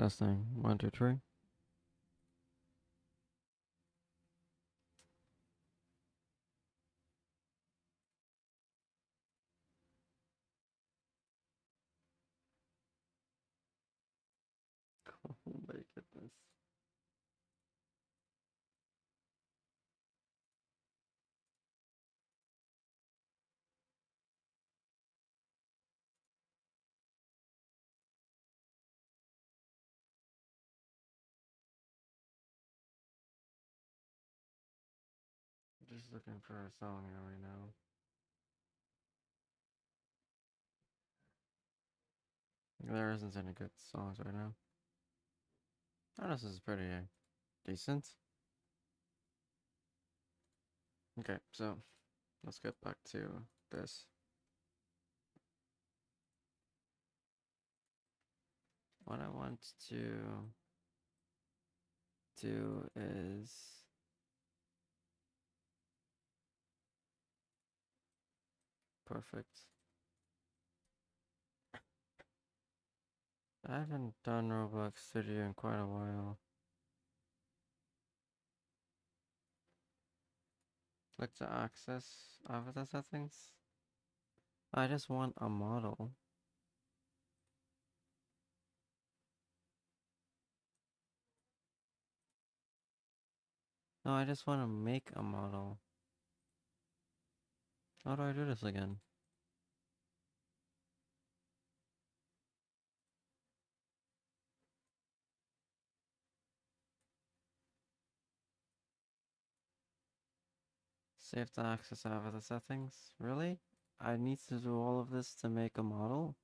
Testing. 1, 2, 3. Oh my goodness. Just looking for a song right now. There isn't any good songs right now. Oh, this is pretty decent. Okay, so let's get back to this. What I want to do is perfect. I haven't done RBStudio in quite a while. Click to access avatar settings. I just want a model. No, I just want to make a model. How do I do this again? Save to access avatar settings? Really? I need to do all of this to make a model?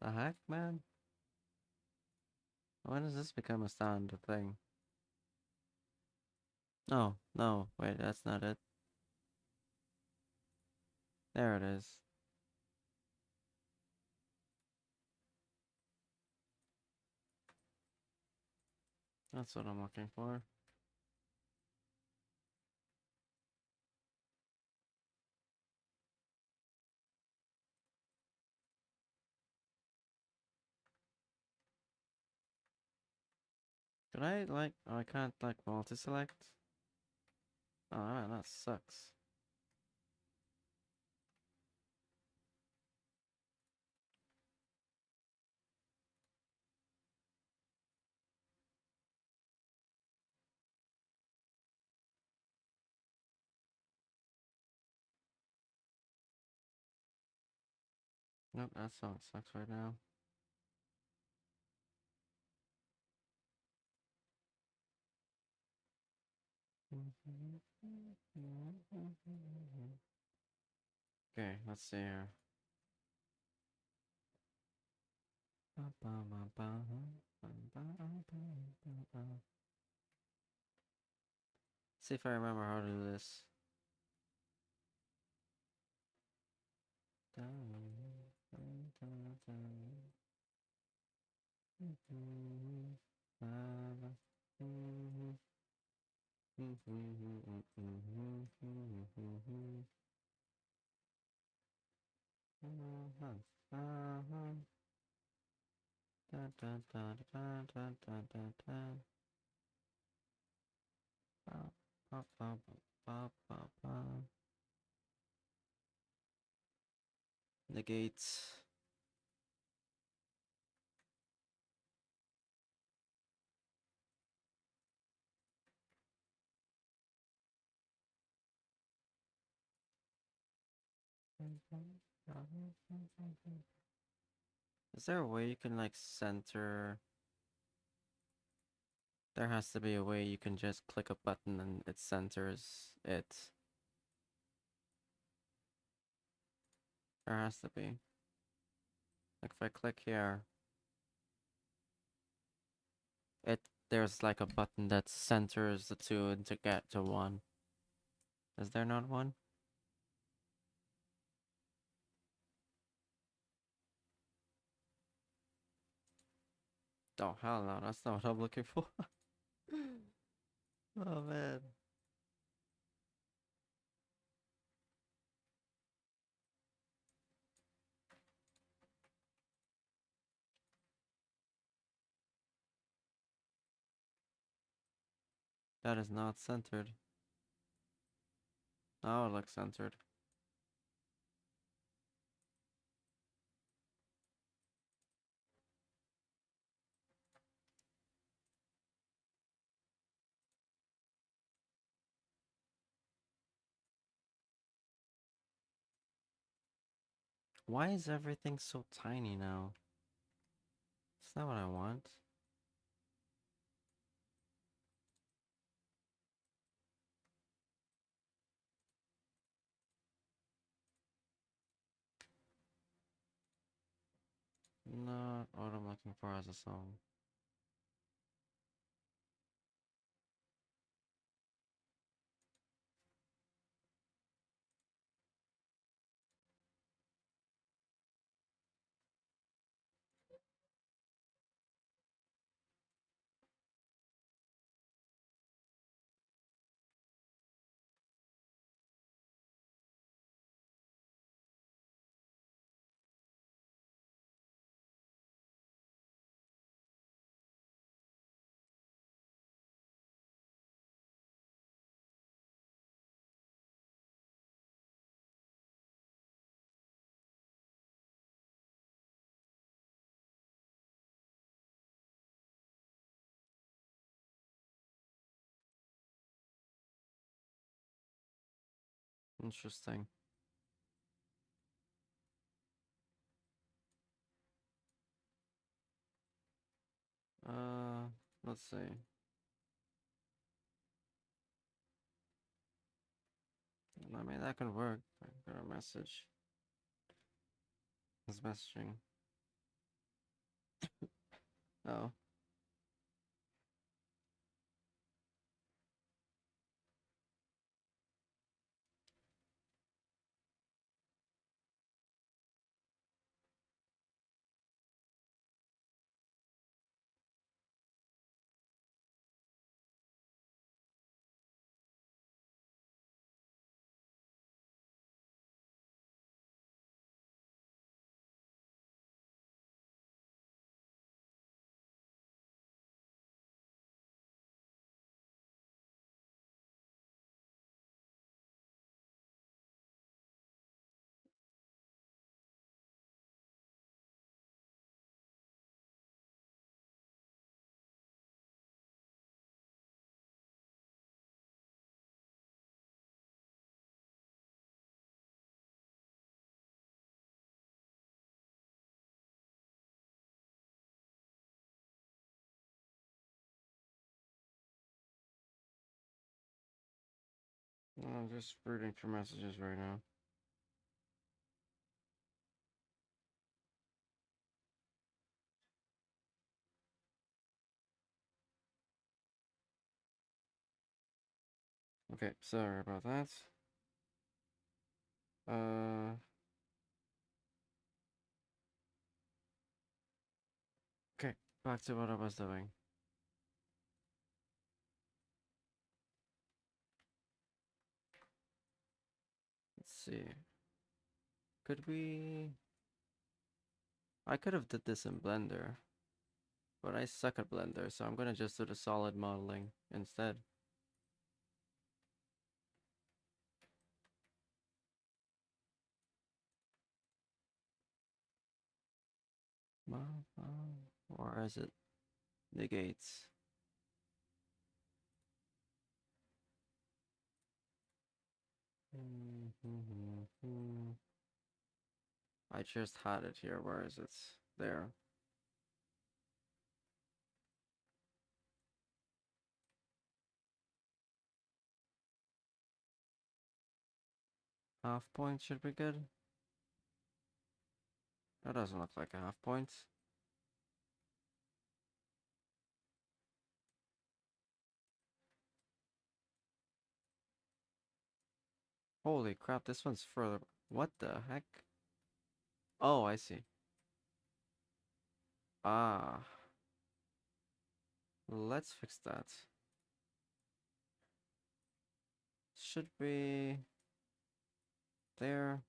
The heck, man? When does this become a standard thing? No, no, wait, that's not it. There it is. That's what I'm looking for. Could I, like, oh, I can't, like, multi-select? Oh, man, that sucks. Nope, that song sucks right now. Okay, let's see here. See if I remember how to do this. Negate. Is there a way you can like center? There has to be a way you can just click a button and it centers it. There has to be. Like if I click here, there's like a button that centers the two and to get to one. Is there not one? Oh hell no, that's not what I'm looking for. Oh man. That is not centered. Now it looks centered. Why is everything so tiny now? It's not what I want. Not what I'm looking for as a song. Interesting. Uh, let's see. I mean, that could work. I got a message. It's messaging. Oh. I'm just rooting for messages right now. Okay, sorry about that. Uh, okay, back to what I was doing. Let's see. Could we... I could have did this in Blender, but I suck at Blender, so I'm gonna just do the solid modeling instead. Or is it negates? I just had it here. Where is it? There. Half point should be good. That doesn't look like a half point. Holy crap, this one's further. What the heck? Oh, I see. Ah. Let's fix that. Should be there.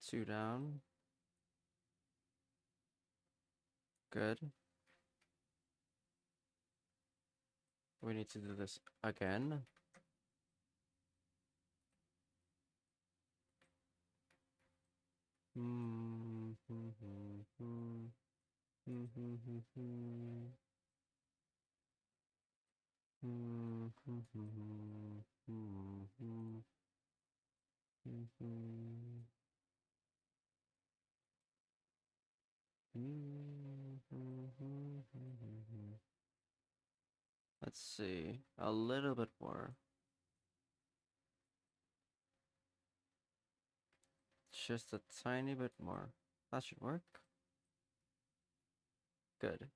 Two down. Good. We need to do this again. Hmm. Hmm. Hmm. Hmm. Hmm. Hmm. Hmm. Hmm. Hmm. Hmm. Hmm. Hmm. Hmm. Hmm. Hmm. Let's see. A little bit more. Just a tiny bit more. That should work. Good.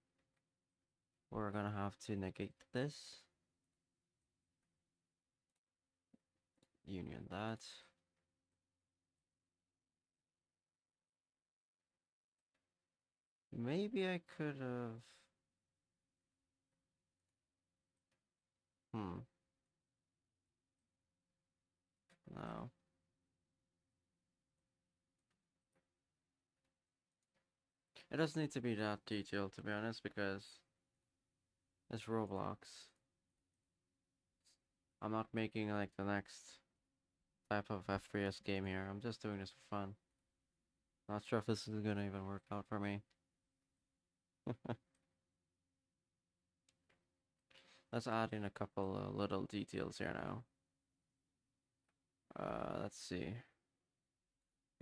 We're gonna have to negate this. Union that. Maybe I could have... Hmm. No. It doesn't need to be that detailed, to be honest, because it's Roblox. I'm not making like the next type of FPS game here. I'm just doing this for fun. Not sure if this is gonna even work out for me. Let's add in a couple little details here now. Let's see.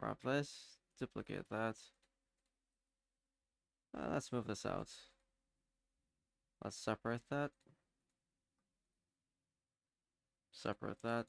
Wrap this, duplicate that. Let's move this out. Let's separate that. Separate that.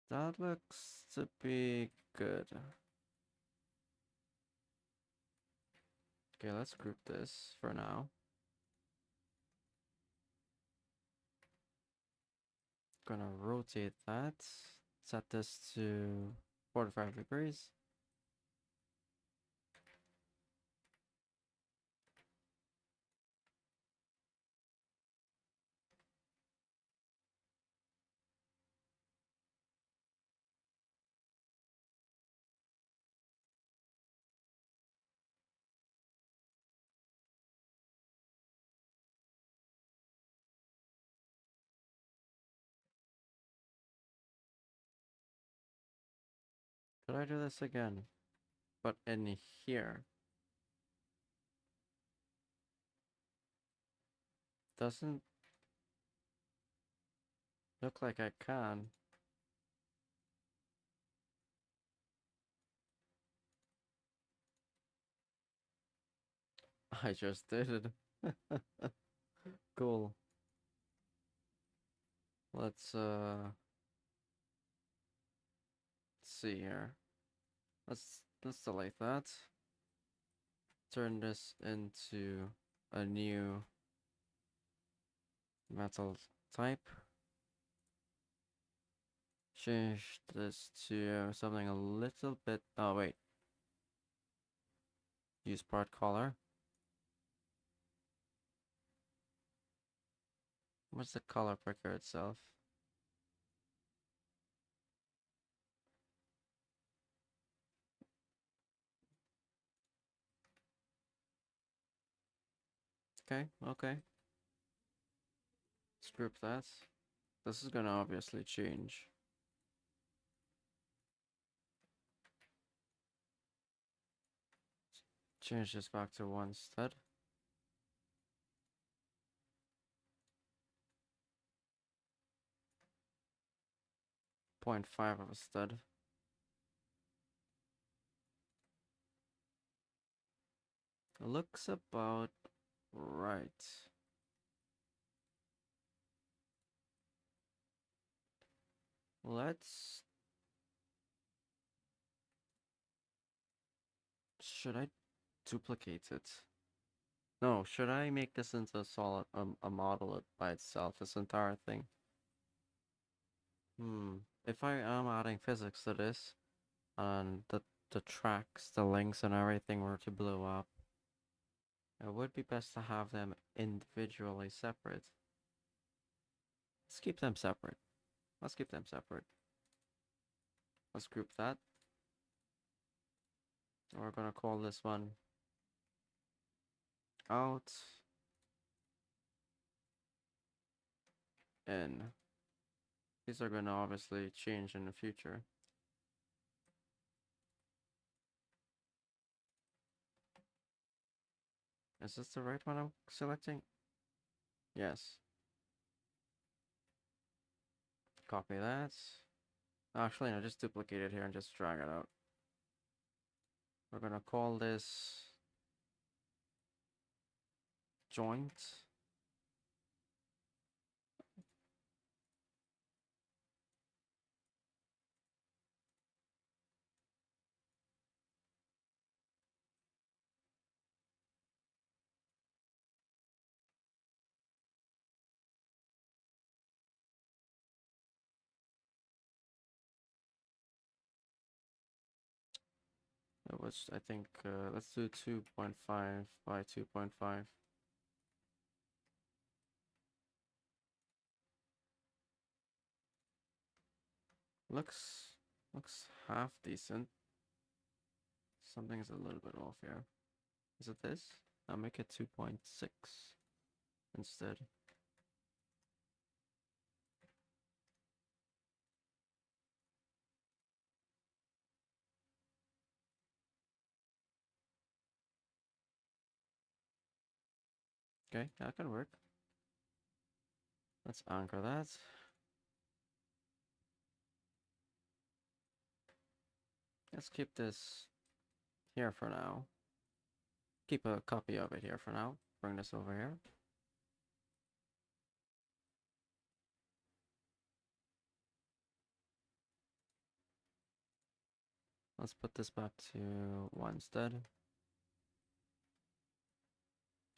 That looks to be good. Okay, let's group this for now. Gonna rotate that. Set this to 45 degrees. Could I do this again? But in here. Doesn't look like I can. I just did it. Cool. Let's see here. Let's delete that. Turn this into a new metal type. Change this to something a little bit... Oh, wait. Use part color. What's the color picker itself? Okay, okay. Let's group that. This is gonna obviously change. Change this back to 1 stud. 0.5 of a stud. Looks about right. Let's... Should I duplicate it? No, should I make this into a solid, a model by itself, this entire thing? If I am adding physics to this, and the tracks, the links and everything were to blow up, it would be best to have them individually separate. Let's keep them separate. Let's keep them separate. Let's group that. We're gonna call this one out, in. These are gonna obviously change in the future. Is this the right one I'm selecting? Yes. Copy that. Actually, no, just duplicate it here and just drag it out. We're gonna call this joint. Which I think, let's do 2.5 by 2.5. Looks half decent. Something's a little bit off here. Is it this? I'll make it 2.6 instead. Okay, that can work. Let's anchor that. Let's keep this here for now. Keep a copy of it here for now. Bring this over here. Let's put this back to 1 stud.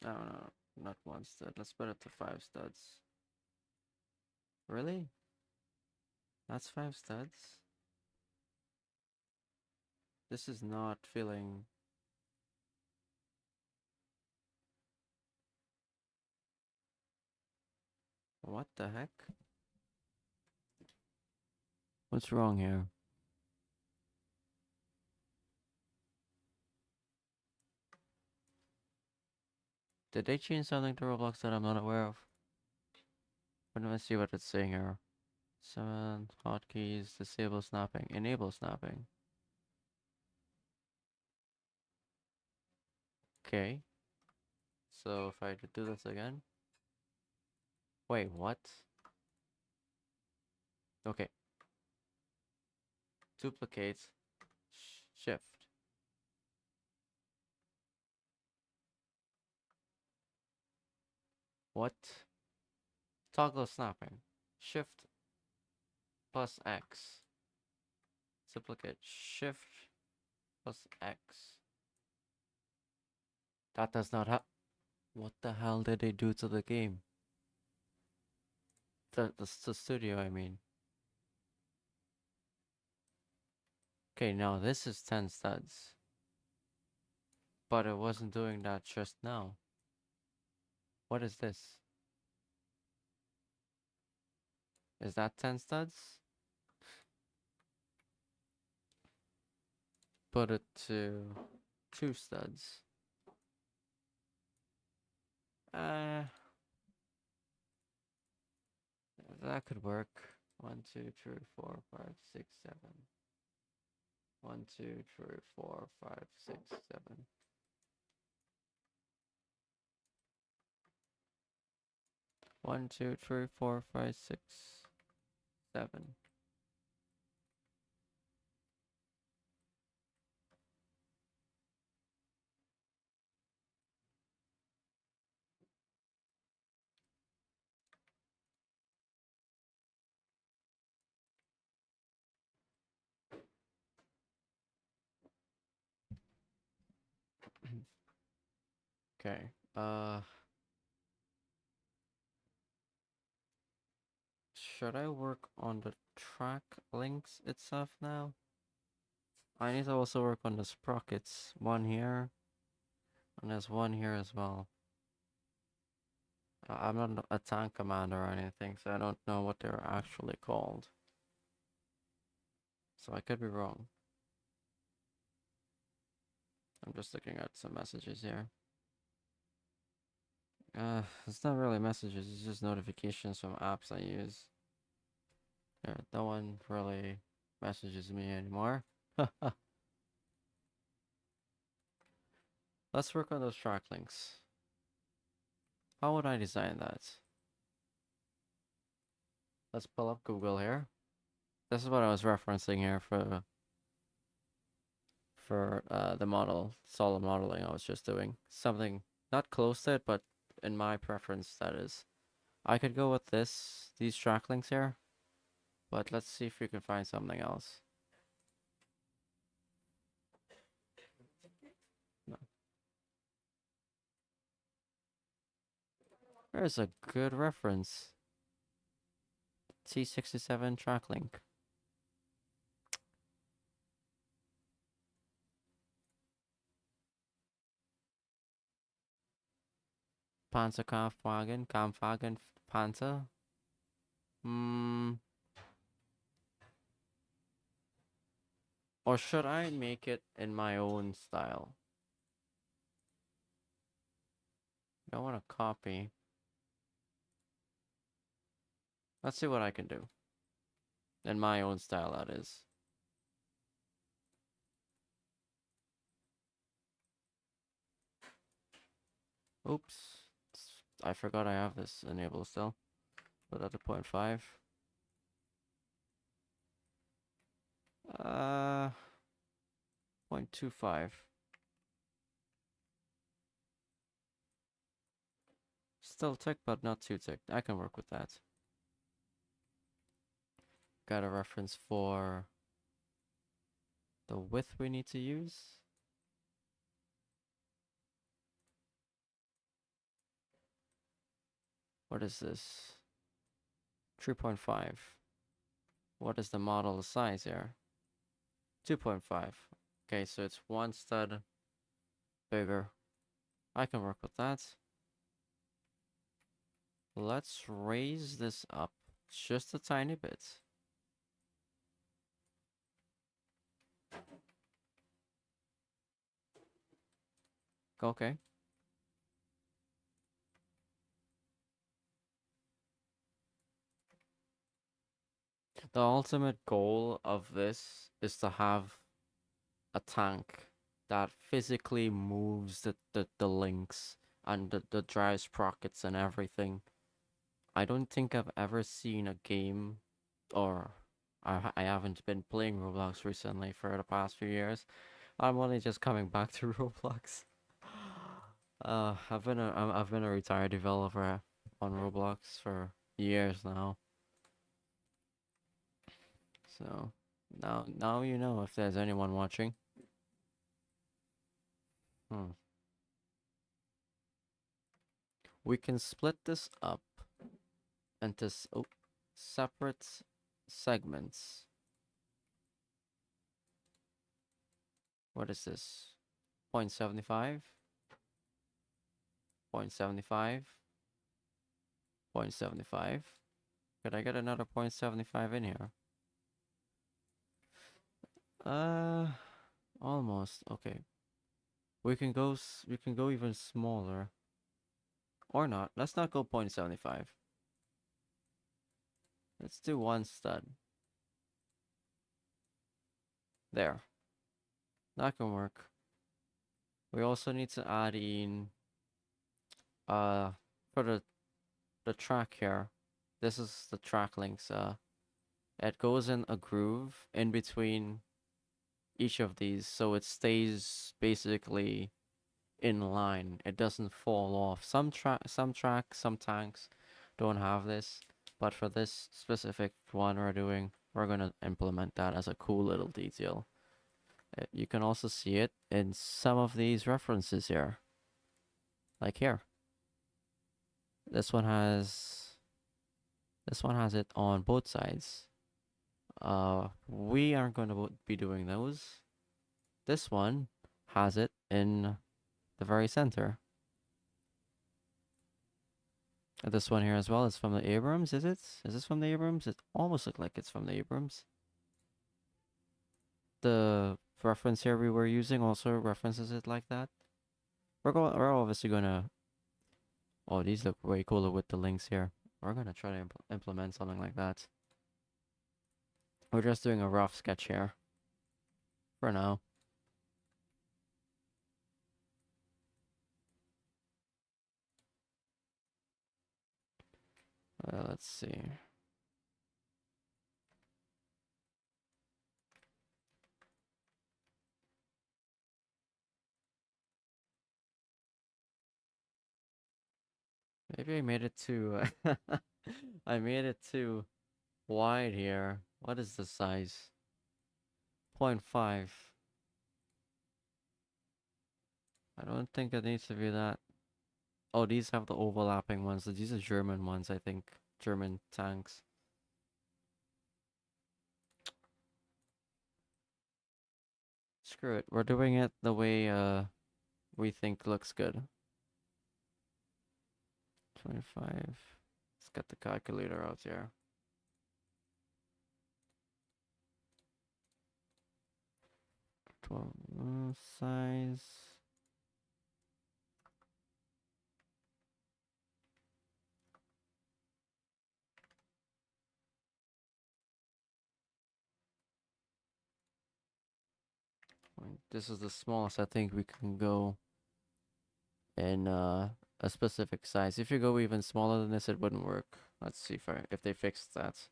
No, not 1 stud. Let's put it to 5 studs. Really? That's 5 studs? This is not feeling... What the heck? What's wrong here? Did they change something to Roblox that I'm not aware of? Let me see what it's saying here. 7 hotkeys, disable snapping, enable snapping. Okay. So if I do this again. Wait, what? Okay. Duplicate. Shift. What? Toggle snapping. Shift plus X. Duplicate. Shift plus X. That does not help. What the hell did they do to the game? The studio, I mean. Okay, now this is 10 studs. But it wasn't doing that just now. What is this? Is that 10 studs? Put it to 2 studs. That could work. 1, 2, 3, 4, 5, 6, 7. 1, 2, 3, 4, 5, 6, 7. 1, 2, 3, 4, 5, 6, 7. Okay. Should I work on the track links itself now? I need to also work on the sprockets. One here, and there's one here as well. I'm not a tank commander or anything, so I don't know what they're actually called. So I could be wrong. I'm just looking at some messages here. It's not really messages, it's just notifications from apps I use. Yeah, no one really messages me anymore. Let's work on those track links. How would I design that? Let's pull up Google here. This is what I was referencing here for the model, solid modeling I was just doing. Something not close to it, but in my preference, that is. I could go with these track links here, but let's see if we can find something else. No. There's a good reference. T67 track link. Kampfwagen, Panzer. Or should I make it in my own style? I want to copy. Let's see what I can do. In my own style, that is. Oops. I forgot I have this enabled still. Put that to 0.5. 0.25. Still tick, but not too tick. I can work with that. Got a reference for the width we need to use. What is this? 3.5. What is the model size here? 2.5. Okay, so it's one stud bigger. I can work with that. Let's raise this up just a tiny bit. Okay. The ultimate goal of this is to have a tank that physically moves the links and the drive sprockets and everything. I don't think I've ever seen a game, or I haven't been playing Roblox recently for the past few years. I'm only just coming back to Roblox. I've been a retired developer on Roblox for years now. So now you know if there's anyone watching. We can split this up into separate segments. What is this? 0.75, 0.75, 0.75. Could I get another 0.75 in here? Almost. Okay. We can go even smaller. Or not. Let's not go 0.75. Let's do one stud. There. That can work. We also need to add in for the track here. This is the track links. It goes in a groove in between each of these, so it stays basically in line. It doesn't fall off. Some tracks, some tanks don't have this, but for this specific one we're doing, we're gonna implement that as a cool little detail. You can also see it in some of these references here. Like here. This one has it on both sides. We aren't going to be doing those. This one has it in the very center. This one here as well is from the Abrams, is it? Is this from the Abrams? It almost looks like it's from the Abrams. The reference here we were using also references it like that. We're obviously gonna. Oh, these look way cooler with the links here. We're gonna try to implement something like that. We're just doing a rough sketch here for now. Let's see. Maybe I made it too. I made it too wide here. What is the size? 0.5. I don't think it needs to be that. Oh, these have the overlapping ones. These are German ones, I think. German tanks. Screw it. We're doing it the way we think looks good. 25. Let's get the calculator out here. Size. This is the smallest I think we can go in a specific size. If you go even smaller than this, it wouldn't work. Let's see if they fixed that.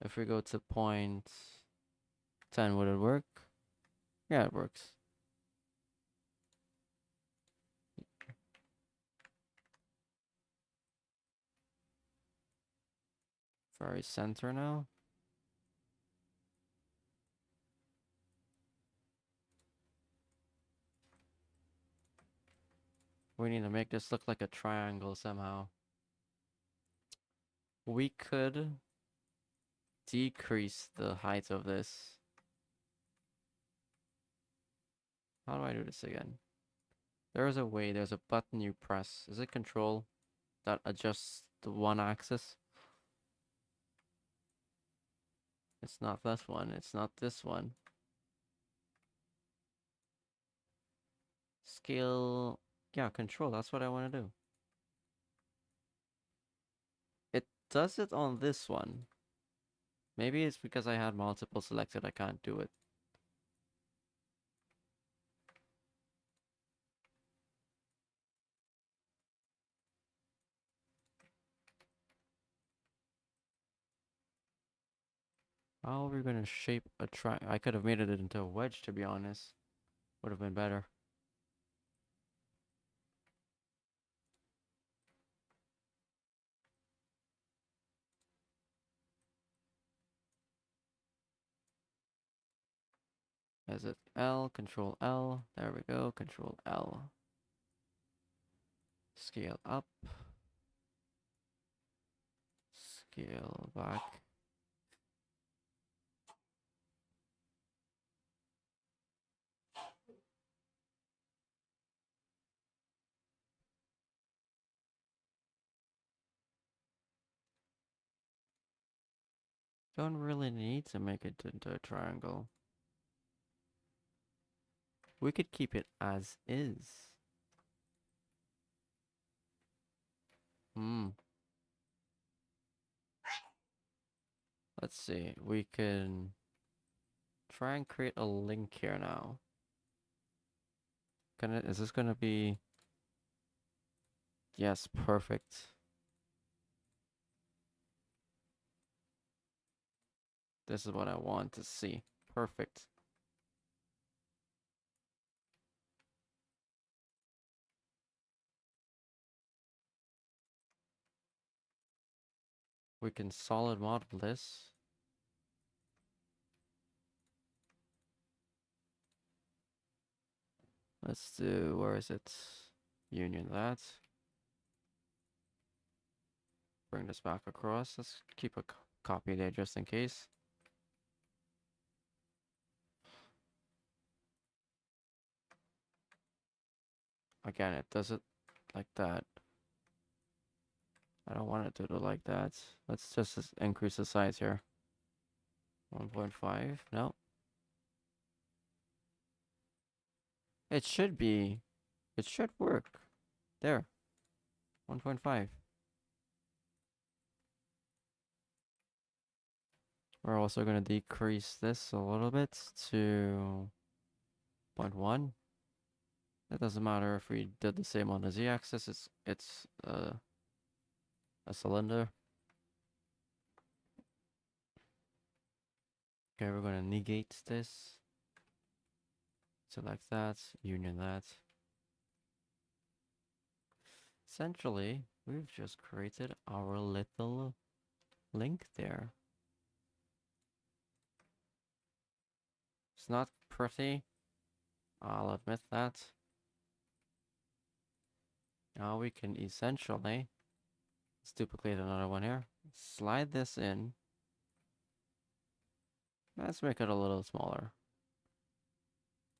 If we go to 0.10, would it work? Yeah, it works. Very center now. We need to make this look like a triangle somehow. We could decrease the height of this. How do I do this again? There is a way, there's a button you press. Is it control that adjusts the one axis? It's not this one, it's not this one. Scale, yeah, control, that's what I want to do. It does it on this one. Maybe it's because I had multiple selected, I can't do it. How are we gonna shape a I could have made it into a wedge, to be honest. Would have been better. Is it L, control L? There we go, control L. Scale up. Scale back. Don't really need to make it into a triangle. We could keep it as is. Let's see. We can try and create a link here now. Is this gonna be... Yes, perfect. This is what I want to see. Perfect. We can solid model this. Let's do, where is it? Union that. Bring this back across. Let's keep a copy there just in case. Again, it does it like that. I don't want it to do like that. Let's just increase the size here. 1.5. No. It should be. It should work. There. 1.5. We're also going to decrease this a little bit to 0.1. It doesn't matter if we did the same on the z-axis. It's a cylinder. Okay, we're going to negate this. Select that. Union that. Essentially, we've just created our little link there. It's not pretty, I'll admit that. Now we can essentially, let's duplicate another one here. Slide this in. Let's make it a little smaller.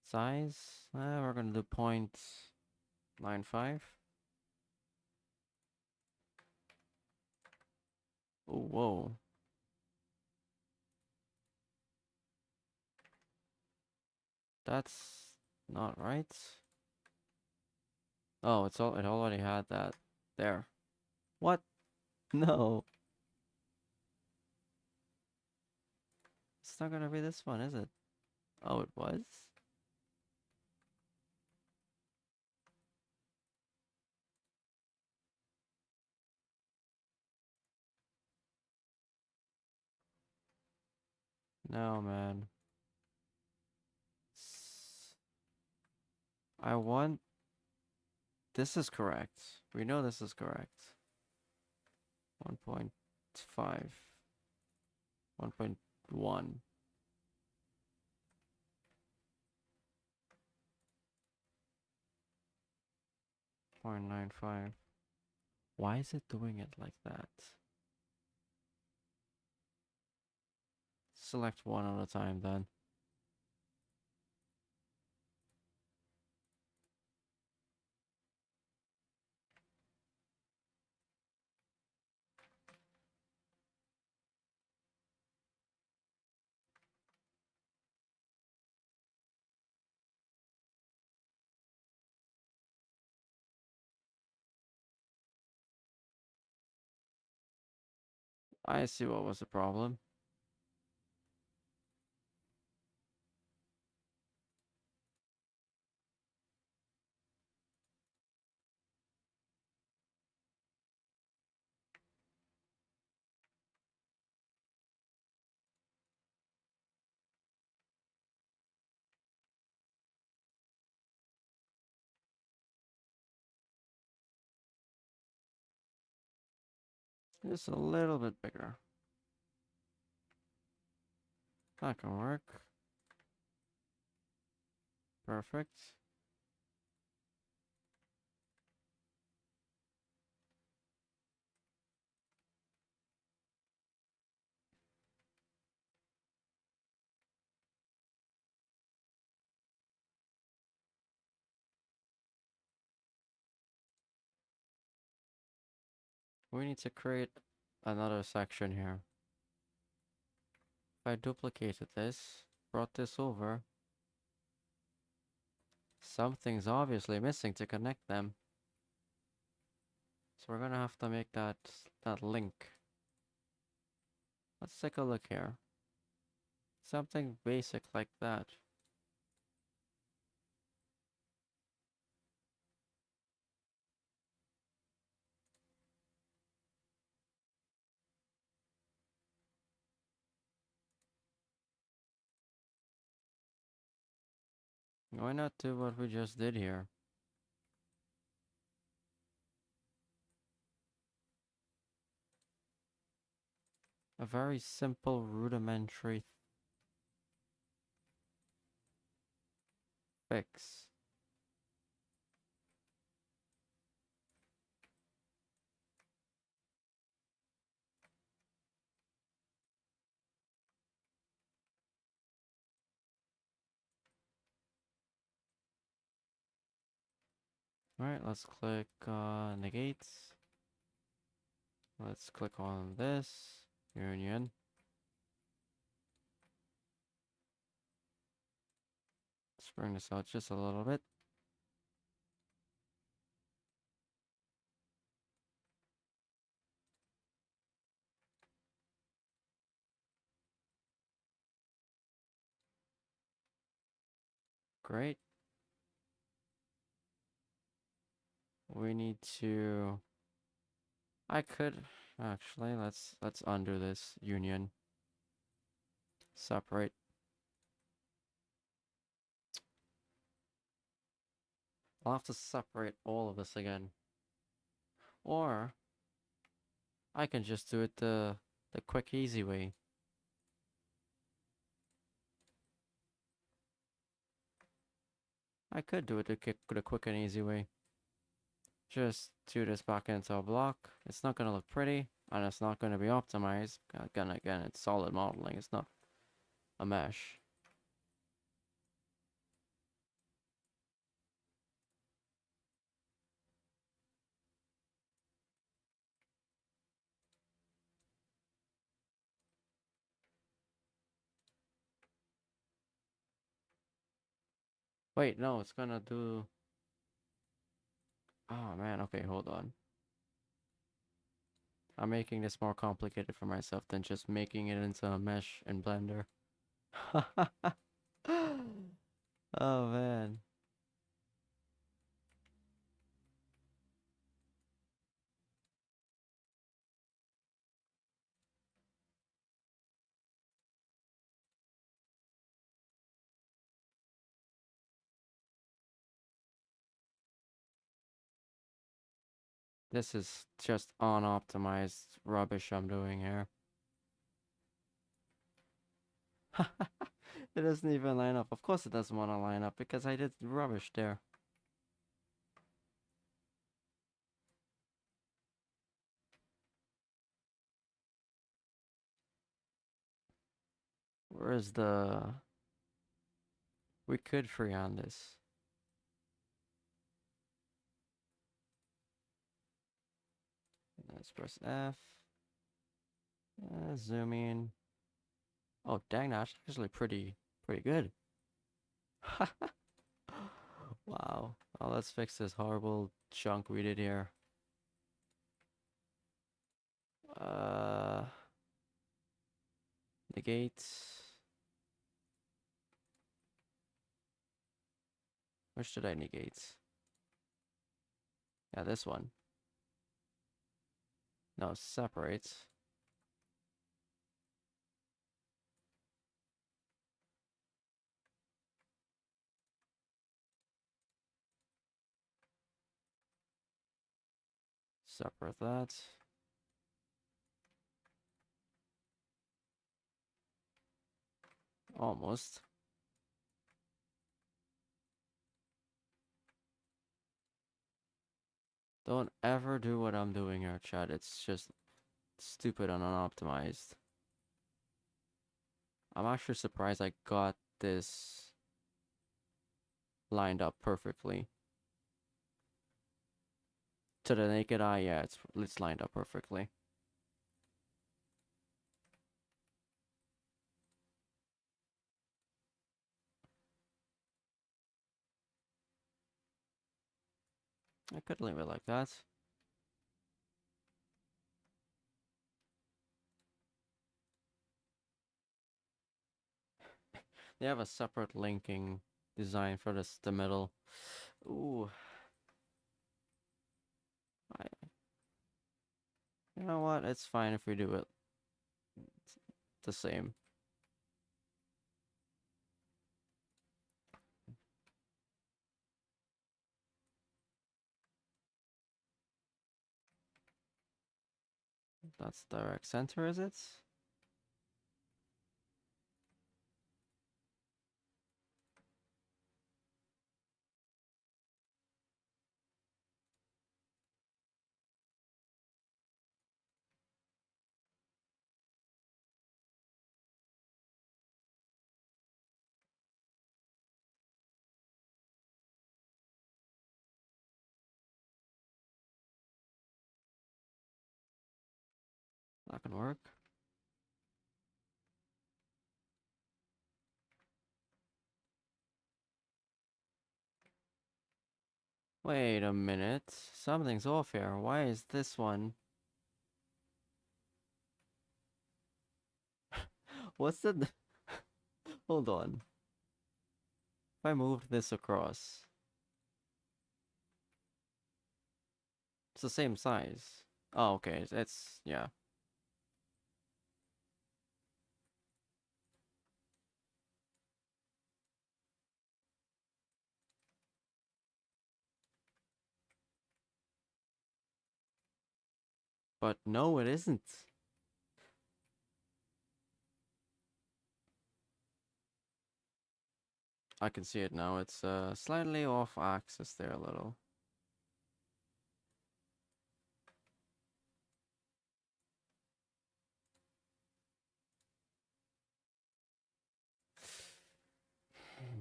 Size, we're gonna do 0.95. Oh, whoa. That's not right. Oh, it already had that there. What? No. It's not gonna be this one, is it? Oh, it was? No, man. I want... This is correct. We know this is correct. 1.5. 1.1. 0.95. Why is it doing it like that? Select one at a time then. I see what was the problem. Just a little bit bigger. That can work. Perfect. We need to create another section here. If I duplicated this, brought this over, something's obviously missing to connect them. So we're gonna have to make that link. Let's take a look here. Something basic like that. Why not do what we just did here? A very simple rudimentary fix. Alright, let's click negates. Let's click on this. Union. Let's bring this out just a little bit. Great. We need to... I could... Actually, let's undo this union. Separate. I'll have to separate all of this again. Or I can just do it the quick, easy way. I could do it the quick and easy way. Just do this back into a block. It's not going to look pretty, and it's not going to be optimized. Again, it's solid modeling. It's not a mesh. Wait, no, it's going to do... Oh, man. Okay, hold on. I'm making this more complicated for myself than just making it into a mesh in Blender. Oh, man. This is just unoptimized rubbish I'm doing here. It doesn't even line up. Of course it doesn't want to line up because I did rubbish there. Where is the... We could freehand this. Let's press F. Zoom in. Oh, dang, that's actually pretty good. Wow. Well, let's fix this horrible chunk we did here. Uh, negate. Which did I negate? Yeah, this one. No, separate. Separate that. Almost. Don't ever do what I'm doing here, chat. It's just stupid and unoptimized. I'm actually surprised I got this lined up perfectly. To the naked eye, yeah, it's lined up perfectly. I could leave it like that. They have a separate linking design for the middle. Ooh. You know what? It's fine if we do it the same. That's direct center, is it? That can work. Wait a minute. Something's off here. Why is this one? What's the... Hold on. If I moved this across, it's the same size. Oh, okay. It's yeah. But no, it isn't. I can see it now. It's slightly off axis there a little.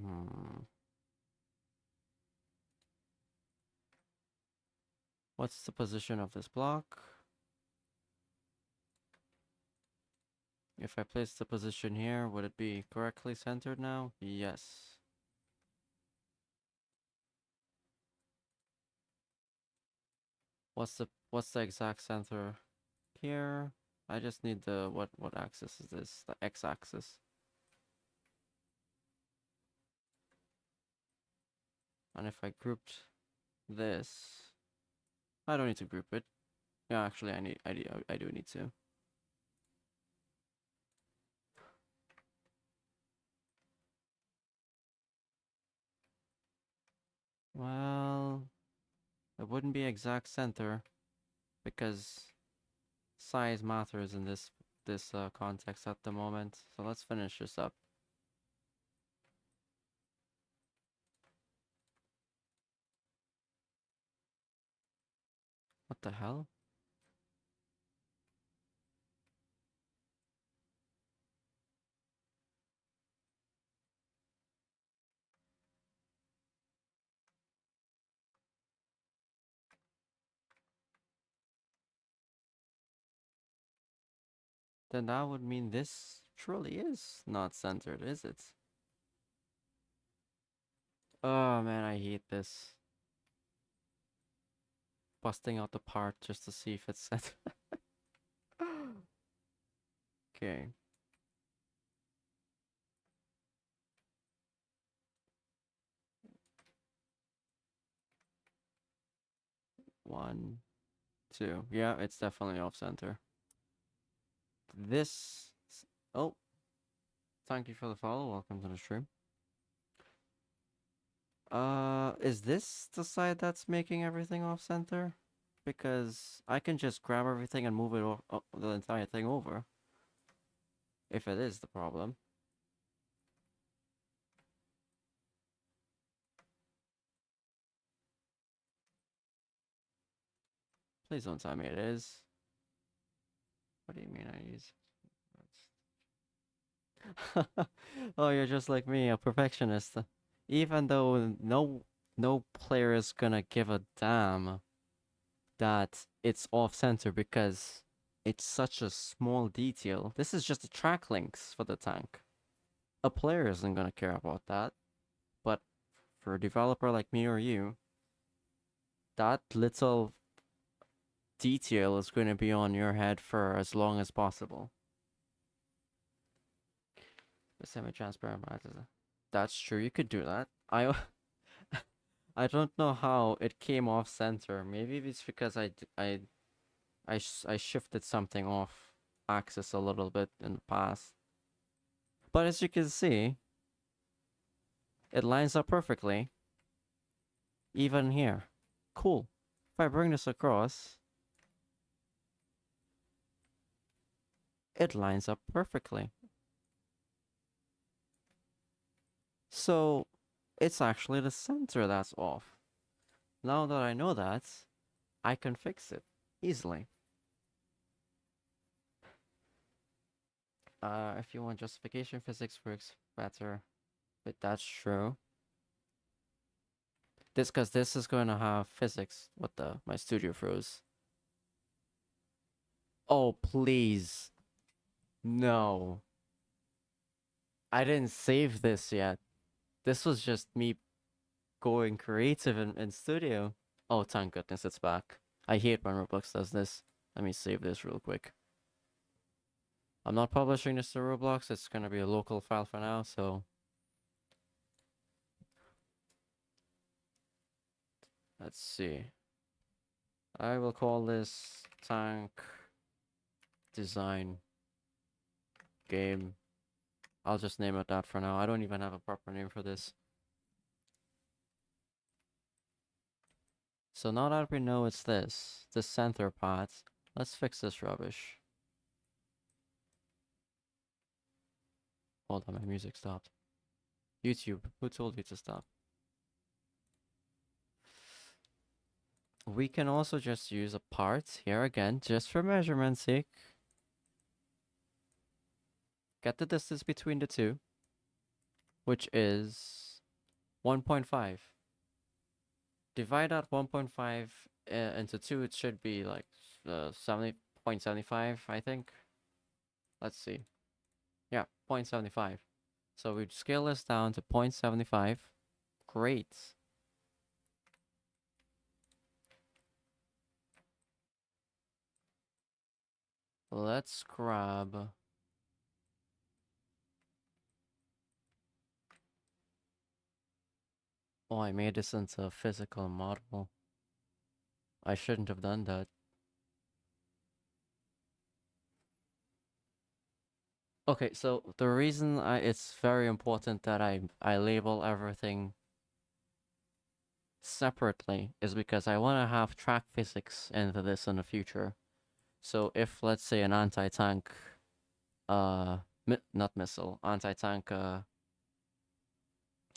Hmm. What's the position of this block? If I place the position here, would it be correctly centered now? Yes. What's the exact center here? I just need the what axis is this? The x-axis. And if I grouped this, I don't need to group it. Yeah, actually, I do need to. Well, it wouldn't be exact center because size matters in this context at the moment. So let's finish this up. What the hell? Then that would mean this truly is not centered, is it? Oh man, I hate this. Busting out the part just to see if it's centered. Okay. One, two. Yeah, it's definitely off center. This. Oh, thank you for the follow. Welcome to the stream. Is this the side that's making everything off center? Because I can just grab everything and move it the entire thing over. If it is the problem. Please don't tell me it is. What do you mean I use? Oh, you're just like me, a perfectionist. Even though no player is gonna give a damn that it's off center because it's such a small detail. This is just the track links for the tank. A player isn't gonna care about that, but for a developer like me or you, that little detail is going to be on your head for as long as possible. The semi-transparent matters. That's true. You could do that. I don't know how it came off center. Maybe it's because I shifted something off axis a little bit in the past. But as you can see, it lines up perfectly. Even here. Cool. If I bring this across, it lines up perfectly. So it's actually the center that's off. Now that I know that, I can fix it easily. If you want justification, physics works better. But that's true. Because this is going to have physics. What the? My studio froze. Oh, please. No. I didn't save this yet. This was just me going creative in Studio. Oh, thank goodness it's back. I hate when Roblox does this. Let me save this real quick. I'm not publishing this to Roblox. It's gonna be a local file for now, so let's see. I will call this tank design game. I'll just name it that for now. I don't even have a proper name for this. So now that we know it's this, the center part, let's fix this rubbish. Hold on, my music stopped. YouTube, who told you to stop? We can also just use a part here again, just for measurement's sake. Get the distance between the two, which is 1.5. Divide that 1.5 into 2, it should be like 70.75, I think. Let's see. Yeah, 0.75. So we'd scale this down to 0.75. Great. Let's grab... Oh, I made this into a physical model. I shouldn't have done that. Okay, so the reason it's very important that I label everything separately is because I want to have track physics into this in the future. So if, let's say, an anti-tank, not missile, anti-tank,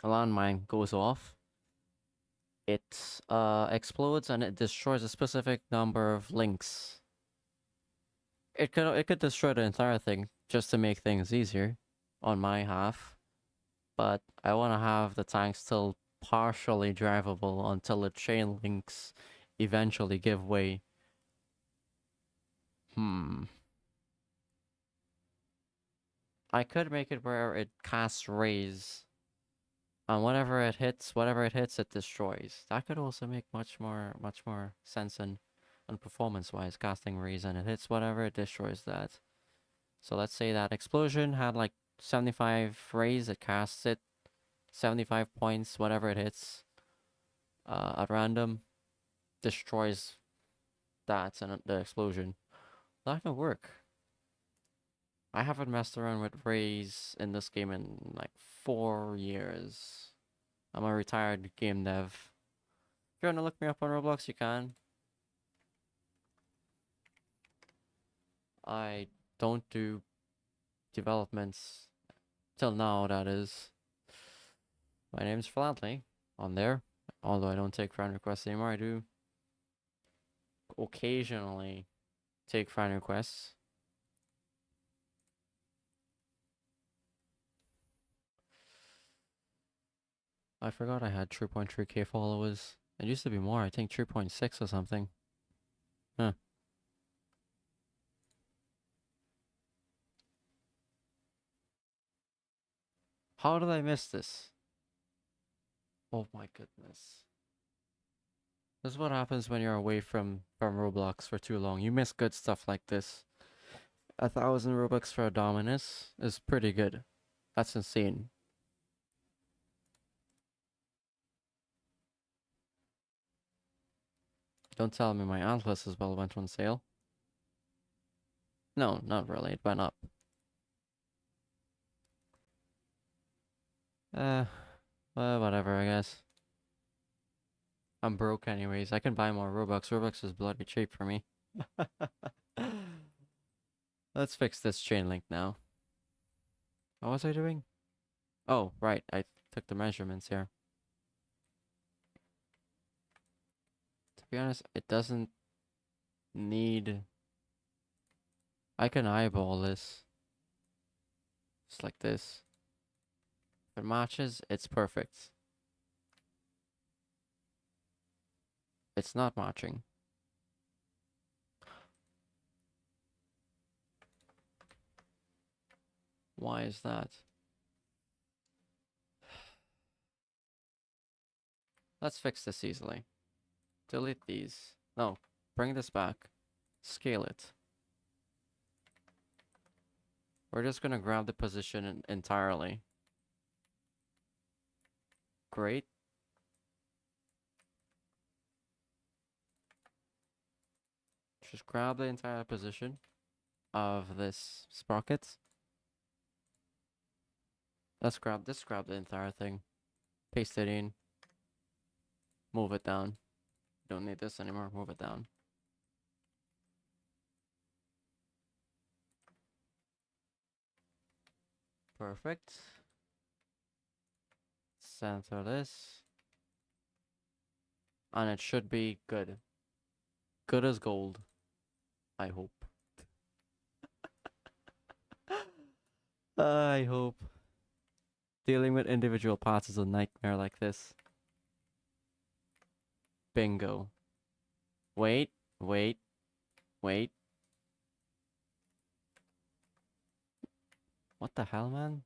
landmine goes off, it explodes and it destroys a specific number of links. It could destroy the entire thing just to make things easier on my half, but I want to have the tank still partially drivable until the chain links eventually give way. I could make it where it casts rays, and whatever it hits, it destroys. That could also make much more sense and performance-wise, casting rays, and it hits whatever, it destroys that. So let's say that explosion had like 75 rays, it casts it, 75 points, whatever it hits, at random, destroys that and the explosion. That can work. I haven't messed around with rays in this game in like 4 years. I'm a retired game dev. If you want to look me up on Roblox, you can. I don't do developments till now, that is. My name's Flatley on there. Although I don't take friend requests anymore, I do occasionally take friend requests. I forgot I had 3.3k followers. It used to be more, I think 3.6 or something. Huh. How did I miss this? Oh my goodness. This is what happens when you're away from Roblox for too long. You miss good stuff like this. 1,000 Robux for a Dominus is pretty good. That's insane. Don't tell me my Atlas as well went on sale. No, not really. It went up. Whatever, I guess. I'm broke anyways. I can buy more Robux. Robux is bloody cheap for me. Let's fix this chain link now. What was I doing? Oh, right. I took the measurements here. To be honest, it doesn't need... I can eyeball this. Just like this. If it matches, it's perfect. It's not matching. Why is that? Let's fix this easily. Delete these. No, bring this back. Scale it. We're just gonna grab the position entirely. Great. Just grab the entire position of this sprocket. Let's grab the entire thing. Paste it in. Move it down. Don't need this anymore. Move it down. Perfect. Center this. And it should be good. Good as gold. I hope. I hope. Dealing with individual parts is a nightmare like this. Bingo. Wait, wait, wait. What the hell, man?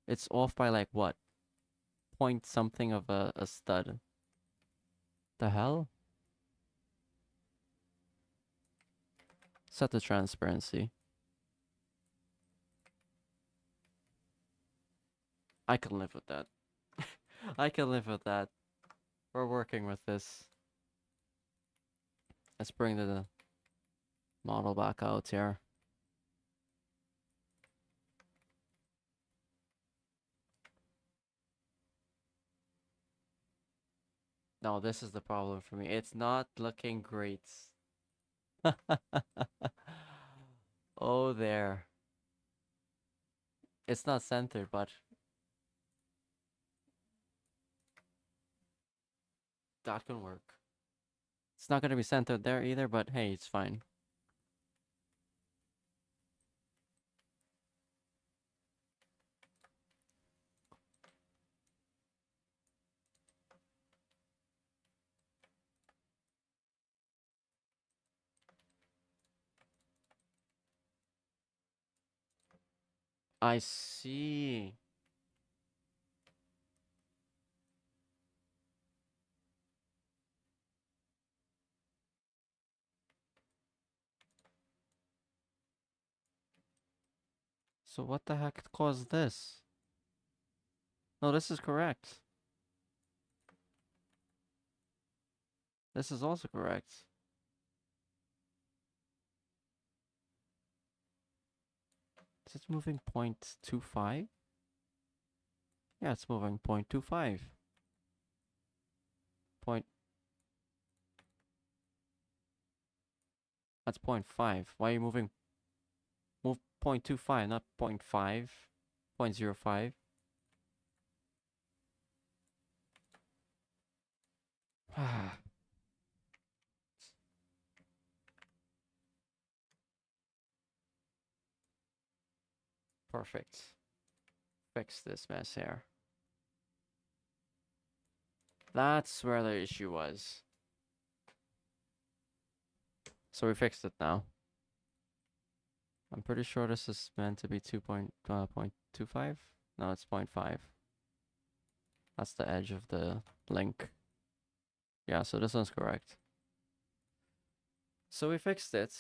It's off by like what? Point something of a stud. The hell? Set the transparency. I can live with that. I can live with that. We're working with this. Let's bring the model back out here. No, this is the problem for me. It's not looking great. Oh, there. It's not centered, but that can work. It's not going to be centered there either, but hey, it's fine. I see. So what the heck caused this? No, this is correct. This is also correct. Is it moving 0.25? Yeah, it's moving 0.25. That's 0.5. Why are you moving? Move 0.25, not 0.5. 0.05. Perfect. Fix this mess here. That's where the issue was. So we fixed it now. I'm pretty sure this is meant to be 0.25. No, it's 0.5. That's the edge of the link. Yeah, so this one's correct. So we fixed it.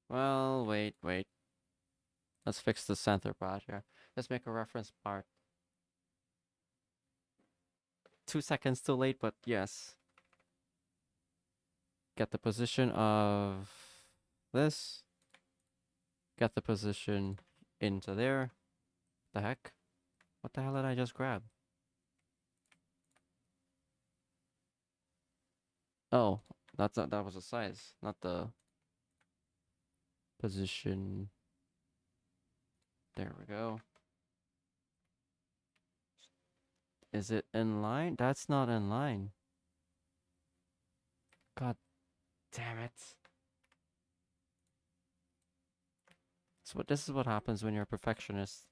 Well, wait. Let's fix the center part here. Let's make a reference part. 2 seconds too late, but yes. Get the position of this. Get the position into there. The heck? What the hell did I just grab? Oh, that was a size, not the position. There we go. Is it in line? That's not in line. God damn it. So this is what happens when you're a perfectionist.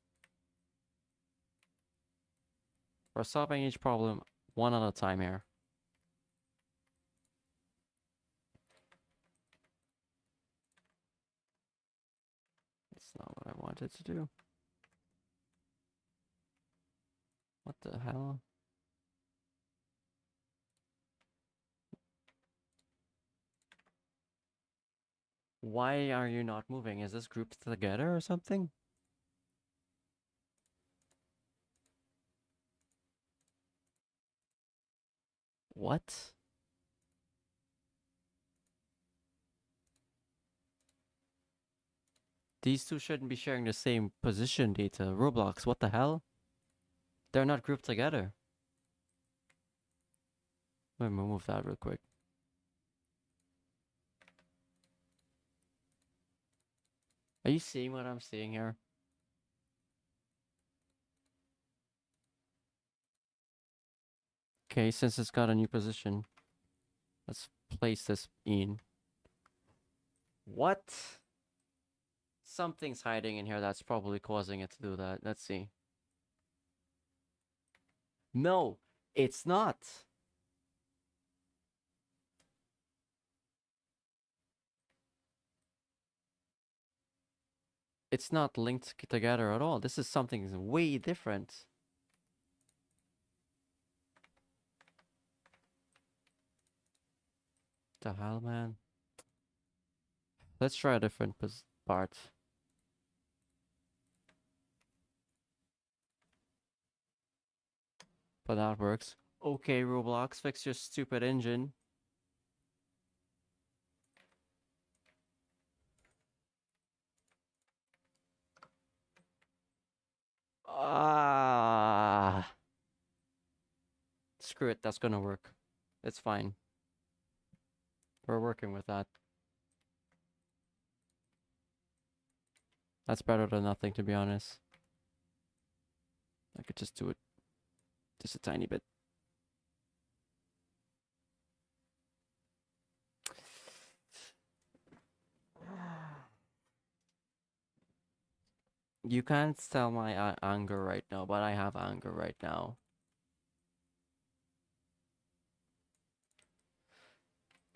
We're solving each problem one at a time here. It's not what I wanted to do. What the hell? Why are you not moving? Is this grouped together or something? What? These two shouldn't be sharing the same position data. Roblox, what the hell? They're not grouped together. Let me move that real quick. Are you seeing what I'm seeing here? Okay, since it's got a new position, let's place this in. What? Something's hiding in here that's probably causing it to do that. Let's see. No, it's not. It's not linked together at all. This is something way different. The hell, man? Let's try a different part. But that works. Okay, Roblox, fix your stupid engine. Ah. Screw it, that's gonna work. It's fine. We're working with that. That's better than nothing, to be honest. I could just do it just a tiny bit. You can't tell my anger right now, but I have anger right now.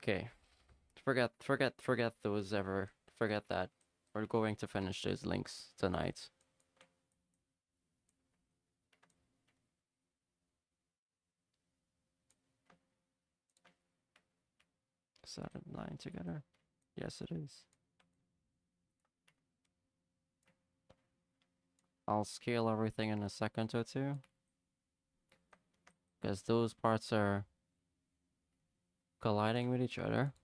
Okay. Forget those ever. Forget that. We're going to finish these links tonight. Is that a line together? Yes, it is. I'll scale everything in a second or two. Because those parts are colliding with each other.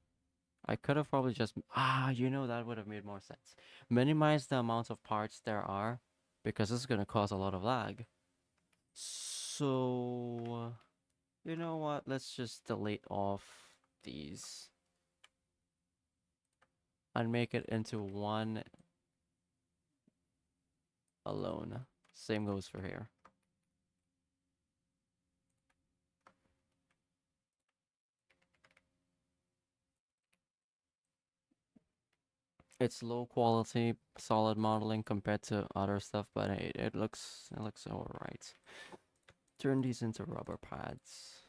I could have probably just... that would have made more sense. Minimize the amount of parts there are, because this is going to cause a lot of lag. So... You know what? Let's just delete off these. And make it into one alone. Same goes for here. It's low quality, solid modeling compared to other stuff, but it looks alright. Turn these into rubber pads.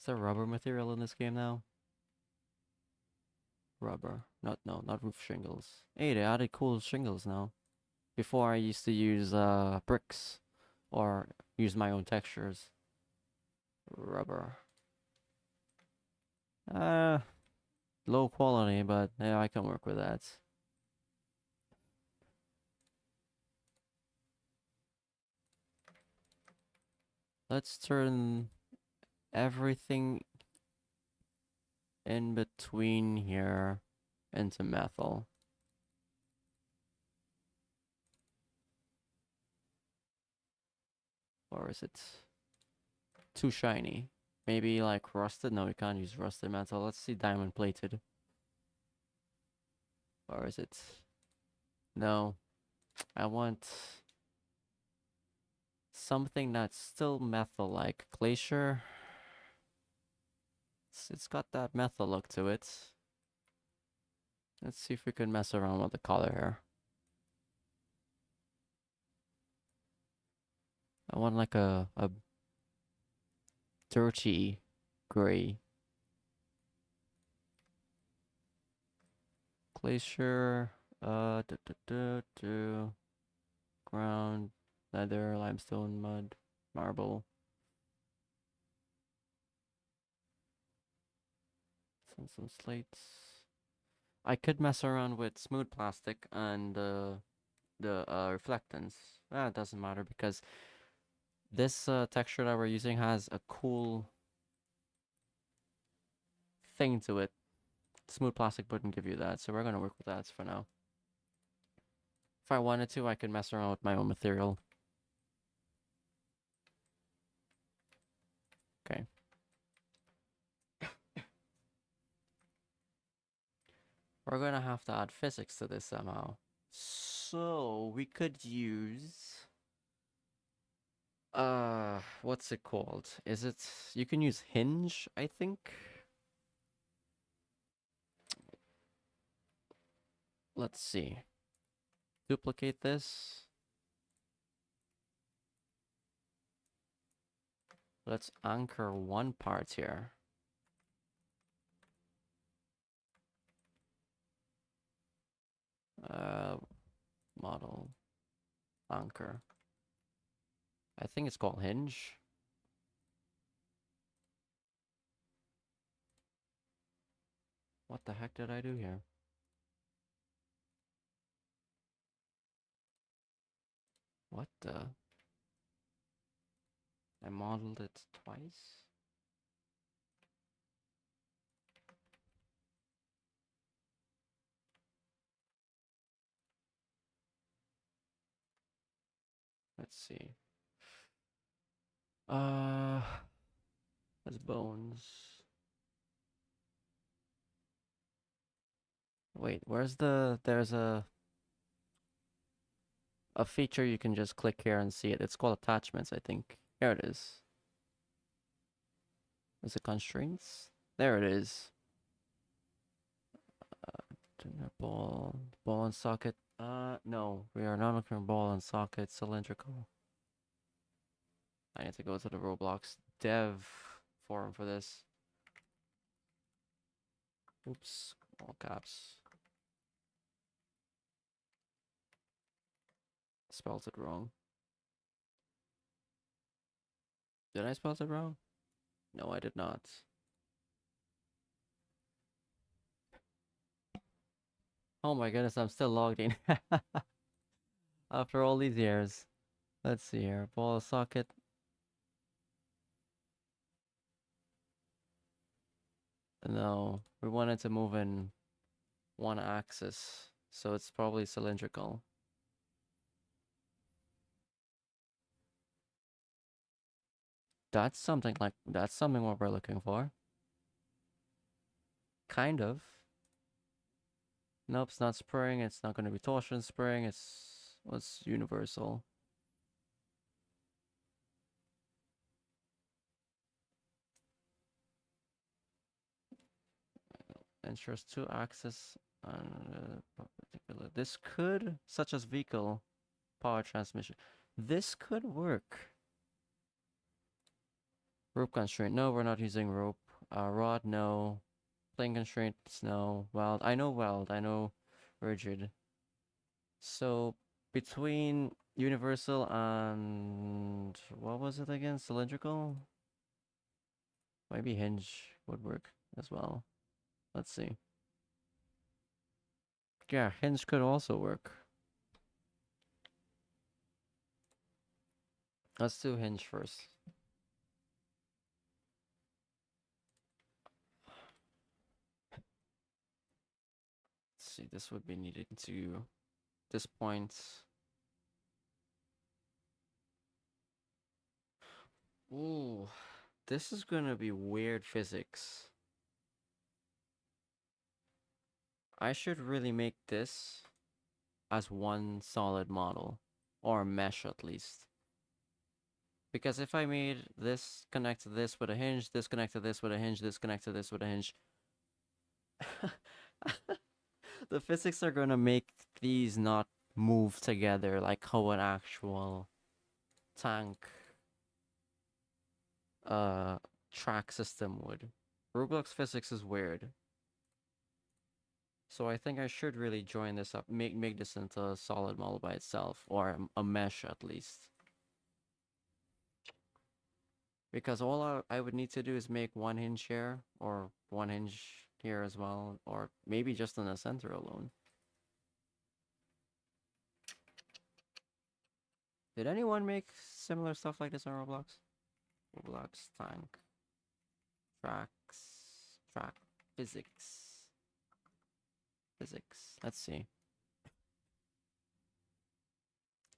Is there rubber material in this game now? Rubber. Not roof shingles. Hey, they added cool shingles now. Before I used to use bricks or use my own textures. Rubber. Low quality, but yeah, I can work with that. Let's turn everything in between here into methyl. Or is it too shiny? Maybe like rusted? No, we can't use rusted metal. Let's see diamond plated. Or is it? No. I want something that's still methyl-like. Glacier. It's got that methyl look to it. Let's see if we can mess around with the color here. I want like a dirty gray. Glacier. Ground, leather, limestone, mud, marble, some slates. I could mess around with smooth plastic and the reflectance. It doesn't matter because this texture that we're using has a cool thing to it. Smooth plastic wouldn't give you that, so we're gonna work with that for now. If I wanted to, I could mess around with my own material. Okay. We're gonna have to add physics to this somehow. So we could use what's it called? Is it you can use hinge, I think? Let's see. Duplicate this. Let's anchor one part here. Model anchor. I think it's called hinge. What the heck did I do here? What the? I modeled it twice? Let's see. That's bones. Wait, where's there's a feature you can just click here and see it. It's called attachments, I think. Here it is. Is it constraints? There it is. Ball and socket. No, we are not looking for ball and socket cylindrical. I need to go to the Roblox dev forum for this. Oops, all caps. Spelled it wrong. Did I spell it wrong? No, I did not. Oh my goodness, I'm still logged in. After all these years. Let's see here. Ball socket. No, we wanted to move in one axis, so it's probably cylindrical. That's something what we're looking for. Kind of. Nope, it's not spring, it's not going to be torsion spring, it's universal. Ensures two axis on particular. This could, such as vehicle power transmission. This could work. Rope constraint. No, we're not using rope. Rod, no. Plane constraints, no. Weld. I know weld. I know rigid. So between universal and what was it again? Cylindrical? Maybe hinge would work as well. Let's see. Yeah, hinge could also work. Let's do hinge first. Let's see, this would be needed to this point. Ooh, this is gonna be weird physics. I should really make this as one solid model, or mesh at least. Because if I made this connect to this with a hinge, this connect to this with a hinge, this connect to this with a hinge, the physics are gonna make these not move together like how an actual tank track system would. Roblox physics is weird. So I think I should really join this up, make this into a solid model by itself, or a mesh at least. Because all I would need to do is make one hinge here, or one hinge here as well, or maybe just in the center alone. Did anyone make similar stuff like this on Roblox? Roblox tank. Track. Physics. Physics. Let's see.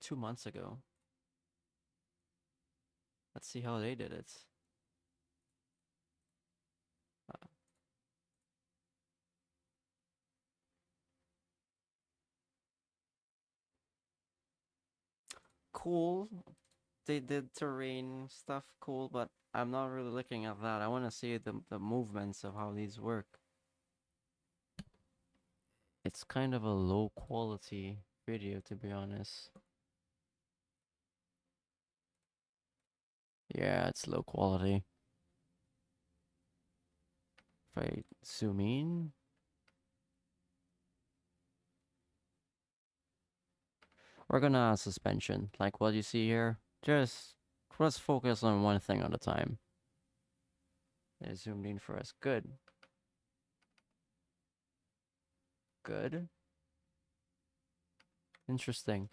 2 months ago. Let's see how they did it. Uh, cool. They did terrain stuff, cool, but I'm not really looking at that. I want to see the movements of how these work. It's kind of a low quality video, to be honest. Yeah, it's low quality. If I zoom in, we're gonna add suspension, like what you see here. Just let's focus on one thing at a time. They zoomed in for us. Good. Good. Interesting.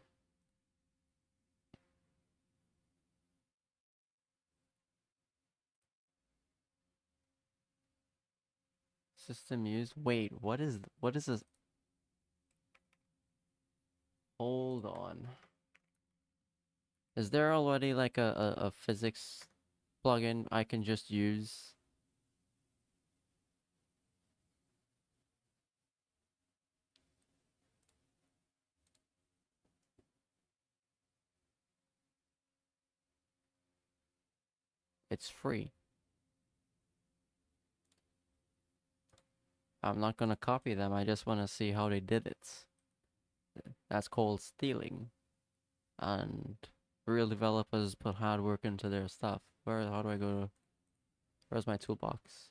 System used. Wait, what is this? Hold on. Is there already like a physics plugin I can just use? It's free. I'm not gonna copy them. I just want to see how they did it. That's called stealing. And real developers put hard work into their stuff. How do I go to, where's my toolbox?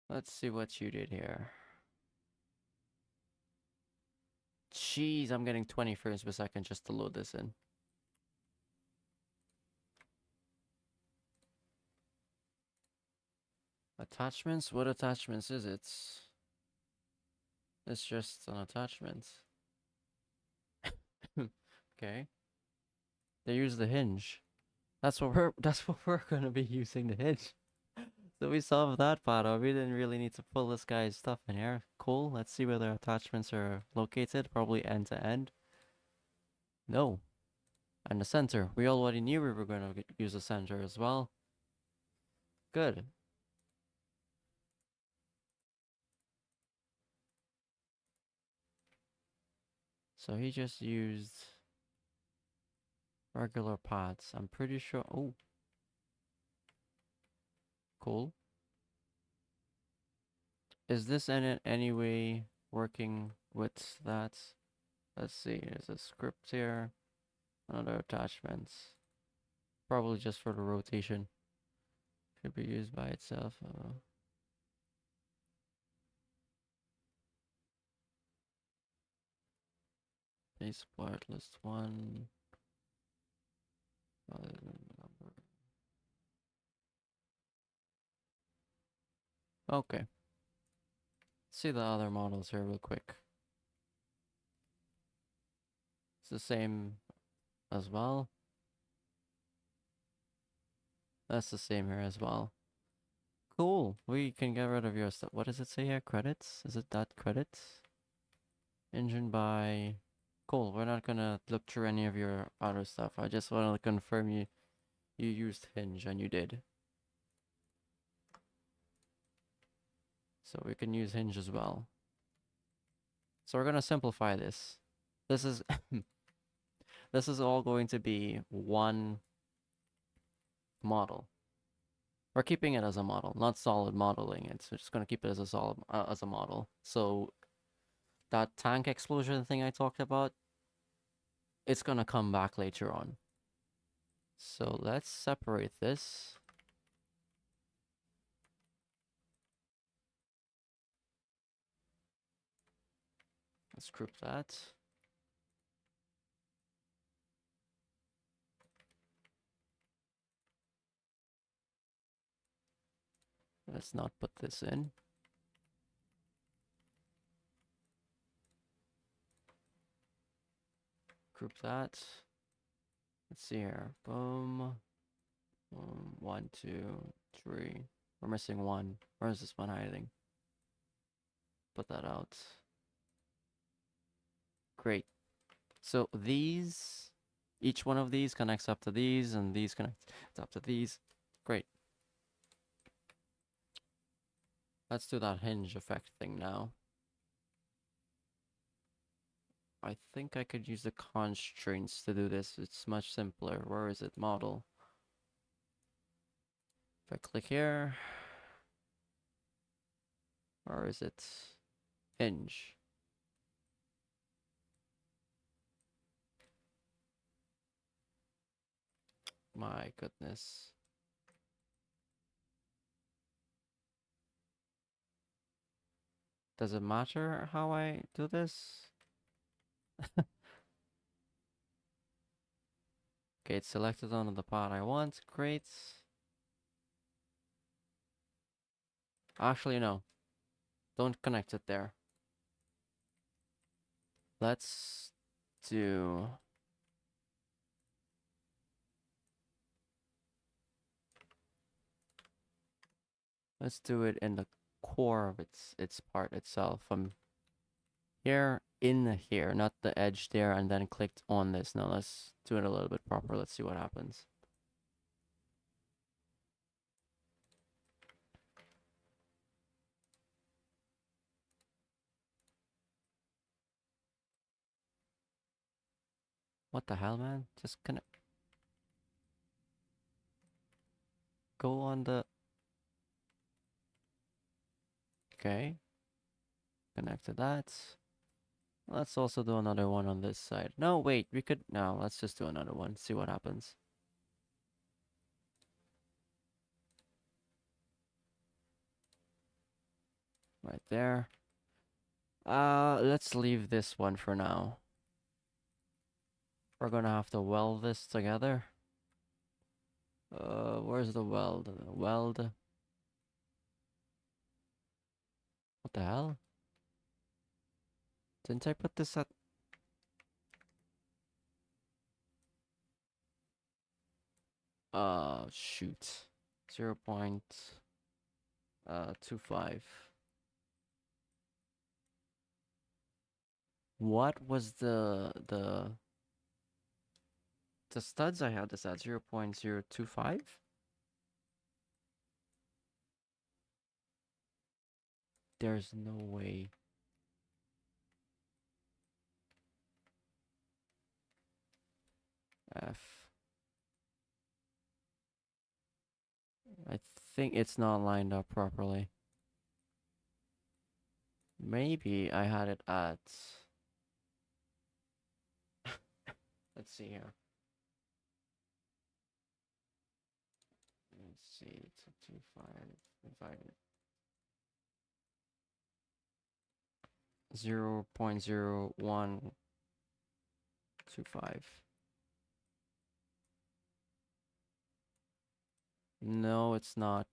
Let's see what you did here. Jeez, I'm getting 20 frames per second just to load this in. Attachments? What attachments is it? It's just an attachment. Okay. They use the hinge. That's what we're gonna be using, the hinge. So we solved that part of. We didn't really need to pull this guy's stuff in here. Cool. Let's see where the attachments are located. Probably end to end. No. And the center. We already knew we were gonna use the center as well. Good. So he just used regular pots. I'm pretty sure. Oh. Cool. Is this in any way working with that? Let's see. There's a script here. Another attachments. Probably just for the rotation. Could be used by itself. Base part list 1. Okay. See the other models here real quick. It's the same as well. That's the same here as well. Cool. We can get rid of your stuff. What does it say here? Credits? Is it that credits? Engine by... Cool. We're not gonna look through any of your other stuff. I just want to confirm you used Hinge, and you did. So we can use Hinge as well. So we're gonna simplify this. This is this is all going to be one model. We're keeping it as a model, not solid modeling. It's just gonna keep it as a solid as a model. So that tank explosion thing I talked about, it's gonna come back later on. So let's separate this. Let's group that. Let's not put this in. Group that. Let's see here. Boom. 1, 2, 3. We're missing one. Where is this one hiding? Put that out. Great. So these, each one of these connects up to these, and these connect up to these. Great. Let's do that hinge effect thing now. I think I could use the constraints to do this. It's much simpler. Where is it? Model. If I click here, where is it? Hinge. My goodness. Does it matter how I do this? Okay, it's selected on the part I want. Great. Actually, no. Don't connect it there. Let's do... Let's do it in the core of its part itself. Here, in here, not the edge there, and then clicked on this. Now let's do it a little bit proper. Let's see what happens. What the hell, man? Just connect. Go on the... Okay. Connect to that. Let's also do another one on this side. No, wait, we could... No, let's just do another one. See what happens. Right there. Let's leave this one for now. We're gonna have to weld this together. Where's the weld? Weld. What the hell? Didn't I put this at... Shoot. 0.25. What was the studs I had this at 0.025? There's no way. F. I think it's not lined up properly. Maybe I had it at... Let's see here. Let's see, it's a 2.5 divided 0.0125. No, it's not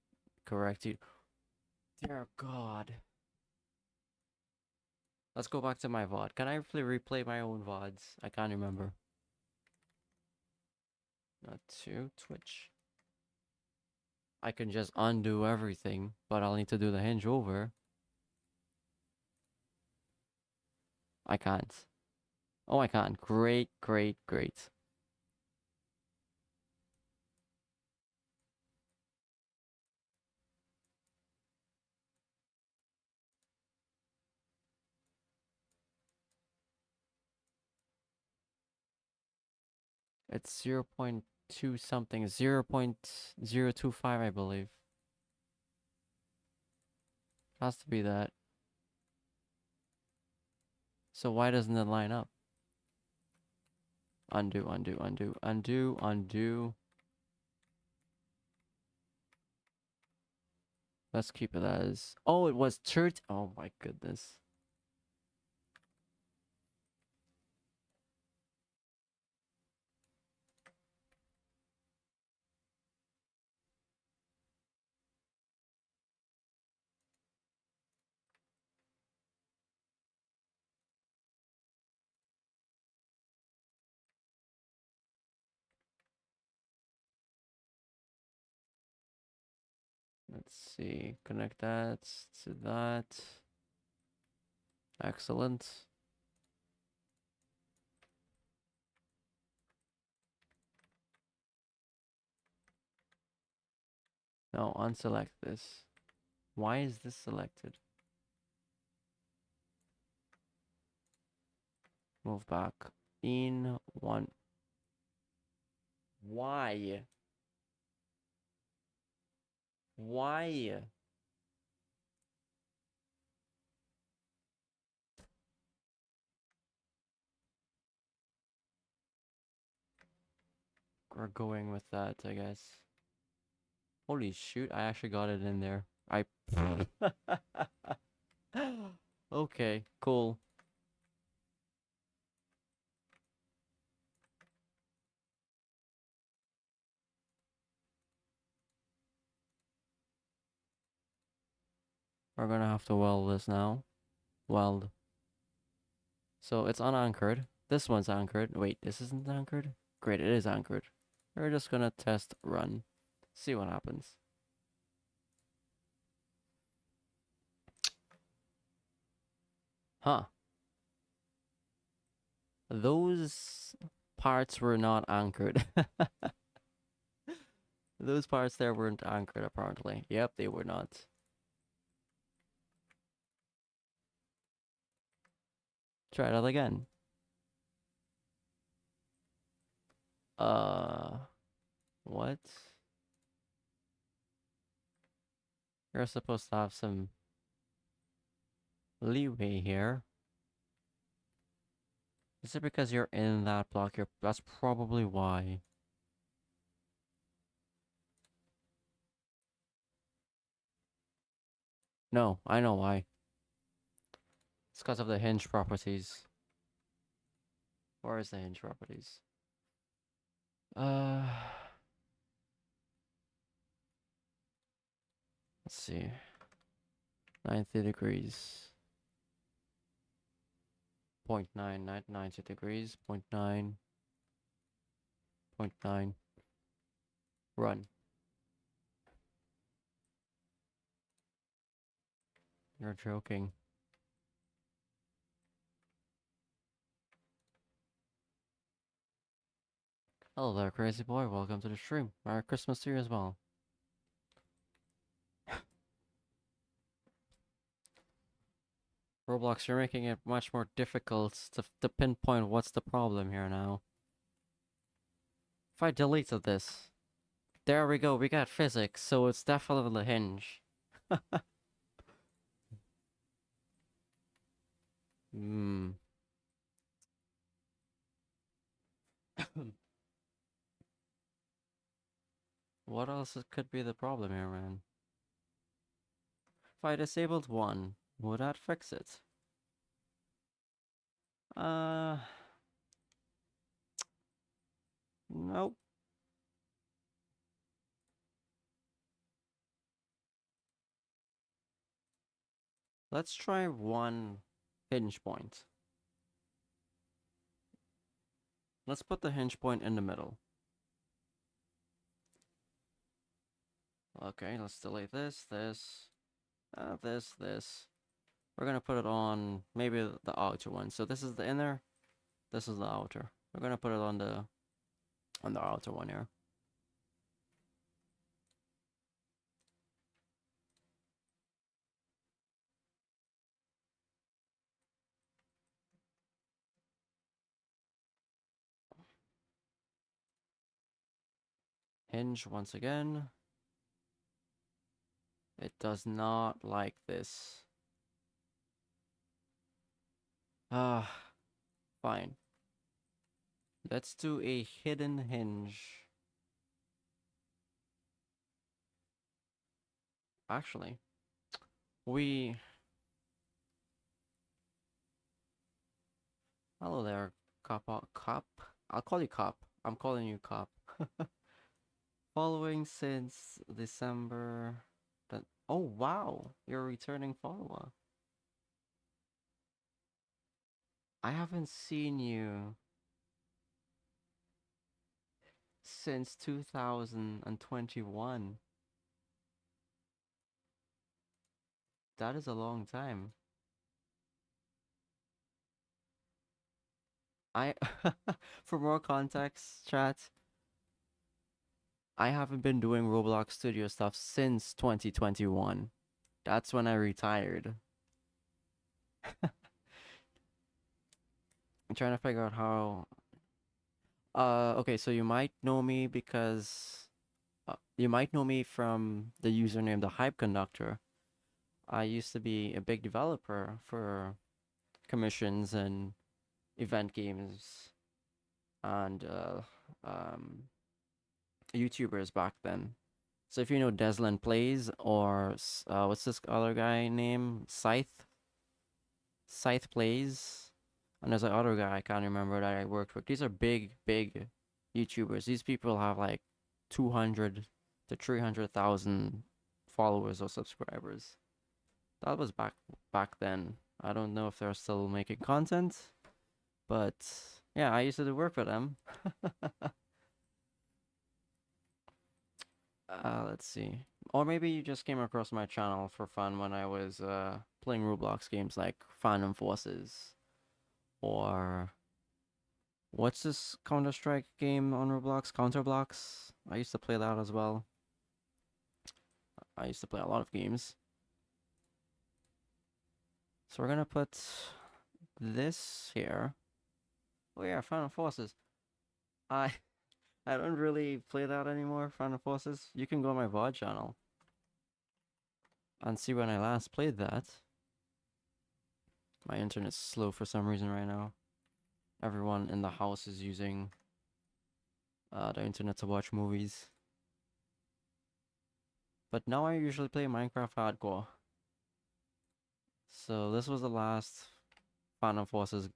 correct. Dear God. Let's go back to my VOD. Can I replay my own VODs? I can't remember. Not to Twitch. I can just undo everything, but I'll need to do the hinge over. I can't. Oh, I can't. Great, great, great. It's 0.2 something. 0.025, I believe. Has to be that. So why doesn't it line up? Undo, undo, undo, undo, undo. Let's keep it as... Oh, it was church. Oh my goodness. Let's see. Connect that to that. Excellent. No, unselect this. Why is this selected? Move back. In one. Why? Why? We're going with that, I guess. Holy shoot, I actually got it in there. I... Okay, cool. We're gonna have to weld this now. Weld. So it's unanchored. This one's anchored. Wait, this isn't anchored? Great, it is anchored. We're just gonna test run. See what happens. Huh. Those parts were not anchored. Those parts there weren't anchored, apparently. Yep, they were not. Try that again. What? You're supposed to have some leeway here. Is it because you're in that block? That's probably why. No, I know why. It's because of the hinge properties. Where is the hinge properties? Let's see. 90 degrees. 0.9, 90 degrees. 0.9. 0.9. Run. You're joking. Hello there, crazy boy. Welcome to the stream. Merry Christmas to you as well. Roblox, you're making it much more difficult to pinpoint what's the problem here now. If I deleted this, there we go, we got physics, so it's definitely the hinge. Hmm. What else could be the problem here, man? If I disabled one, would that fix it? Nope. Let's try one hinge point. Let's put the hinge point in the middle. Okay, let's delete this. This. We're gonna put it on maybe the outer one. So this is the inner, this is the outer. We're gonna put it on the outer one here. Hinge once again. It does not like this. Ah, fine. Let's do a hidden hinge. Actually, we... Hello there, cop. Cop? I'll call you cop. I'm calling you cop. Following since December. Oh wow, you're a returning follower. I haven't seen you since 2021. That is a long time. I, for more context, chat, I haven't been doing Roblox Studio stuff since 2021. That's when I retired. I'm trying to figure out how. Okay, so you might know me because you might know me from the username the Hype Conductor. I used to be a big developer for commissions and event games and um, YouTubers back then. So if you know Deslan Plays or what's this other guy name? Scythe Plays. And there's an other guy I can't remember that I worked with. These are big YouTubers. These people have like 200 to 300,000 followers or subscribers. That was back then. I don't know if they're still making content, but yeah, I used to do work for them. Let's see. Or maybe you just came across my channel for fun when I was playing Roblox games like Phantom Forces or what's this Counter-Strike game on Roblox? Counterblocks? I used to play that as well. I used to play a lot of games. So we're gonna put this here. Oh yeah, Phantom Forces. I I don't really play that anymore, Phantom Forces. You can go on my VOD channel and see when I last played that. My internet's slow for some reason right now. Everyone in the house is using the internet to watch movies. But now I usually play Minecraft Hardcore. So this was the last Phantom Forces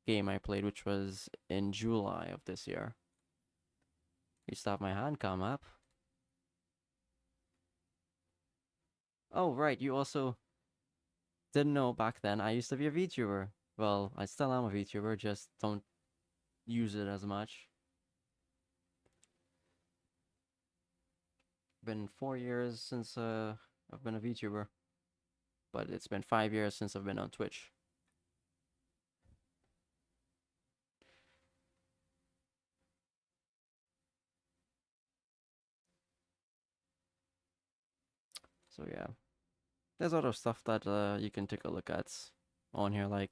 game I played, which was in July of this year. Used to have my hand cam up. Oh, right, you also didn't know back then I used to be a VTuber. Well, I still am a VTuber, just don't use it as much. Been 4 years since I've been a VTuber, but it's been 5 years since I've been on Twitch. So yeah, there's other stuff that you can take a look at on here, like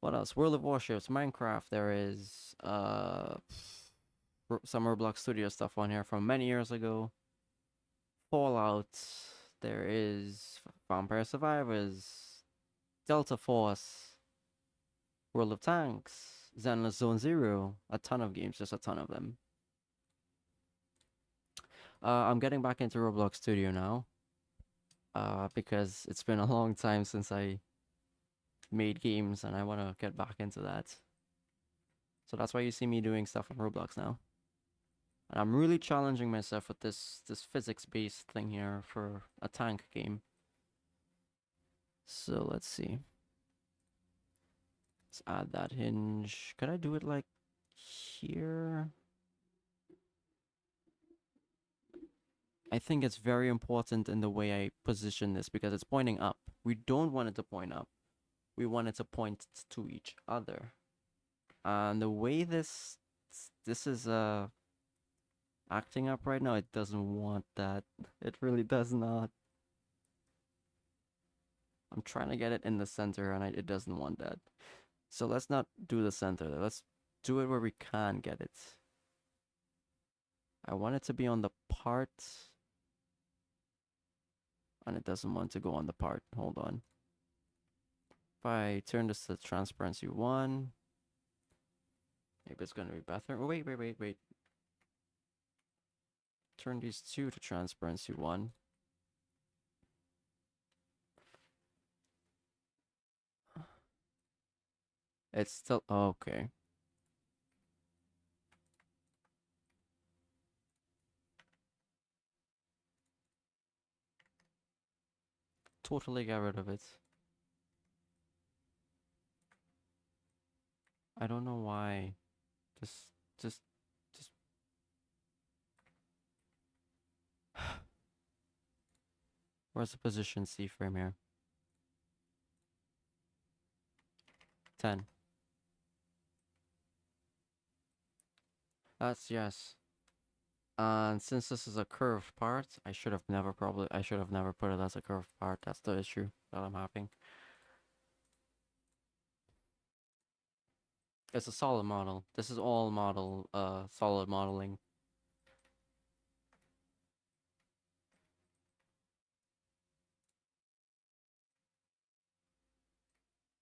what else? World of Warships, Minecraft. There is some Roblox Studio stuff on here from many years ago. Fallout. There is Vampire Survivors, Delta Force, World of Tanks, Zenless Zone Zero. A ton of games, just a ton of them. I'm getting back into Roblox Studio now. Because it's been a long time since I made games and I want to get back into that. So that's why you see me doing stuff on Roblox now. And I'm really challenging myself with this physics-based thing here for a tank game. So let's see. Let's add that hinge. Could I do it like here? I think it's very important in the way I position this because it's pointing up. We don't want it to point up. We want it to point to each other. And the way this is acting up right now, it doesn't want that. It really does not. I'm trying to get it in the center and it doesn't want that. So let's not do the center. Let's do it where we can get it. I want it to be on the part And it doesn't want to go on the part. Hold on. If I turn this to transparency 1, maybe it's gonna be better. Oh, wait. Turn these 2 to transparency 1. It's still okay. Totally get rid of it. I don't know why. Just, just. Where's the position C frame here? 10. That's yes. And since this is a curved part, I should have never put it as a curved part. That's the issue that I'm having. It's a solid model. This is all solid modeling.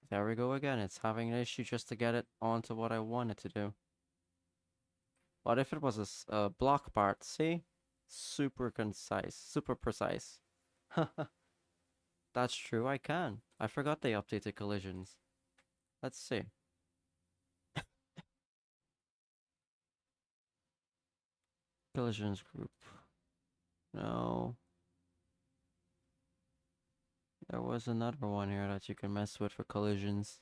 There we go again. It's having an issue just to get it onto what I want it to do. What if it was a block part? See? Super concise. Super precise. That's true, I can. I forgot they updated collisions. Let's see. Collisions group. No. There was another one here that you can mess with for collisions.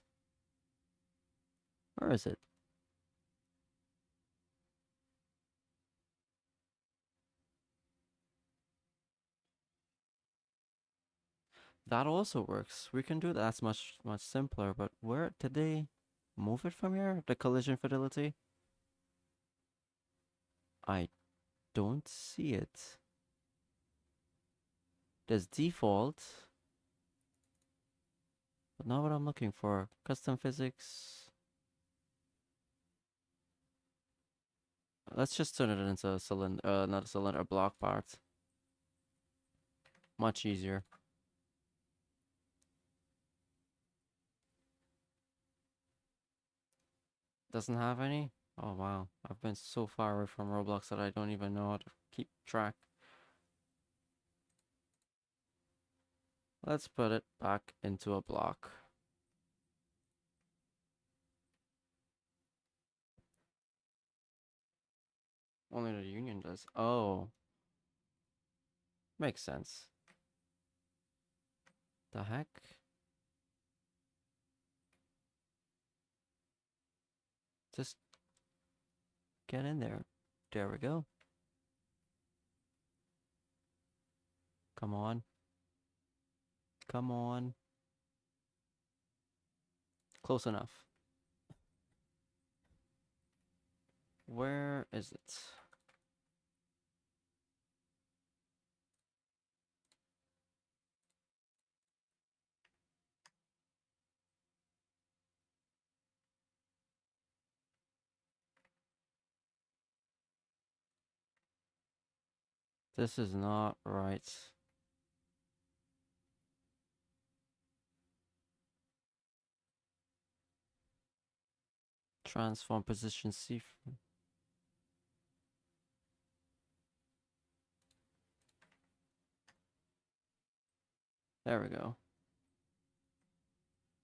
Where is it? That also works. We can do that. That's much simpler. But where did they move it from here? The collision fidelity? I don't see it. There's default, but not what I'm looking for. Custom physics. Let's just turn it into a cylinder, not a cylinder, a block part. Much easier. Doesn't have any? Oh wow, I've been so far away from Roblox that I don't even know how to keep track. Let's put it back into a block. Only the union does. Oh. Makes sense. The heck? Just get in there. There we go. Come on. Come on. Close enough. Where is it? This is not right. Transform position C. There we go.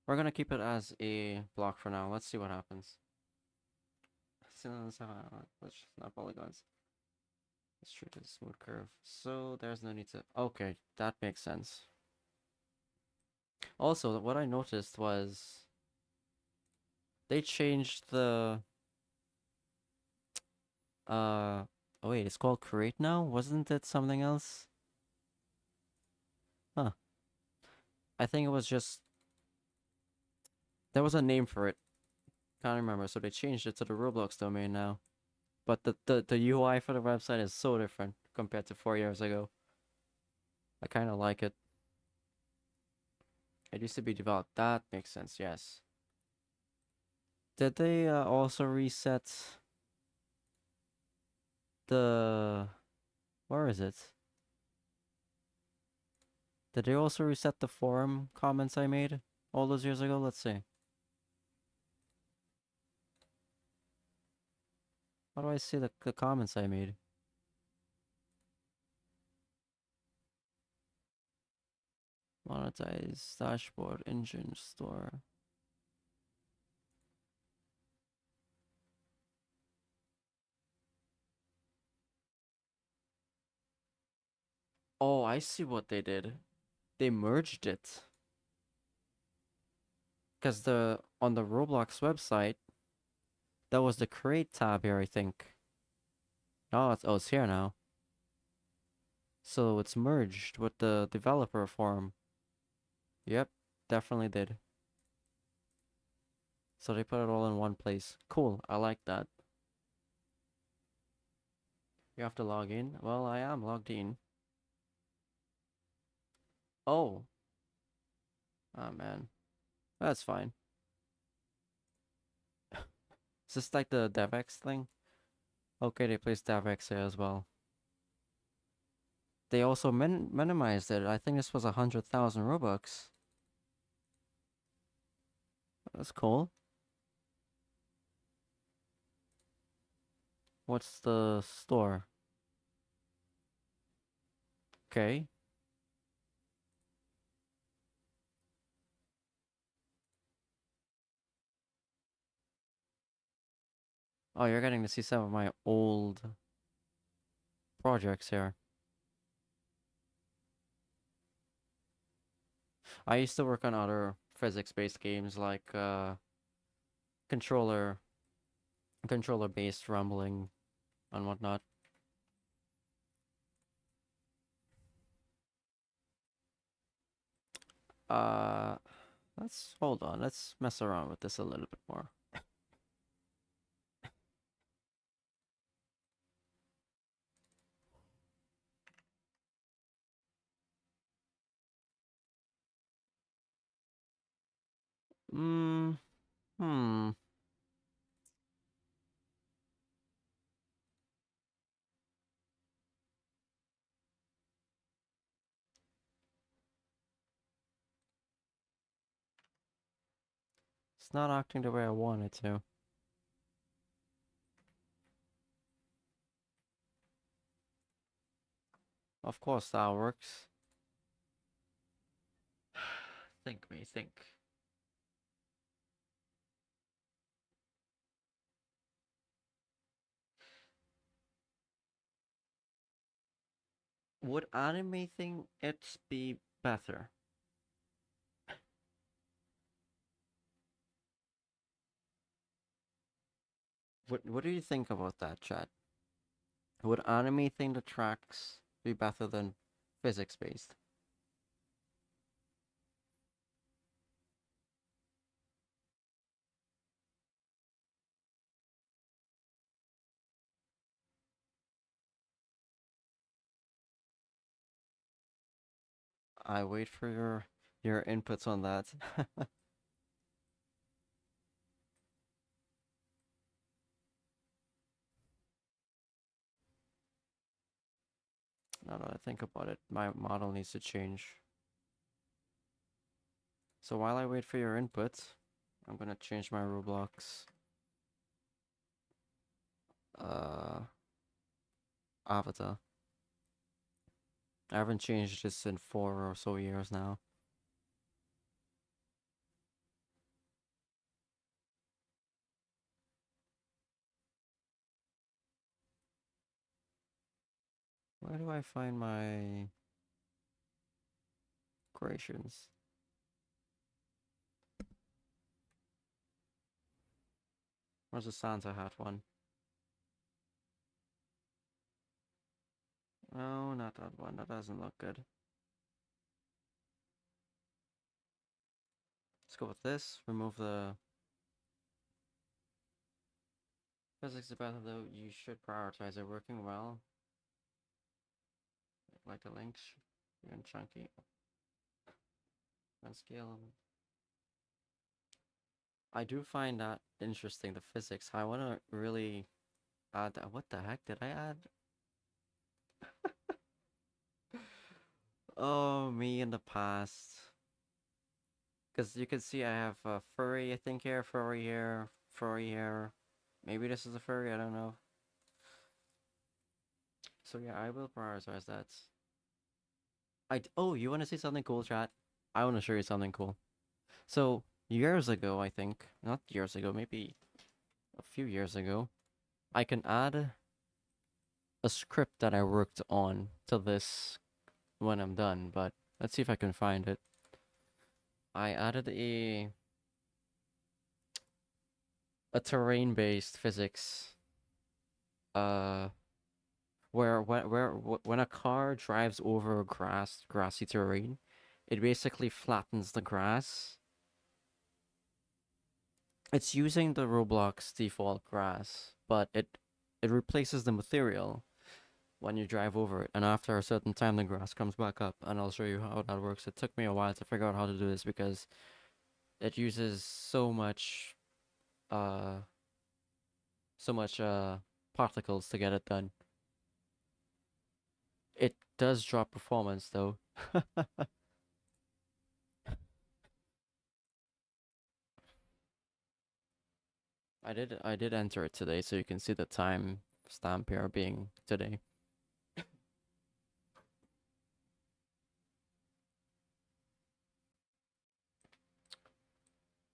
We're gonna keep it as a block for now. Let's see what happens. Which not polygons. Let's treat it a smooth curve. So there's no need to. Okay, that makes sense. Also, what I noticed was they changed the oh wait, it's called create now? Wasn't it something else? Huh. I think it was just there was a name for it. Can't remember, so they changed it to the Roblox domain now. But the UI for the website is so different compared to 4 years ago. I kind of like it. It used to be developed. That makes sense, yes. Did they also reset the... Where is it? Did they also reset the forum comments I made all those years ago? Let's see. How do I see the comments I made? Monetize, dashboard, engine, store. Oh, I see what they did. They merged it. Because on the Roblox website, that was the create tab here, I think. Oh, it's here now. So it's merged with the developer forum. Yep, definitely did. So they put it all in one place. Cool, I like that. You have to log in? Well, I am logged in. Oh. Oh, man. That's fine. Is this like the DevX thing? Okay, they placed DevX here as well. They also minimized it. I think this was 100,000 Robux. That's cool. What's the store? Okay. Oh, you're getting to see some of my old projects here. I used to work on other physics-based games like controller controller-based rumbling and whatnot. Uh, let's hold on. Let's mess around with this a little bit more. Hmm. Hmm. It's not acting the way I want it to. Of course that works. Think me, think. Would animating it be better? What do you think about that, chat? Would animating the tracks be better than physics based? I wait for your inputs on that. Now that I think about it, my model needs to change. So while I wait for your inputs, I'm gonna change my Roblox uh avatar. I haven't changed this in 4 or so years now. Where do I find my creations? Where's the Santa hat one? No, not that one. That doesn't look good. Let's go with this. Remove the physics about though. You should prioritize it working well. Like the links and chunky and scale. I do find that interesting, the physics. I want to really add that. What the heck did I add? Oh, me in the past. Because you can see I have furry, I think here, furry here, furry here. Maybe this is a furry, I don't know. So yeah, I will prioritize that. Oh, you want to see something cool, chat? I want to show you something cool. So years ago, I think, not years ago, maybe a few years ago, I can add a script that I worked on to this when I'm done, but let's see if I can find it. I added a terrain-based physics uh when a car drives over grassy terrain, it basically flattens the grass. It's using the Roblox default grass, but it replaces the material when you drive over it, and after a certain time the grass comes back up, and I'll show you how that works. It took me a while to figure out how to do this because it uses uh so much particles to get it done. It does drop performance though. I did enter it today, so you can see the time stamp here being today.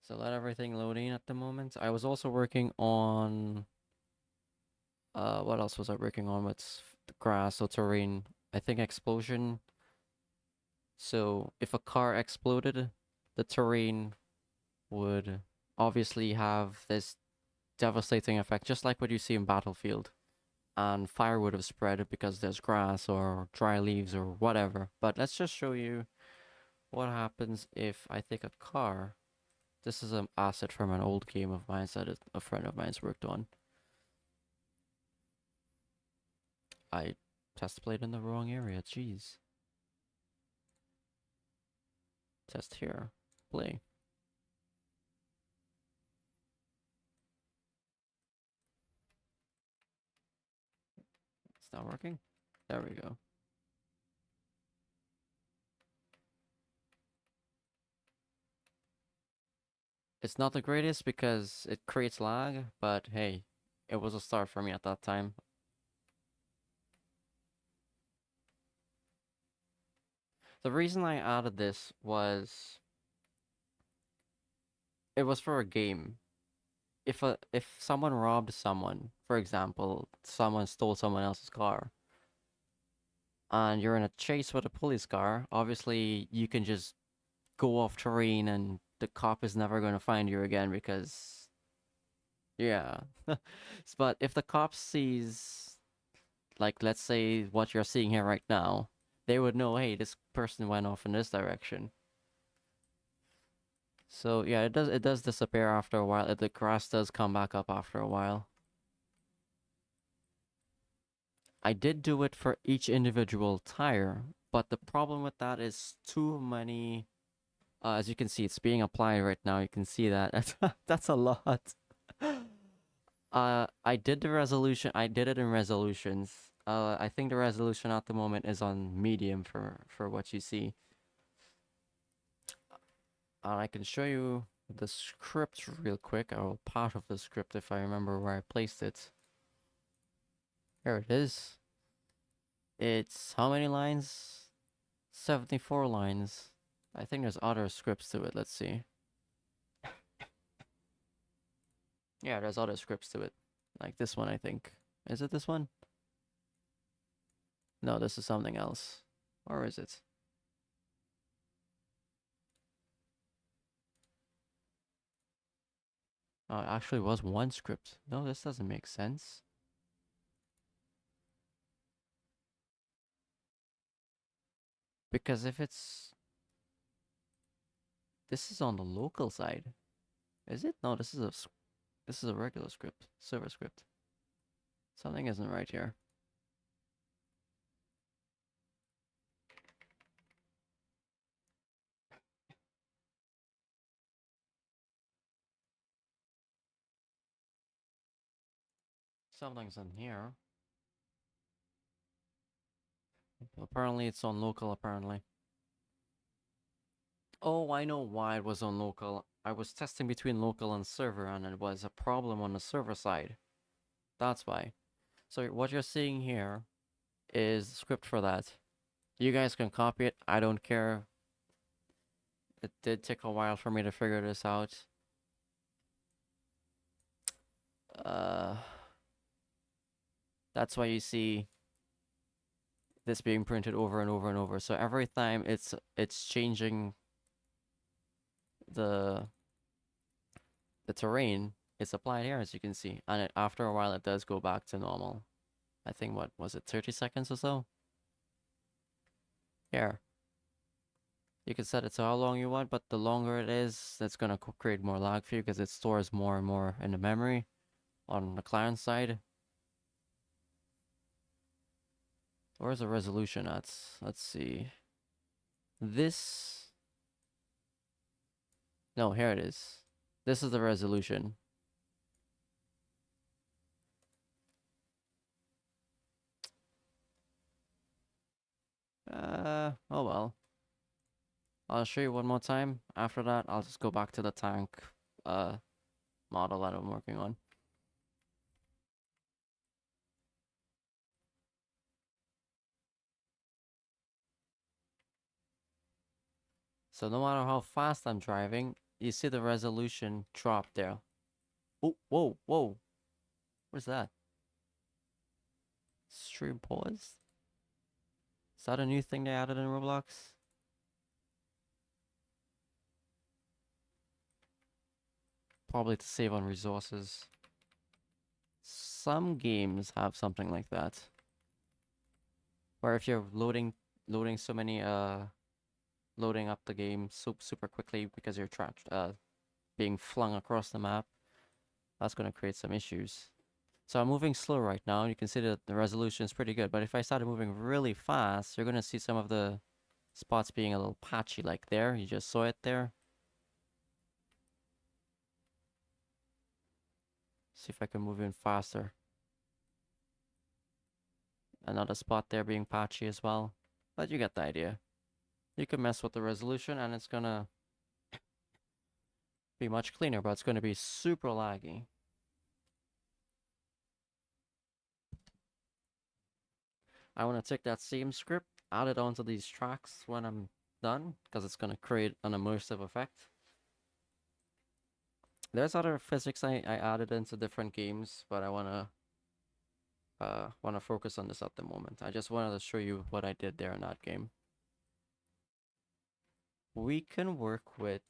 So let everything load in at the moment. I was also working on what else was I working on with the grass or terrain? I think explosion. So if a car exploded, the terrain would obviously have this devastating effect, just like what you see in Battlefield. And fire would have spread because there's grass or dry leaves or whatever. But let's just show you what happens if I take a car. This is an asset from an old game of mine that a friend of mine's worked on. I test played in the wrong area, jeez. Test here. Play. It's not working. There we go. It's not the greatest because it creates lag, but hey, it was a start for me at that time. The reason I added this was it was for a game. If someone robbed someone, for example, someone stole someone else's car, and you're in a chase with a police car, obviously you can just go off terrain and the cop is never going to find you again because yeah. But if the cop sees, like, let's say what you're seeing here right now, they would know, hey, this person went off in this direction. So yeah, it does disappear after a while. The grass does come back up after a while. I did do it for each individual tire, but the problem with that is too many. As you can see, it's being applied right now. You can see that. That's a lot. I did the resolution. I did it in resolutions. I think the resolution at the moment is on medium for what you see. I can show you the script real quick, or part of the script if I remember where I placed it. Here it is. It's how many lines? 74 lines. I think there's other scripts to it. Let's see. Yeah, there's other scripts to it. Like this one, I think. Is it this one? No, this is something else. Or is it? Oh, it actually was one script. No, this doesn't make sense. Because if it's... This is on the local side. Is it? No, this is a regular script. Server script. Something isn't right here. Something's in here. Apparently it's on local, apparently. Oh, I know why it was on local. I was testing between local and server, and it was a problem on the server side. That's why. So what you're seeing here is the script for that. You guys can copy it. I don't care. It did take a while for me to figure this out. Uh, that's why you see this being printed over and over and over. So every time it's changing the terrain, it's applied here, as you can see, and after a while it does go back to normal. I think, what was it, 30 seconds or so? Here, you can set it to how long you want, but the longer it is, that's gonna create more lag for you because it stores more and more in the memory on the client side. Where's the resolution at? Let's see. This, no, here it is. This is the resolution. Oh well. I'll show you one more time. After that, I'll just go back to the tank uh model that I'm working on. So no matter how fast I'm driving, you see the resolution drop there. Oh, whoa, whoa. What's that? Stream pause? Is that a new thing they added in Roblox? Probably to save on resources. Some games have something like that. Where if you're loading so many loading up the game super quickly because you're being flung across the map, that's going to create some issues. So I'm moving slow right now. You can see that the resolution is pretty good. But if I started moving really fast, you're going to see some of the spots being a little patchy, like there. You just saw it there. See if I can move in faster. Another spot there being patchy as well. But you get the idea. You can mess with the resolution and it's going to be much cleaner, but it's going to be super laggy. I want to take that same script, add it onto these tracks when I'm done, because it's going to create an immersive effect. There's other physics I added into different games, but I want to focus on this at the moment. I just wanted to show you what I did there in that game. We can work with...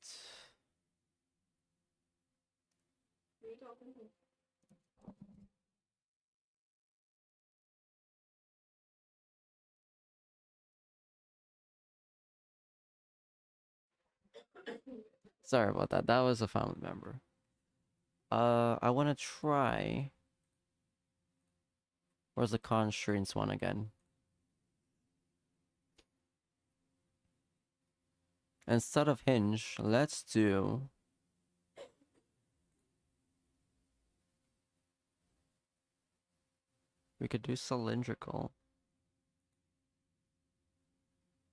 Sorry about that. That was a family member. I want to try... Where's the constraints one again? Instead of hinge, let's do... We could do cylindrical.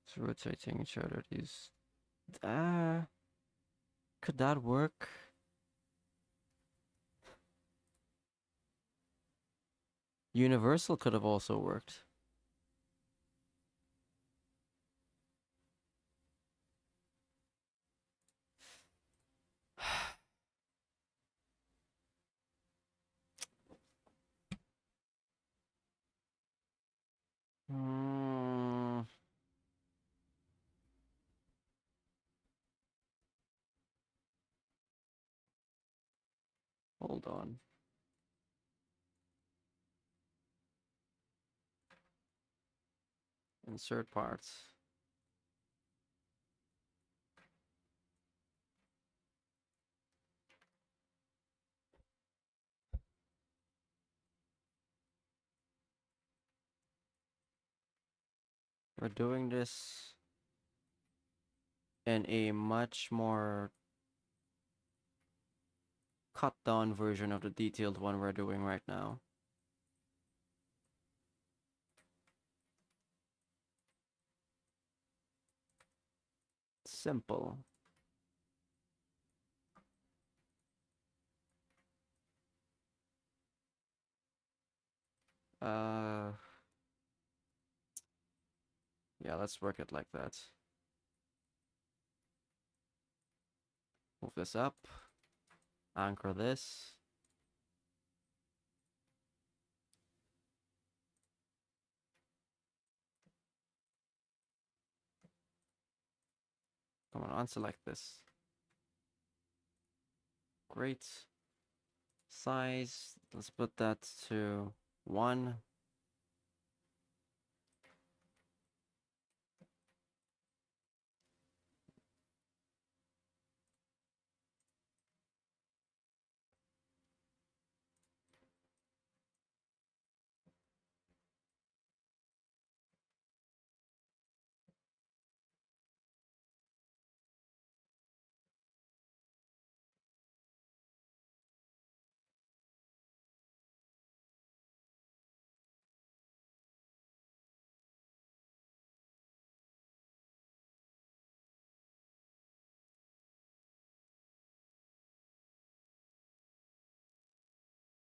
It's rotating each other. These... could that work? Universal could have also worked. Hold on. Insert parts. We're doing this in a much more cut down version of the detailed one we're doing right now. simple. Uh, yeah, let's work it like that. Move this up. Anchor this. Come on, unselect this. Great. Size, let's put that to 1.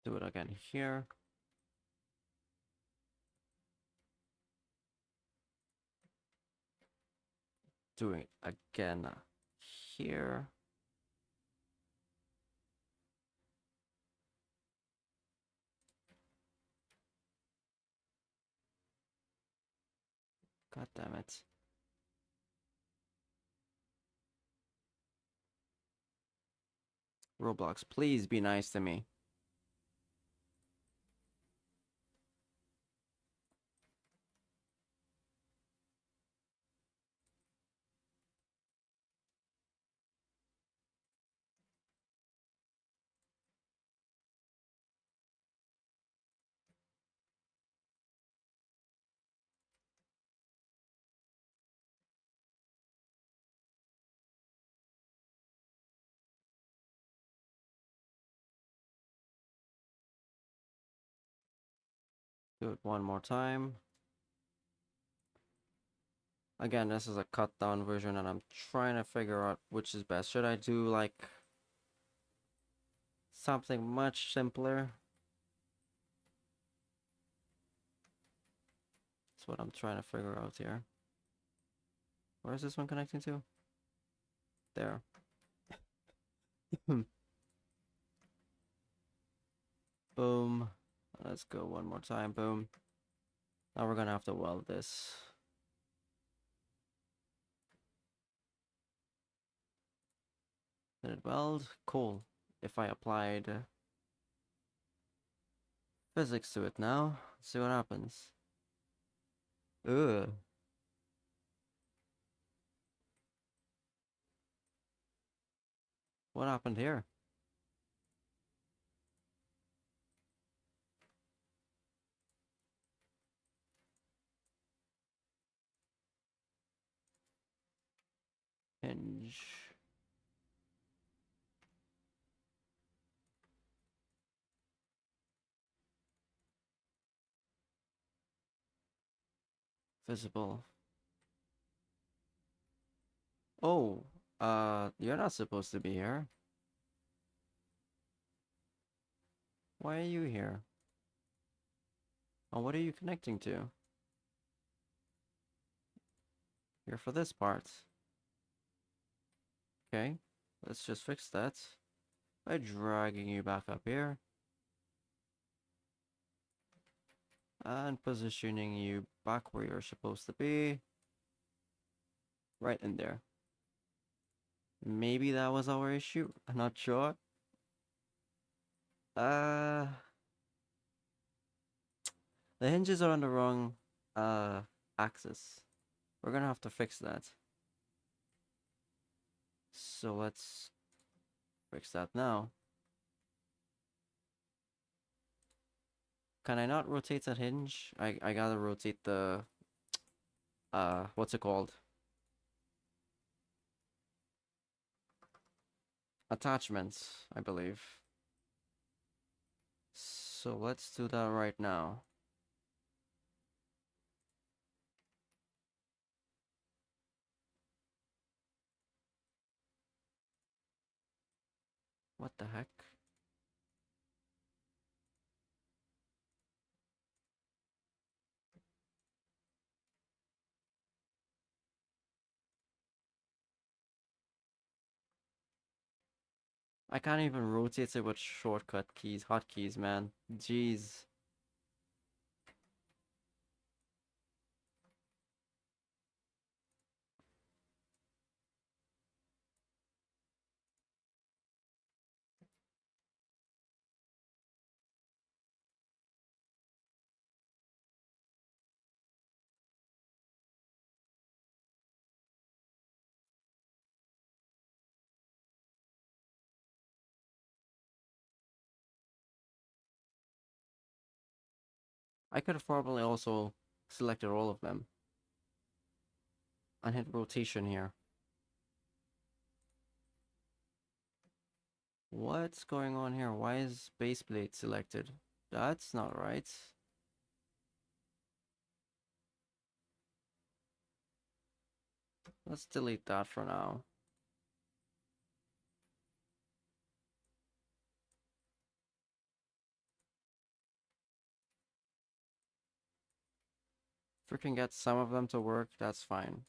Do it again here. Do it again here. God damn it. Roblox, please be nice to me. Do it one more time. Again, this is a cut down version and I'm trying to figure out which is best. Should I do like something much simpler? That's what I'm trying to figure out here. Where is this one connecting to? There. Boom. Let's go one more time. Boom. Now we're gonna have to weld this. Did it weld? Cool. If I applied physics to it now, let's see what happens. Ugh. What happened here? Hinge. Visible. Oh, you're not supposed to be here. Why are you here? Oh, what are you connecting to? You're for this part. Okay, let's just fix that by dragging you back up here and positioning you back where you're supposed to be. Right in there. Maybe that was our issue. I'm not sure. Uh, the hinges are on the wrong axis. We're gonna have to fix that. So let's fix that now. Can I not rotate that hinge? I gotta rotate the what's it called? Attachments, I believe. So let's do that right now. What the heck? I can't even rotate it with shortcut keys, hotkeys, man. Jeez. I could have probably also selected all of them and hit rotation here. What's going on here? Why is base plate selected? That's not right. Let's delete that for now. If we can get some of them to work, that's fine.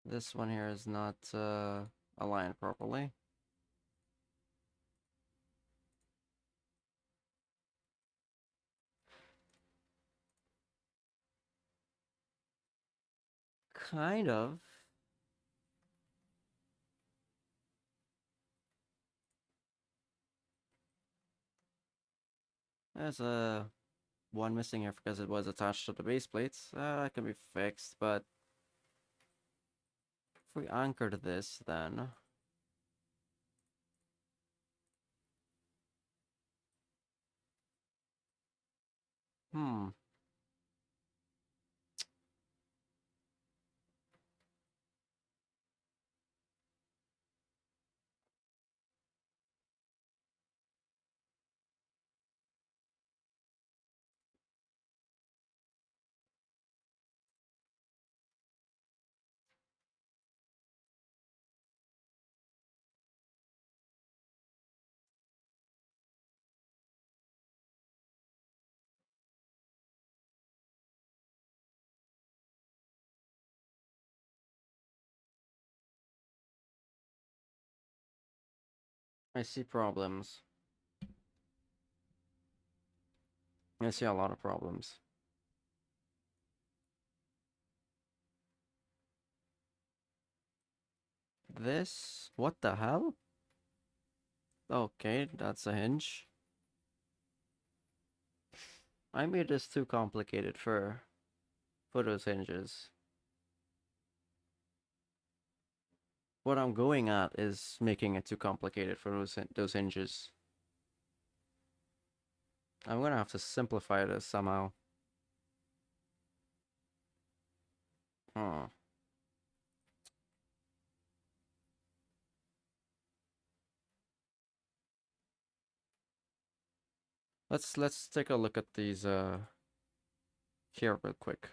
This one here is not aligned properly. Kind of. There's a one missing here because it was attached to the base plates. That can be fixed, but if we anchored this, then hmm. I see problems. I see a lot of problems. This, what the hell? Okay, that's a hinge. I made this too complicated for those hinges. What I'm going at is making it too complicated for those hinges. I'm gonna have to simplify this somehow. Huh. Let's take a look at these here real quick.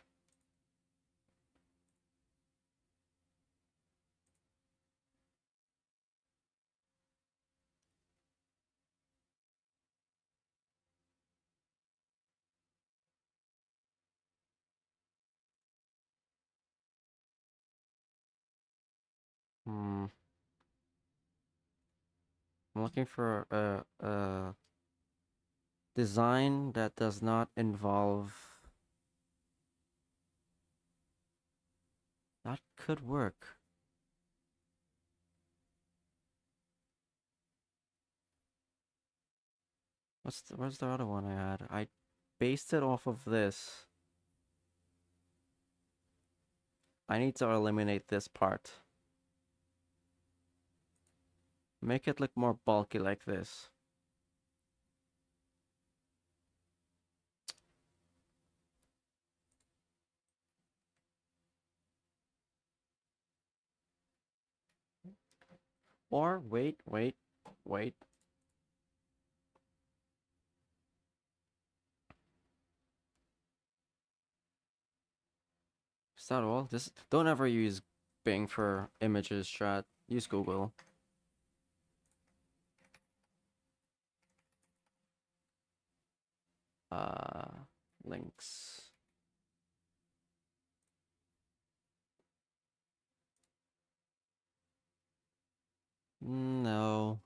Hmm. I'm looking for a design that does not involve. That could work. Where's the other one I had? I based it off of this. I need to eliminate this part. Make it look more bulky like this. Or wait. Is that all? This don't ever use Bing for images, chat. Use Google. Links. No.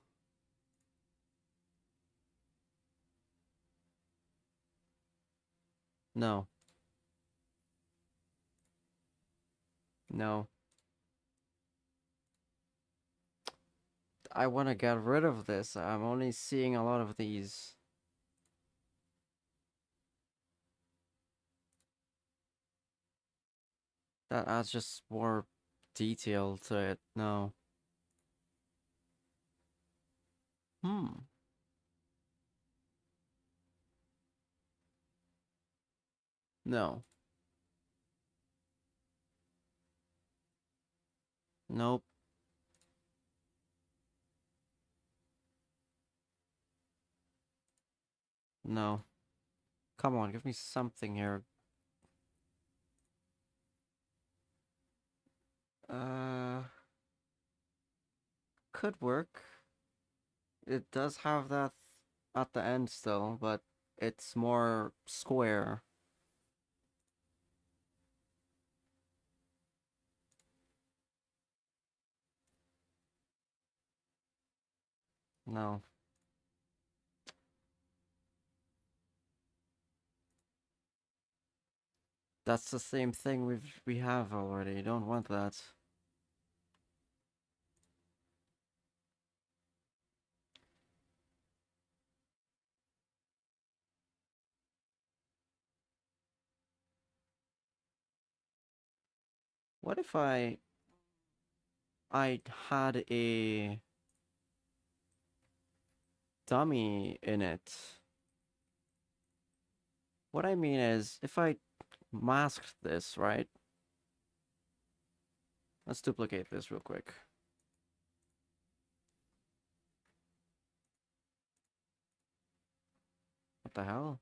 No. No. I want to get rid of this. I'm only seeing a lot of these. That adds just more detail to it. No. Hmm. No. Nope. No. Come on, give me something here. Uh, could work. It does have that at the end still, but it's more square. No. That's the same thing we have already. You don't want that. What if I had a dummy in it? What I mean is, if I masked this, right? Let's duplicate this real quick. What the hell?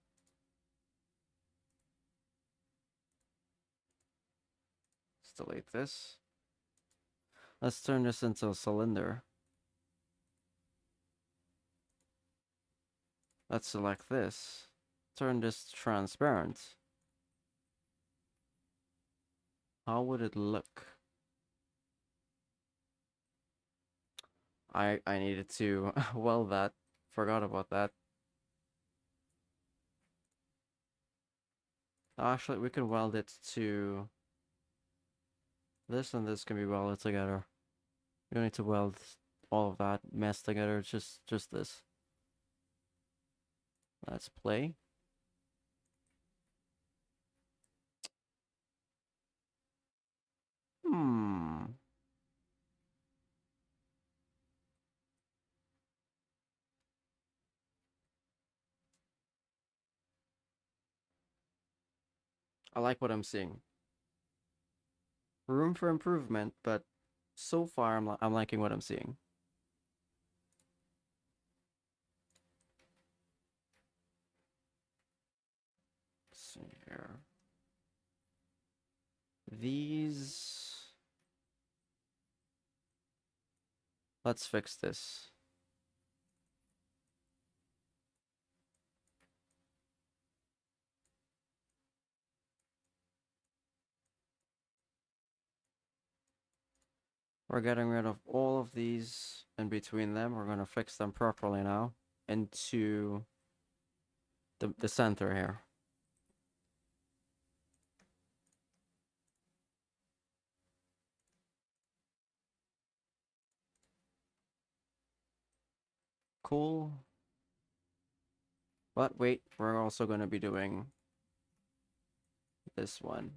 Let's delete this. Let's turn this into a cylinder. Let's select this. Turn this transparent. How would it look? I needed to weld that. Forgot about that. Actually, we can weld it to this, and this can be welded together. You don't need to weld all of that mess together. It's just this. Let's play. Hmm. I like what I'm seeing. Room for improvement, but so far I'm liking what I'm seeing. Let's see here. These. Let's fix this. We're getting rid of all of these in between them. We're going to fix them properly now into the center here. Cool. But wait, we're also going to be doing this one.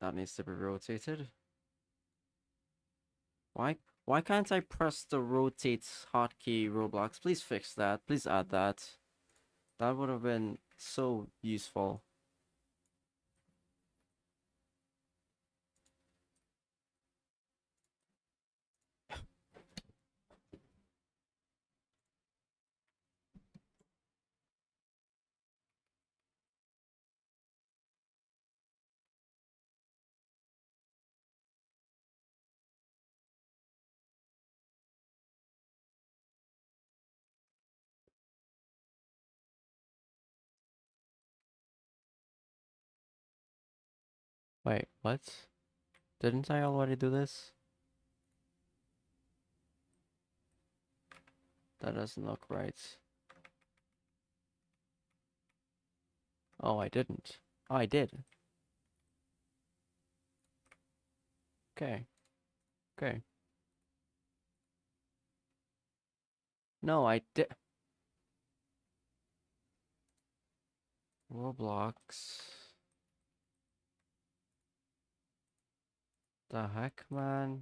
That needs to be rotated. Why Why can't I press the rotate hotkey, Roblox? Please fix that. Please add that. That would have been so useful. Wait, what? Didn't I already do this? That doesn't look right. Oh, I didn't. Oh, I did. Okay. Okay. No, I did. Roblox. The heck, man?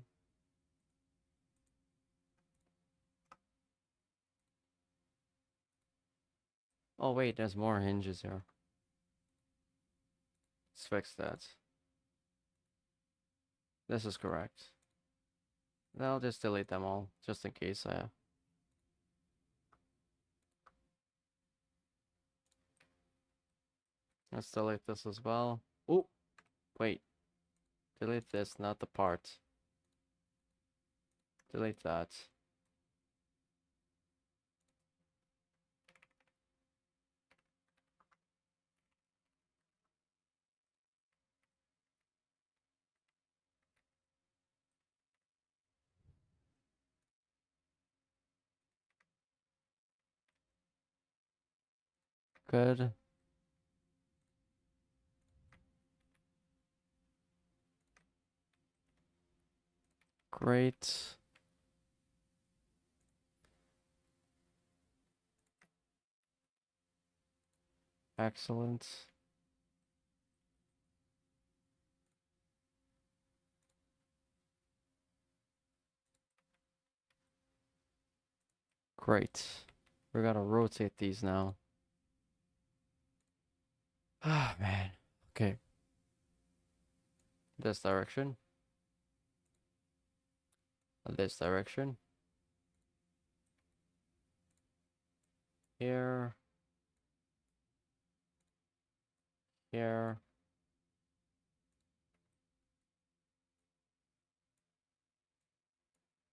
Oh, wait, there's more hinges here. Let's fix that. This is correct. I'll just delete them all, just in case. Let's delete this as well. Oh, wait. Delete this, not the part. Delete that. Good. Great. Excellent. Great. We're gonna rotate these now. Ah, man. Okay. This direction. This direction. Here. Here.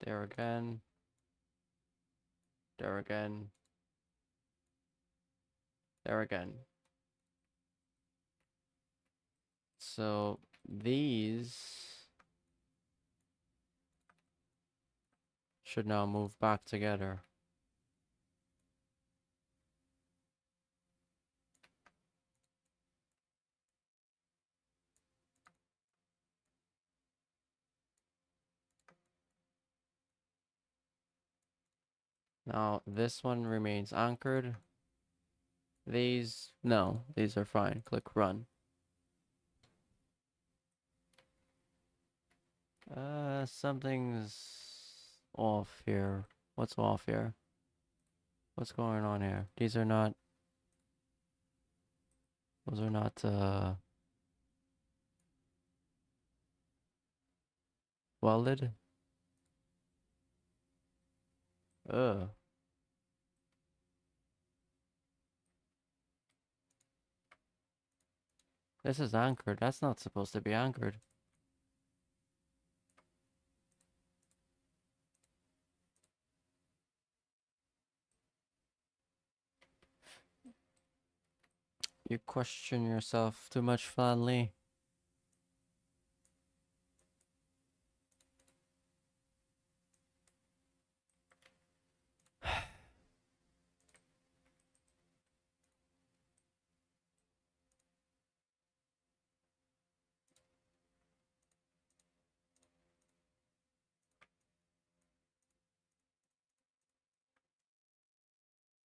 There again. There again. There again. So these should now move back together. Now this one remains anchored. These, no, these are fine. Click run. Something's off here. What's off here? What's going on here? These are not, those are not, welded. Ugh. This is anchored. That's not supposed to be anchored. You question yourself too much, Flanley.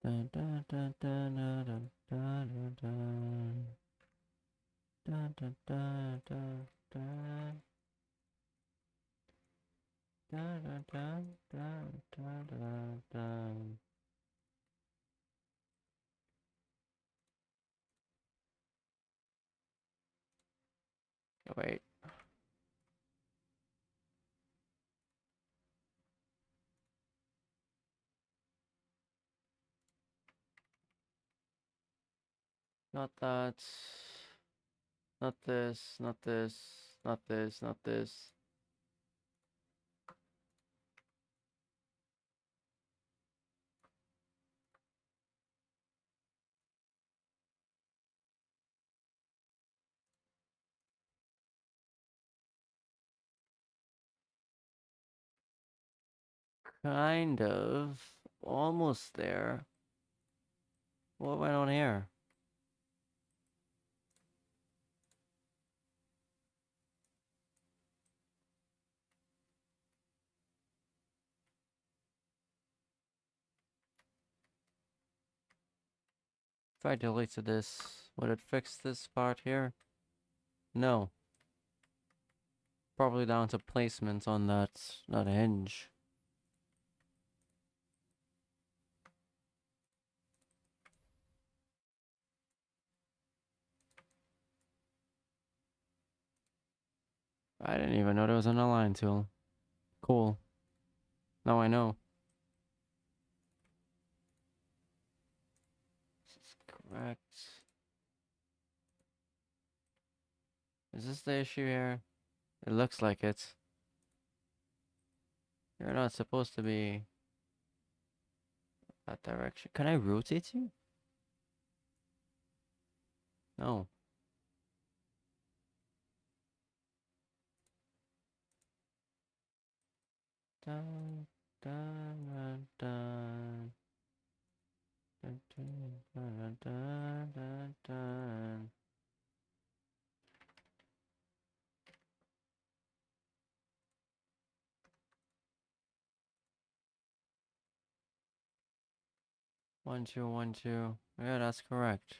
Dun, dun, dun, dun, dun, dun, dun, dun, dun, dun, dun, dun, dun. Da, da, da, da, da, da, da. Wait. Not that. Not this. Not this. Not this. Not this. Kind of. Almost there. What went on here? If I deleted this, would it fix this part here? No. Probably down to placement on that hinge. I didn't even know there was an align tool. Cool. Now I know. This is correct. Is this the issue here? It looks like it. You're not supposed to be that direction. Can I rotate you? No. Dun, dun, dun, dun. Dun, dun, dun, dun, dun, dun. One, two, one, two. Yeah, that's correct.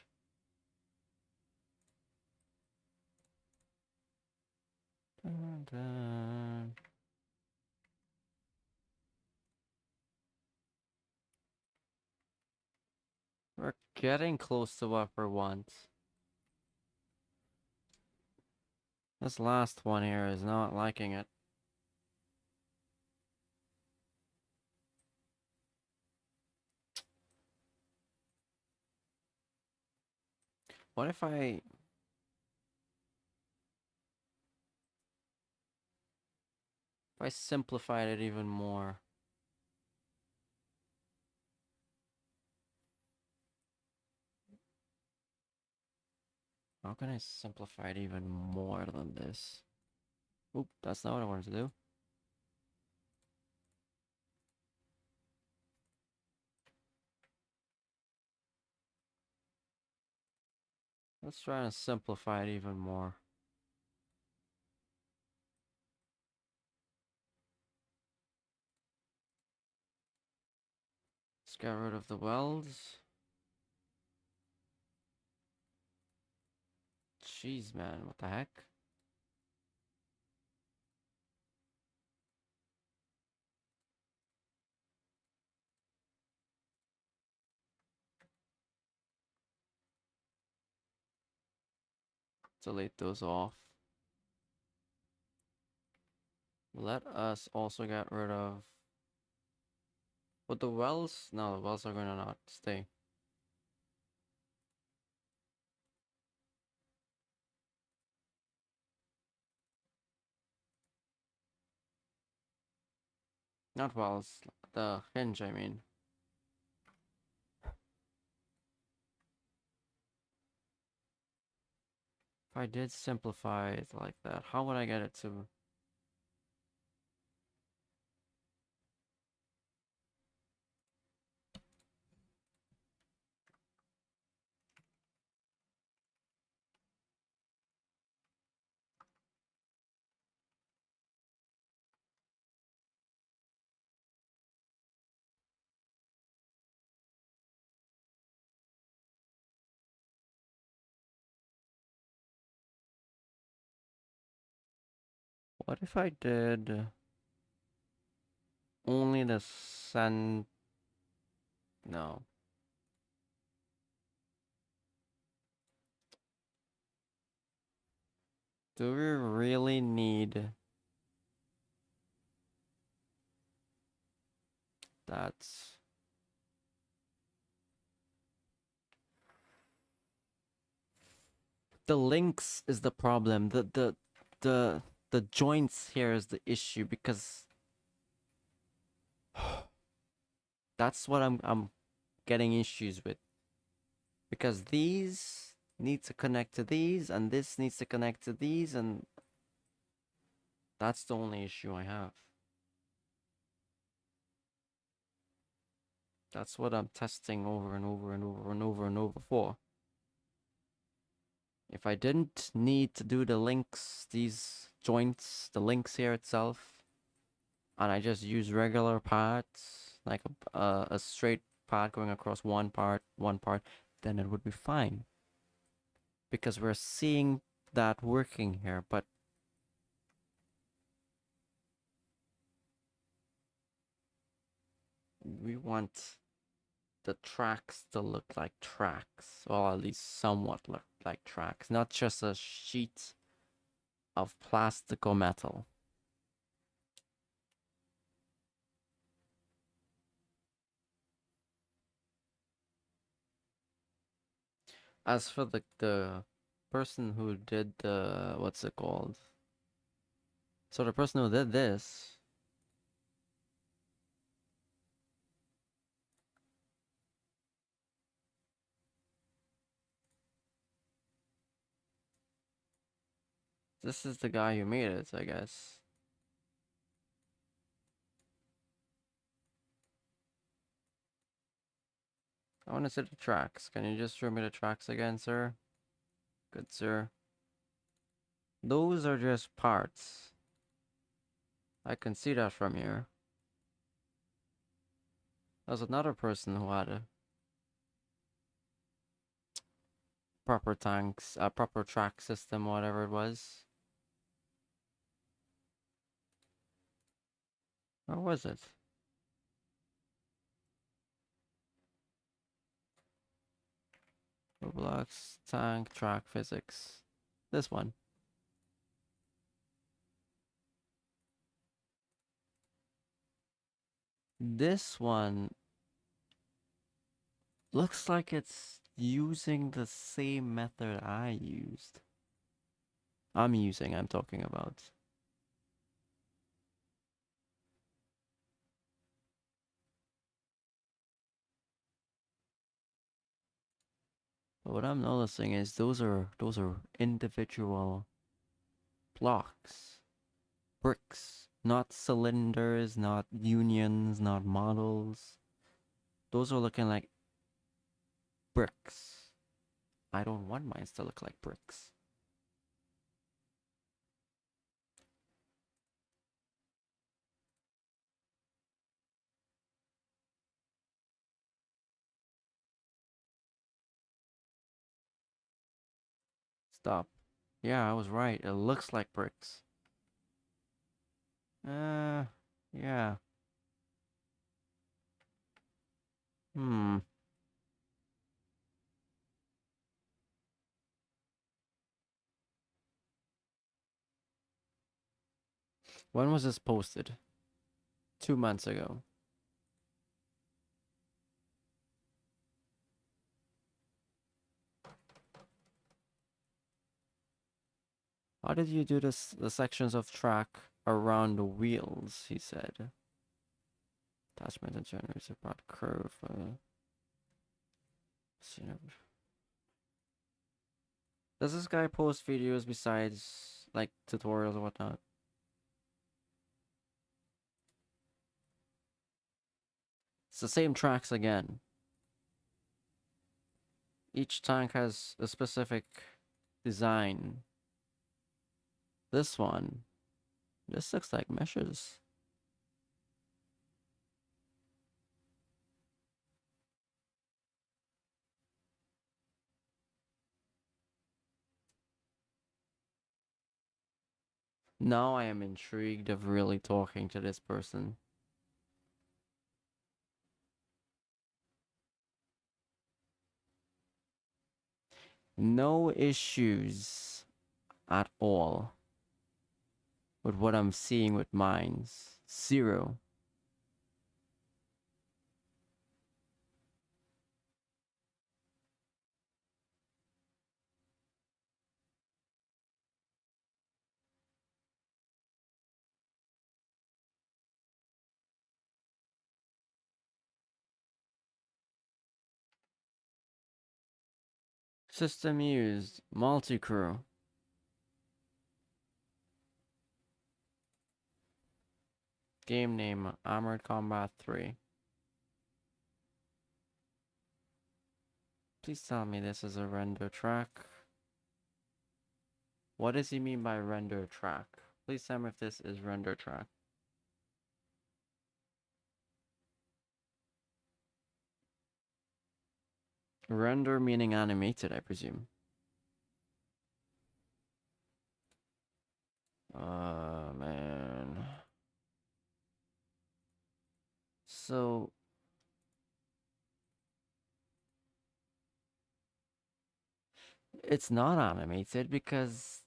Dun, dun. We're getting close to what we want. This last one here is not liking it. What if I simplified it even more? How can I simplify it even more than this? Oop, that's not what I wanted to do. Let's try and simplify it even more. Let's get rid of the welds. Jeez, man, what the heck? Delete those off. Let us also get rid of... But the wells? No, the wells are gonna not stay. Not wells, the hinge, I mean. If I did simplify it like that, how would I get it to... What if I did... Only the sun. No. Do we really need that? The links is the problem. The the joints here is the issue because that's what I'm getting issues with. Because these need to connect to these and this needs to connect to these, and that's the only issue I have. That's what I'm testing over and over and over and over and over for. If I didn't need to do the links, these joints, the links here itself, and I just use regular parts, like a straight part going across one part, then it would be fine. Because we're seeing that working here, but we want the tracks to look like tracks, or at least somewhat look like tracks, not just a sheet of plastic or metal. As for the person who did the, what's it called? So the person who did this, this is the guy who made it, I guess. I want to see the tracks. Can you just show me the tracks again, sir? Good, sir. Those are just parts. I can see that from here. There's another person who had a proper tanks, a proper track system, whatever it was. Or was it? Roblox, tank, track, physics. This one. This one looks like it's using the same method I used. I'm talking about. But what I'm noticing is those are individual blocks, bricks, not cylinders, not unions, not models. Those are looking like bricks. I don't want mine to look like bricks. Stop. Yeah, I was right. It looks like bricks. Yeah. Hmm. When was this posted? 2 months ago. How did you do this? The sections of track around the wheels, he said. Attachment and generates a broad curve. Does this guy post videos besides like tutorials or whatnot? It's the same tracks again. Each tank has a specific design. This one, this looks like meshes. Now I am intrigued of really talking to this person. No issues at all with what I'm seeing with mines. Zero. System used. Multi-crew. Game name Armored Combat 3. Please tell me this is a render track. What does he mean by render track? Please tell me if this is render track. Render meaning animated, I presume. Man. So it's not animated because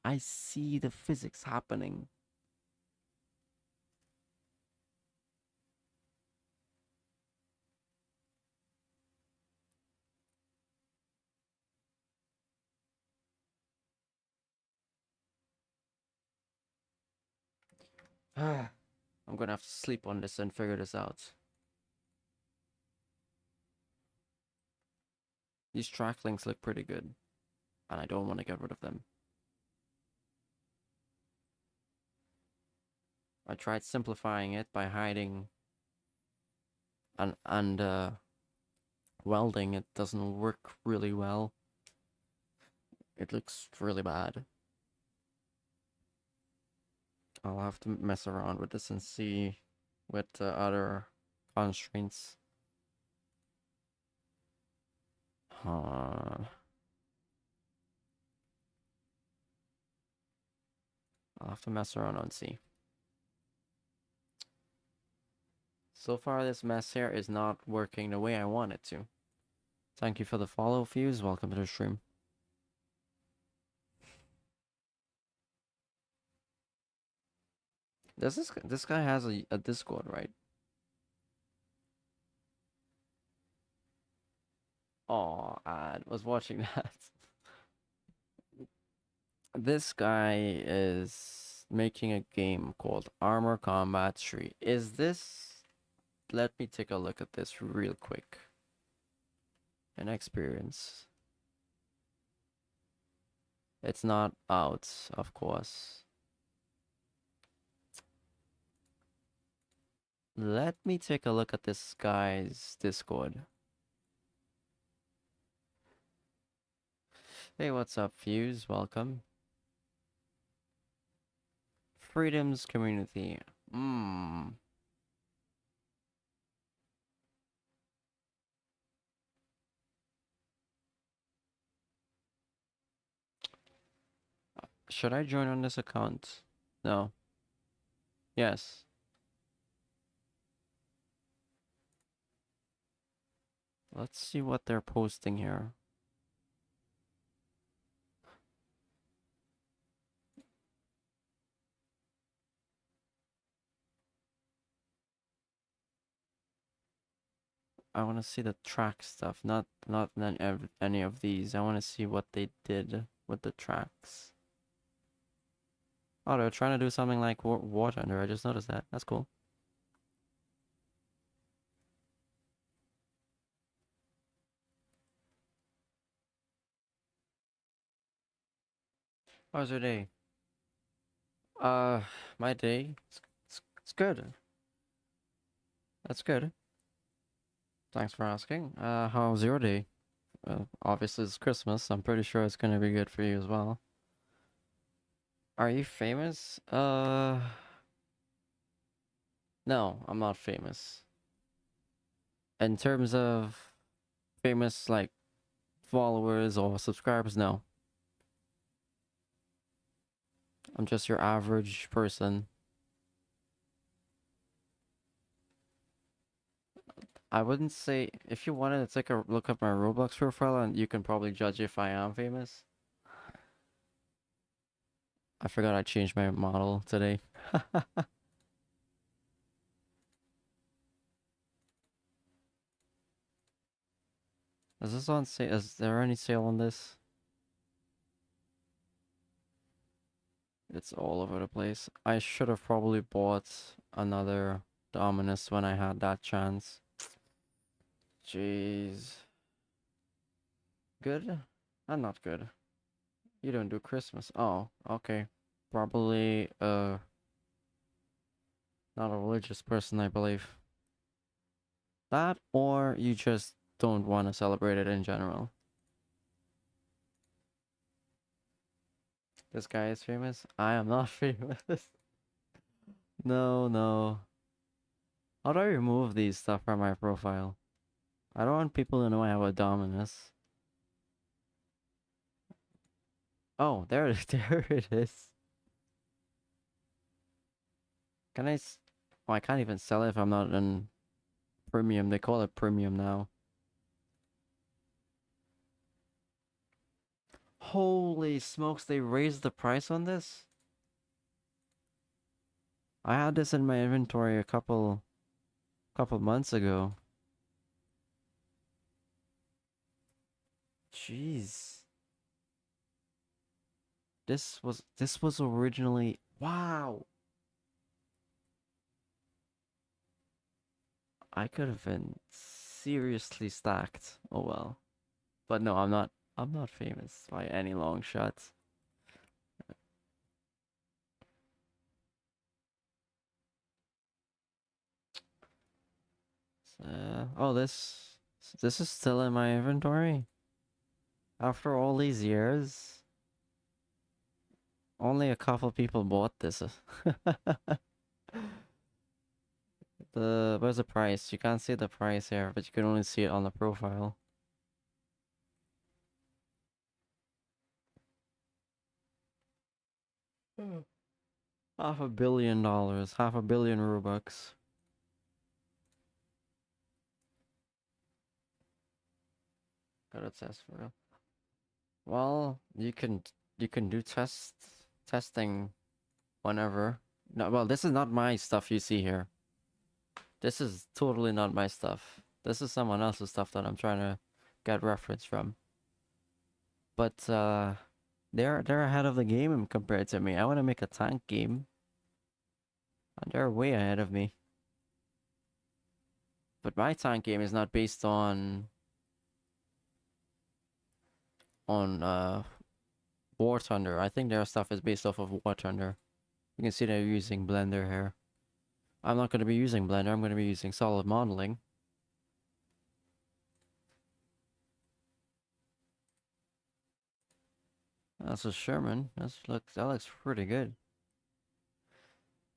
I see the physics happening. I'm gonna have to sleep on this and figure this out. These track links look pretty good, and I don't want to get rid of them. I tried simplifying it by hiding and welding. It doesn't work really well. It looks really bad. I'll have to mess around with this and see with other constraints. I'll have to mess around and see. So far, this mess here is not working the way I want it to. Thank you for the follow, Fuse. Welcome to the stream. This guy has a Discord, right? Oh, I was watching that. This guy is making a game called Armor Combat 3. Is this... Let me take a look at this real quick. An experience. It's not out, of course. Let me take a look at this guy's Discord. Hey, what's up, Fuse? Welcome. Freedoms community. Should I join on this account? No. Yes. Let's see what they're posting here. I want to see the track stuff, not any of these. I want to see what they did with the tracks. Oh, they're trying to do something like War Thunder. I just noticed that. That's cool. How's your day? My day, it's good. That's good. Thanks for asking. How's your day? Obviously it's Christmas. I'm pretty sure it's gonna be good for you as well. Are you famous? No, I'm not famous. In terms of famous, like, followers or subscribers, no. I'm just your average person. I wouldn't say if you wanted to take a look at my Roblox profile and you can probably judge if I am famous. I forgot I changed my model today. Is this on sale? Is there any sale on this? It's all over the place. I should have probably bought another Dominus when I had that chance. Jeez. Good? I'm not good. You don't do Christmas. Oh, okay. Probably, not a religious person, I believe. That, or you just don't want to celebrate it in general. This guy is famous? I am not famous. No, no. How do I remove these stuff from my profile? I don't want people to know I have a Dominus. Oh, there, there it is. Can I? Oh, I can't even sell it if I'm not in premium. They call it premium now. Holy smokes! They raised the price on this. I had this in my inventory a couple months ago. Jeez. This was originally, wow. I could have been seriously stacked. Oh well. But no, I'm not famous by any long shots. Oh, this is still in my inventory after all these years. Only a couple people bought this. Where's the price? You can't see the price here, but you can only see it on the profile. Hmm. $500 million, half a billion Robux. Got a test for real. Well, you can do testing whenever. No, well, this is not my stuff you see here. This is totally not my stuff. This is someone else's stuff that I'm trying to get reference from. But they're ahead of the game compared to me. I want to make a tank game, and they're way ahead of me. But my tank game is not based on War Thunder. I think their stuff is based off of War Thunder. You can see they're using Blender here. I'm not going to be using Blender. I'm going to be using solid modeling. That's a Sherman. That looks pretty good.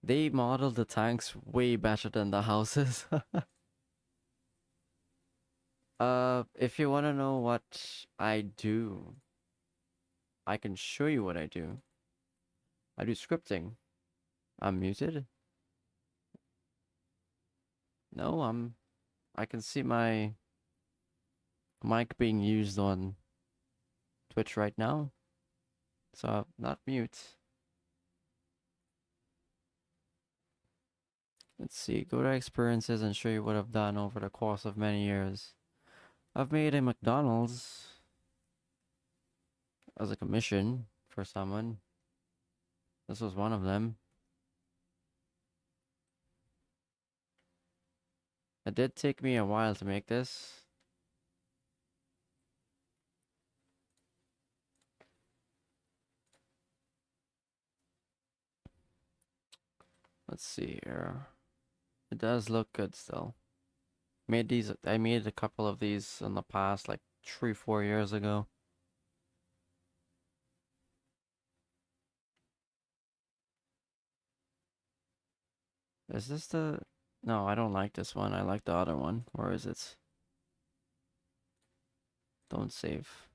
They modeled the tanks way better than the houses. If you want to know what I do, I can show you what I do. I do scripting. I'm muted. No, I can see my mic being used on Twitch right now. So I'm not mute. Let's see, go to experiences and show you what I've done over the course of many years. I've made a McDonald's as a commission for someone. This was one of them. It did take me a while to make this. Let's see here. It does look good still. I made a couple of these in the past, like 3-4 years ago. Is this the... No, I don't like this one. I like the other one. Where is it? Don't save.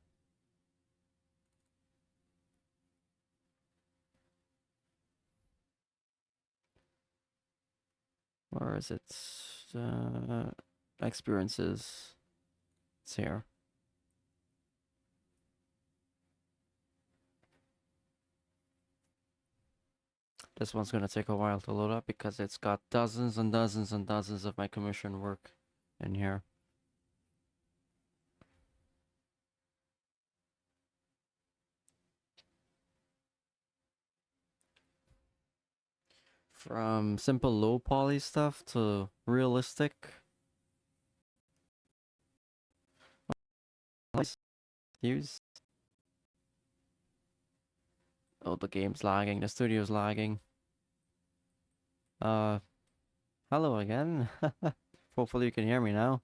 Where is it? experiences. It's here. This one's gonna take a while to load up because it's got dozens and dozens and dozens of my commission work in here. From simple low poly stuff to realistic. Use. Oh, the game's lagging. The studio's lagging. Uh, hello again. Hopefully you can hear me now.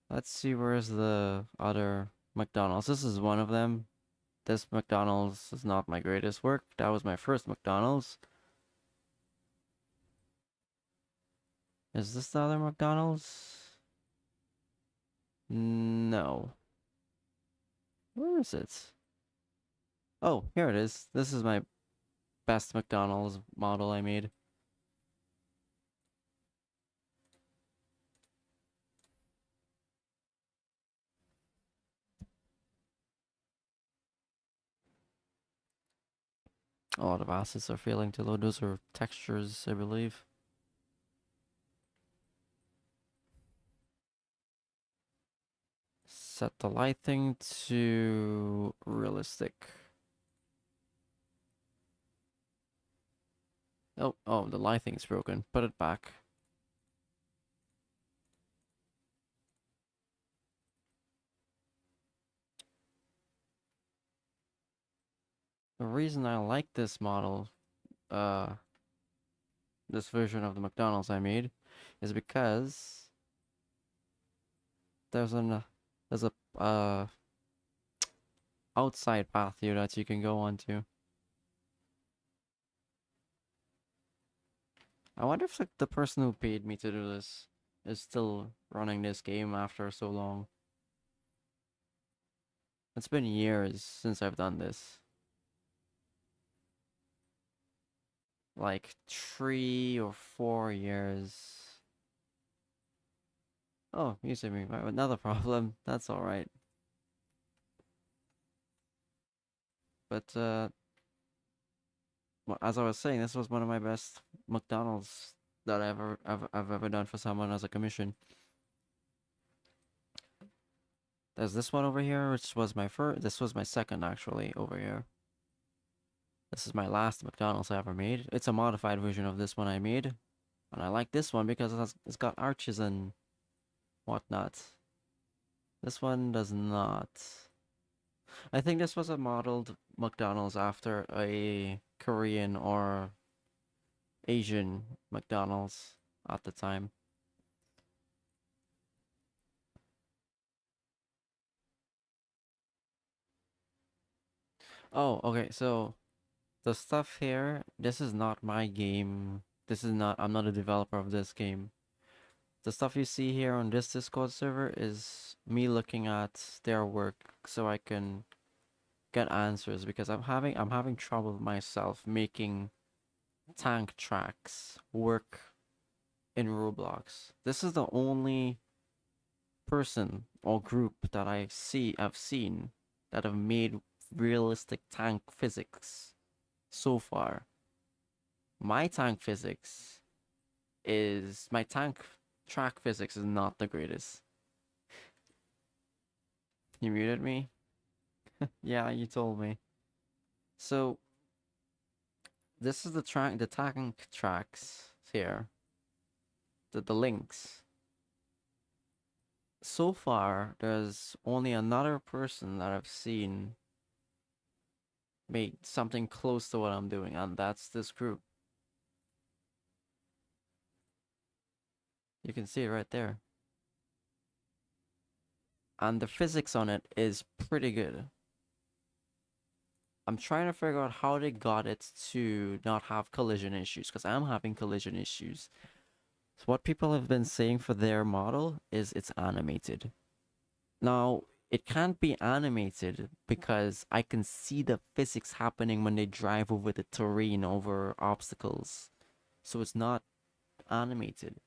Let's see where's the other McDonald's. This is one of them. This McDonald's is not my greatest work. That was my first McDonald's. Is this the other McDonald's? No. Where is it? Oh, here it is. This is my best McDonald's model I made. A lot of assets are failing to load. Those are textures, I believe. Set the lighting to realistic. Oh, the lighting's broken. Put it back. The reason I like this model, this version of the McDonald's I made, is because there's a outside path here that you can go onto. I wonder if the person who paid me to do this is still running this game after so long. It's been years since I've done this. Like 3 or 4 years. Oh, you see me. Another problem. That's alright. But, as I was saying, this was one of my best McDonald's that I've ever done for someone as a commission. There's this one over here, which was my first. This was my second, actually, over here. This is my last McDonald's I ever made. It's a modified version of this one I made. And I like this one because it's got arches and whatnot. This one does not. I think this was a modeled McDonald's after a Korean or Asian McDonald's at the time. Oh, okay, so the stuff here, this is not my game. I'm not a developer of this game. The stuff you see here on this Discord server is me looking at their work so I can get answers because I'm having trouble myself making tank tracks work in Roblox. This is the only person or group that I've seen that have made realistic tank physics so far. My tank track physics is not the greatest. You muted me? Yeah, you told me. So this is the tank tracks here. The links. So far, there's only another person that I've seen make something close to what I'm doing, and that's this group. You can see it right there. And the physics on it is pretty good. I'm trying to figure out how they got it to not have collision issues, because I'm having collision issues. So what people have been saying for their model is it's animated. Now, it can't be animated because I can see the physics happening when they drive over the terrain, over obstacles. So it's not animated.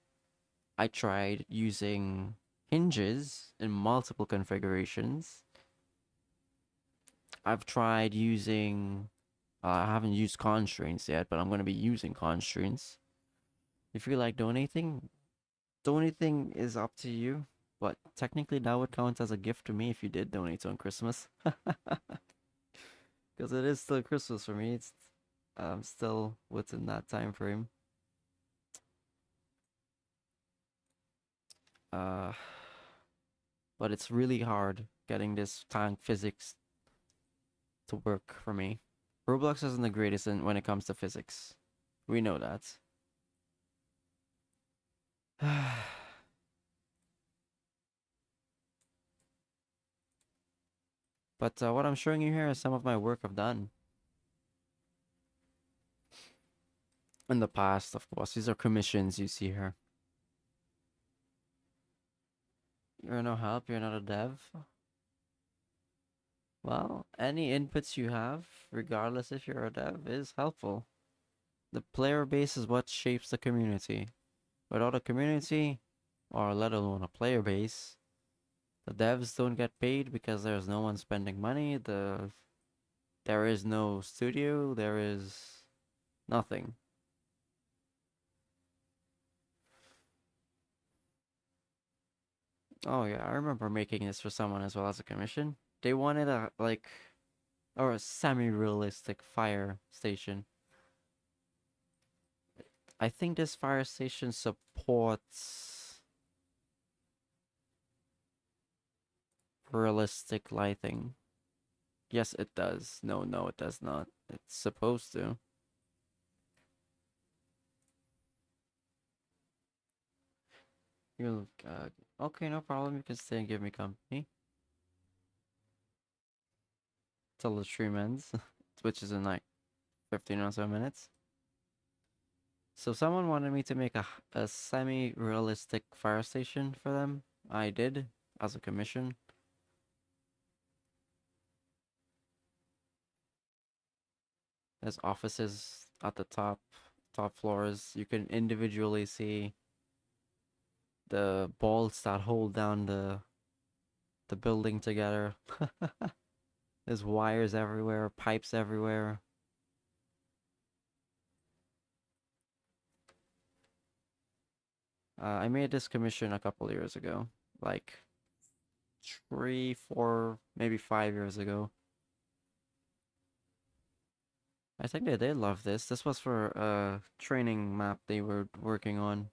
I tried using hinges in multiple configurations. I've tried using, I haven't used constraints yet, but I'm going to be using constraints. If you like donating is up to you, but technically that would count as a gift to me if you did donate on Christmas. Because it is still Christmas for me. It's still within that time frame. Uh, but it's really hard getting this tank physics to work for me. Roblox isn't the greatest when it comes to physics. We know that. But what I'm showing you here is some of my work I've done in the past, of course. These are commissions you see here. You're no help, you're not a dev. Well, any inputs you have, regardless if you're a dev, is helpful. The player base is what shapes the community. Without a community, or let alone a player base, the devs don't get paid because there's no one spending money. There is no studio. There is nothing. Oh yeah, I remember making this for someone as well as a commission. They wanted a semi-realistic fire station. I think this fire station supports realistic lighting. Yes, it does. No, no, it does not. It's supposed to. You'll, okay, no problem. You can stay and give me company till the stream ends, which is in like 15 or so minutes. So someone wanted me to make a semi-realistic fire station for them. I did as a commission. There's offices at the top floors. You can individually see the bolts that hold down the building together. There's wires everywhere, pipes everywhere. I made this commission a couple years ago, like 3, 4, maybe 5 years ago. I think they did love this. This was for a training map they were working on.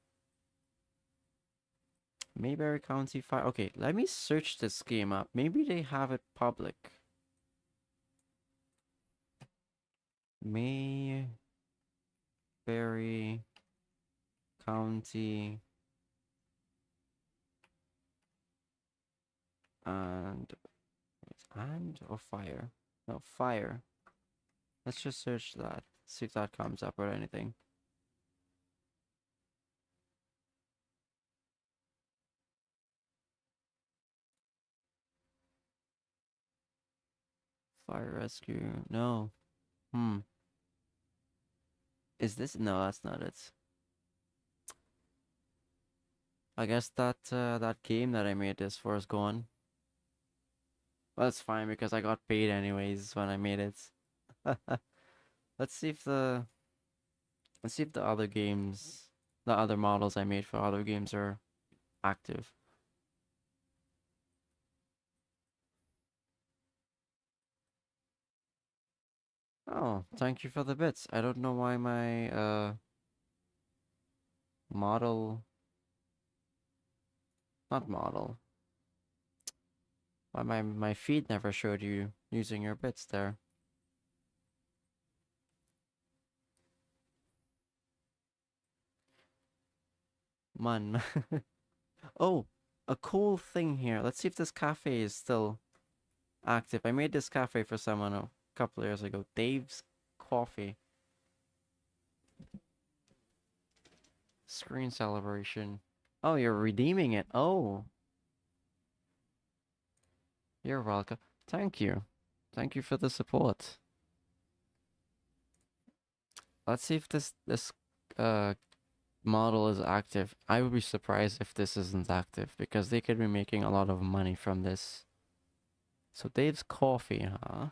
Mayberry County Fire. Okay, let me search this game up. Maybe they have it public. Mayberry County and or fire. No, fire. Let's just search that. See if that comes up or anything. Fire rescue. No. Hmm. Is this? No, that's not it. I guess that game that I made this for is gone. Well, that's fine because I got paid anyways when I made it. Let's see if the let's see if the other games, the other models I made for other games are active. Oh, thank you for the bits. I don't know why my model, not model, why my feed never showed you using your bits there. Man. Oh, a cool thing here. Let's see if this cafe is still active. I made this cafe for someone a couple years ago. Dave's Coffee. Screen celebration. Oh, you're redeeming it. Oh, you're welcome. Thank you. Thank you for the support. Let's see if this model is active. I would be surprised if this isn't active because they could be making a lot of money from this. So Dave's Coffee, huh?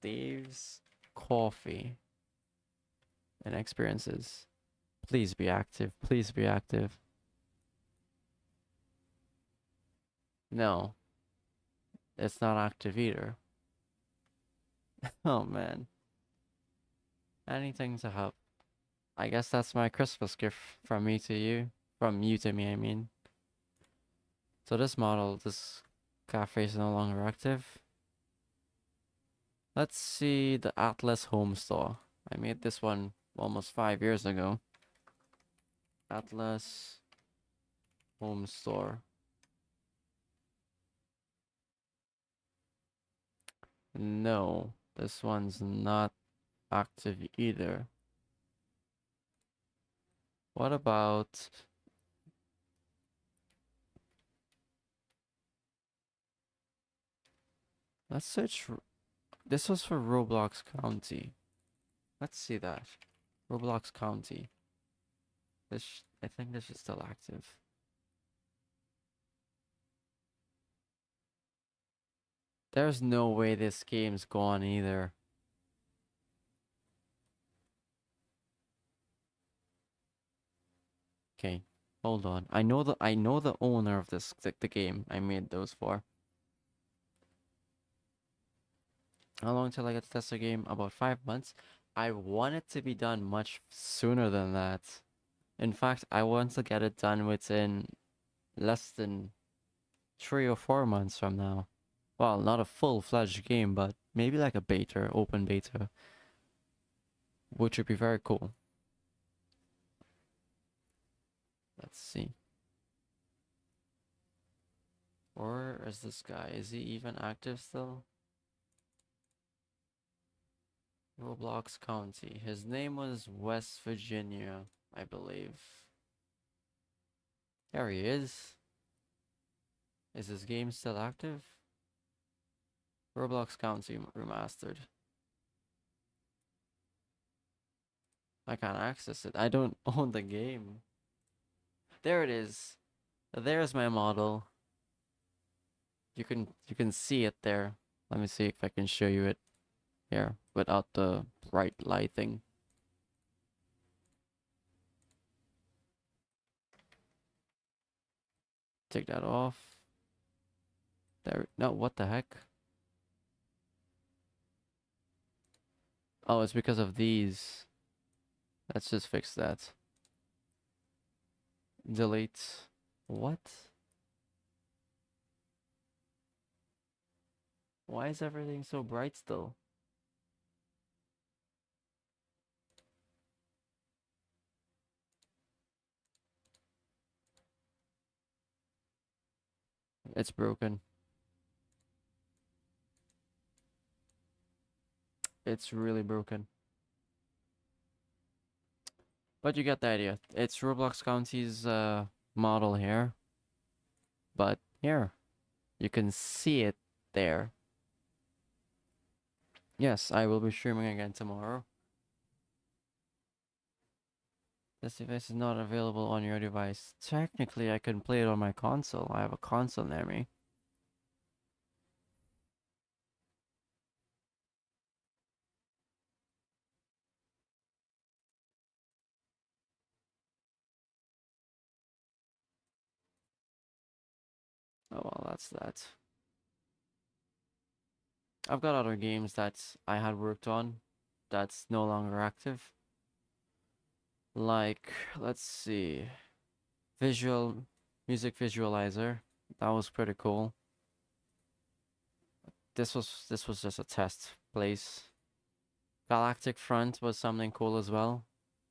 Dave's Coffee and experiences. Please be active. Please be active. No, it's not active either. Oh man. Anything to help. I guess that's my Christmas gift from me to you. From you to me, I mean. So this model, this cafe is no longer active. Let's see the Atlas Home Store. I made this one almost 5 years ago. Atlas Home Store. No, this one's not active either. What about... Let's search... This was for Roblox County. Let's see that. Roblox County. I think this is still active. There's no way this game's gone either. Okay, hold on. I know the owner of this the game I made those for. How long till I get to test the game? About 5 months. I want it to be done much sooner than that. In fact, I want to get it done within less than 3 or 4 months from now. Well, not a full-fledged game, but maybe like a beta, open beta, which would be very cool. Let's see. Or is this guy? Is he even active still? Roblox County. His name was West Virginia, I believe. There he is. Is his game still active? Roblox County Remastered. I can't access it. I don't own the game. There it is. There's my model. You can see it there. Let me see if I can show you it here without the bright lighting. Take that off. There. No, what the heck? Oh, it's because of these. Let's just fix that. Delete. What? Why is everything so bright still? It's broken. It's really broken. But you get the idea. It's Roblox County's model here. But here, you can see it there. Yes, I will be streaming again tomorrow. This device is not available on your device. Technically, I can play it on my console. I have a console near me. Oh well, that's that. I've got other games that I had worked on that's no longer active. Like, let's see. Visual music visualizer. That was pretty cool. This was just a test place. Galactic Front was something cool as well,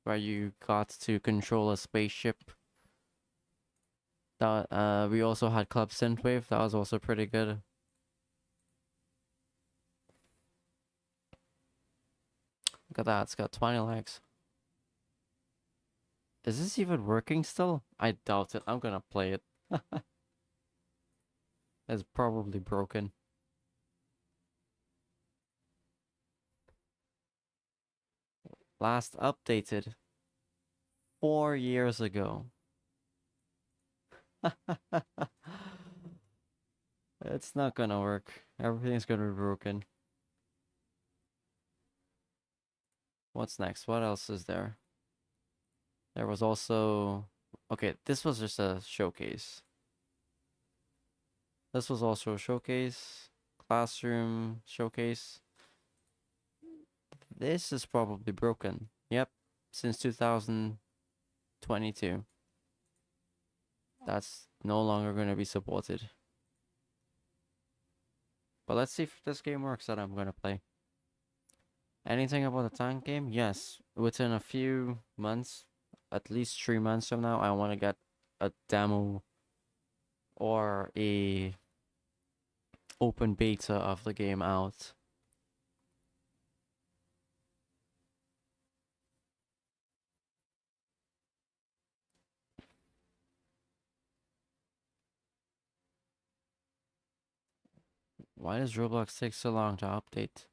where you got to control a spaceship. That we also had Club Synthwave. That was also pretty good. Look at that. It's got 20 likes. Is this even working still? I doubt it. I'm gonna play it. It's probably broken. Last updated 4 years ago. It's not gonna work. Everything's gonna be broken. What's next? What else is there? There was also... Okay, this was just a showcase. This was also a showcase. Classroom showcase. This is probably broken. Yep, since 2022. That's no longer going to be supported. But let's see if this game works that I'm going to play. Anything about the tank game? Yes. Within a few months, at least 3 months from now, I want to get a demo or a open beta of the game out. Why does Roblox take so long to update?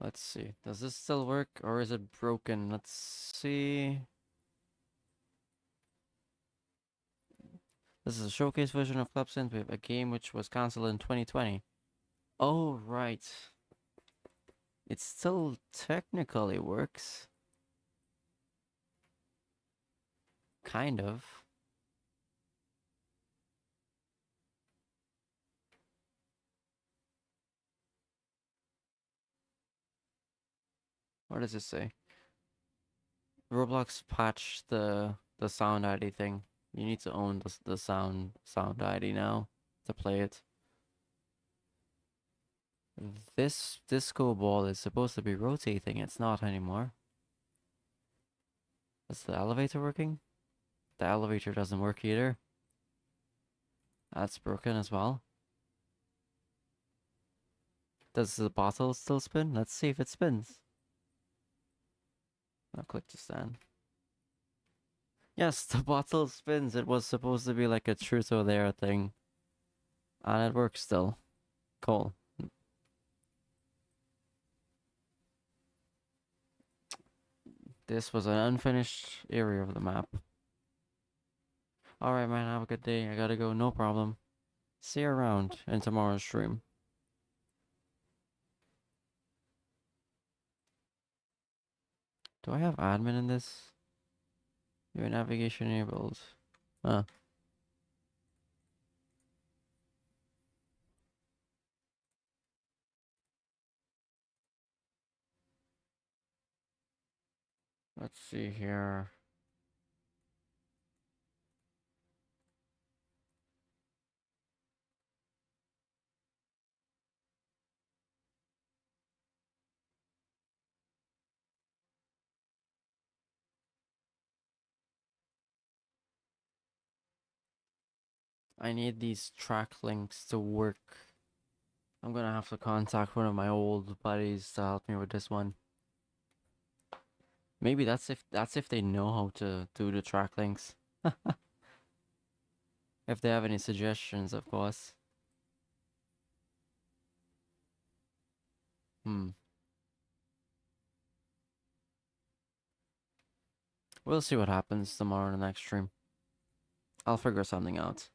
Let's see. Does this still work or is it broken? Let's see. This is a showcase version of Club Synthwave, a game which was cancelled in 2020. Oh, right. It still technically works. Kind of. What does it say? Roblox patched the sound ID thing. You need to own the sound ID now to play it. This disco ball is supposed to be rotating. It's not anymore. Is the elevator working? The elevator doesn't work either. That's broken as well. Does the bottle still spin? Let's see if it spins. I'll click to stand. Yes, the bottle spins. It was supposed to be like a truth or dare thing. And it works still. Cool. This was an unfinished area of the map. Alright, man, have a good day. I gotta go, no problem. See you around in tomorrow's stream. Do I have admin in this? Your navigation enabled. Huh. Let's see here. I need these track links to work. I'm gonna have to contact one of my old buddies to help me with this one. Maybe that's if they know how to do the track links. If they have any suggestions, of course. We'll see what happens tomorrow in the next stream. I'll figure something out.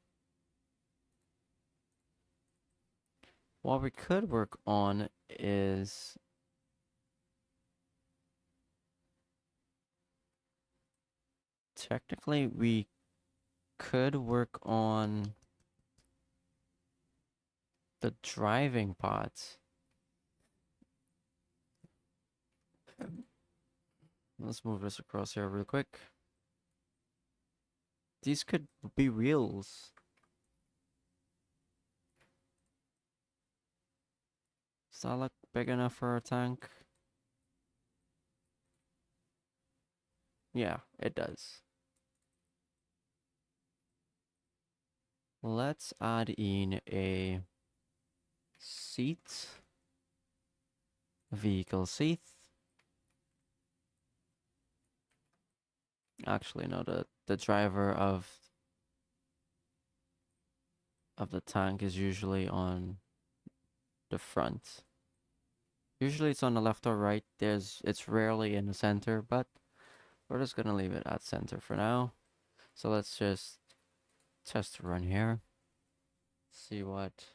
What we could work on is... Technically, we could work on the driving parts. Let's move this across here real quick. These could be wheels. Does that look big enough for a tank? Yeah, it does. Let's add in a seat. Vehicle seat. Actually, no, the driver of of the tank is usually on the front. Usually it's on the left or right. It's rarely in the center, but we're just gonna leave it at center for now. So let's just test run here. See what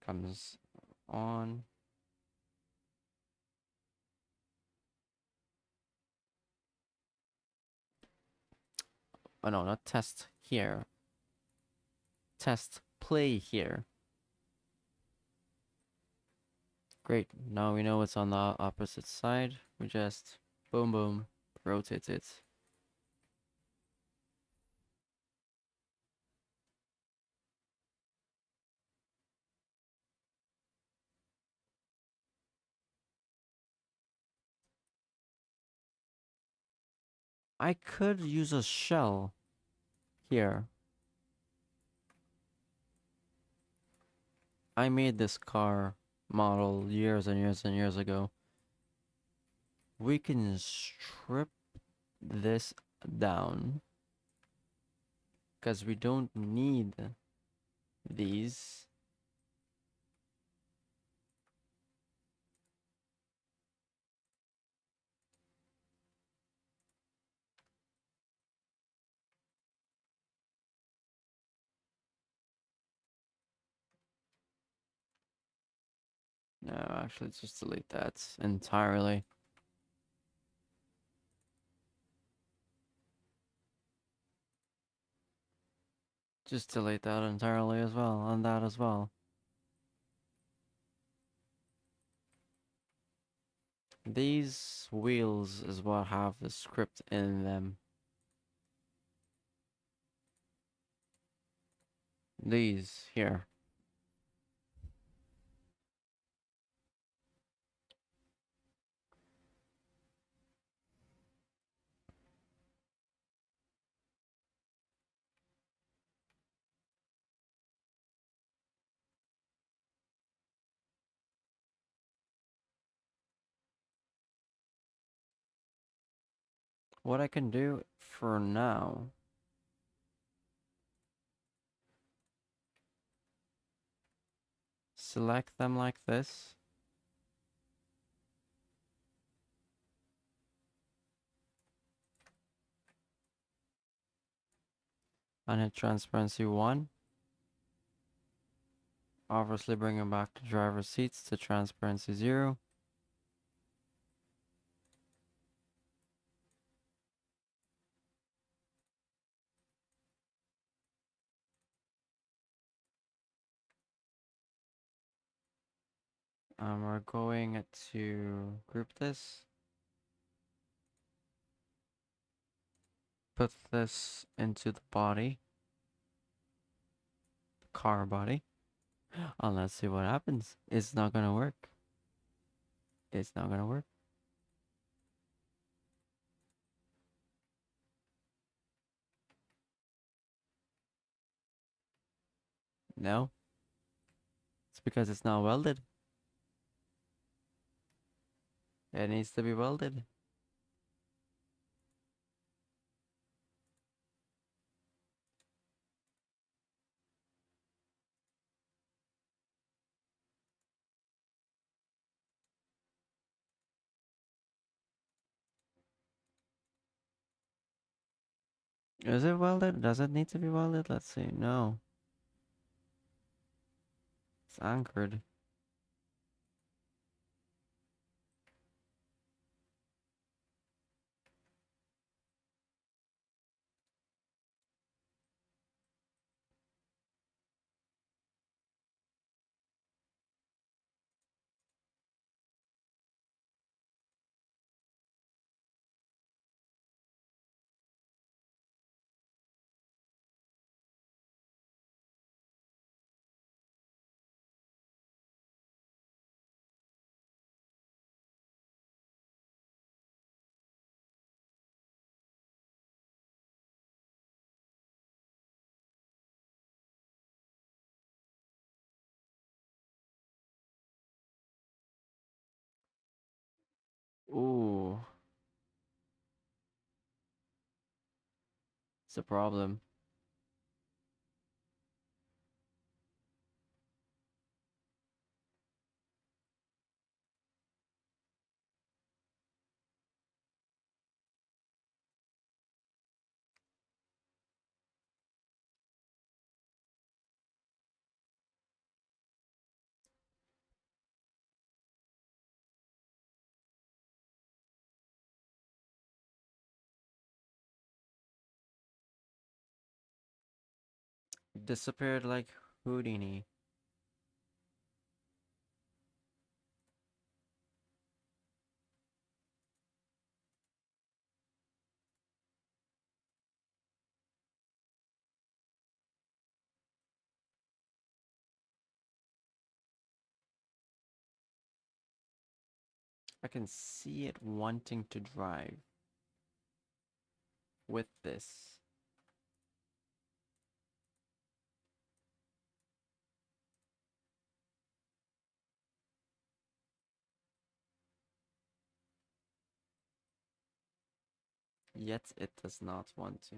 comes on. Oh no, not test here. Test play here. Great, now we know it's on the opposite side. We just boom boom rotate it. I could use a shell here. I made this car model years and years and years ago. We can strip this down because we don't need these. No, actually, just delete that entirely. Just delete that entirely as well, and that as well. These wheels is what have the script in them. These here. What I can do for now, select them like this. And hit transparency 1. Obviously bringing back the driver's seats to transparency 0. And we're going to group this. Put this into the body. The car body. And let's see what happens. It's not gonna work. It's not gonna work. No. It's because it's not welded. It needs to be welded. Is it welded? Does it need to be welded? Let's see. No. It's anchored. Ooh. It's a problem. Disappeared like Houdini. I can see it wanting to drive with this. Yet it does not want to.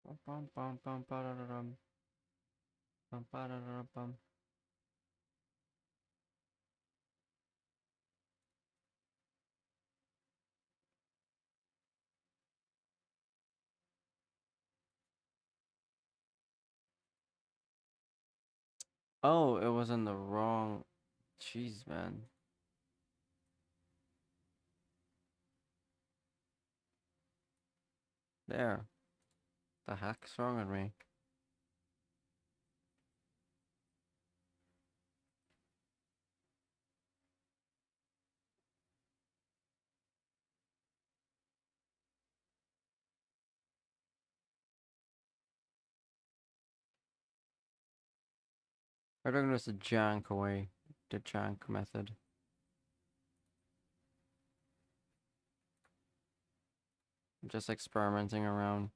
Bum, bum, bum, bum, ba-da-da-dum. Bum, ba-da-da-da-bum. Oh, it was in the wrong. Jeez, man. There. The heck's wrong with me? We're doing this the jank away. The jank method. Just experimenting around.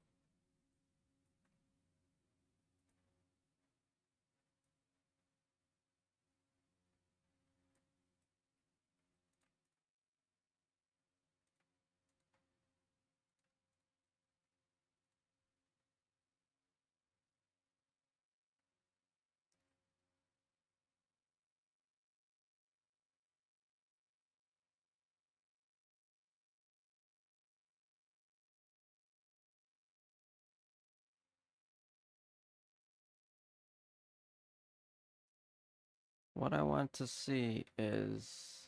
What I want to see is...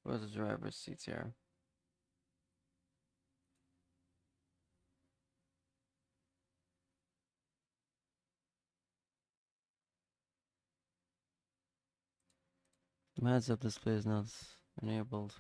Where's the driver's seats here? Heads up display is not enabled.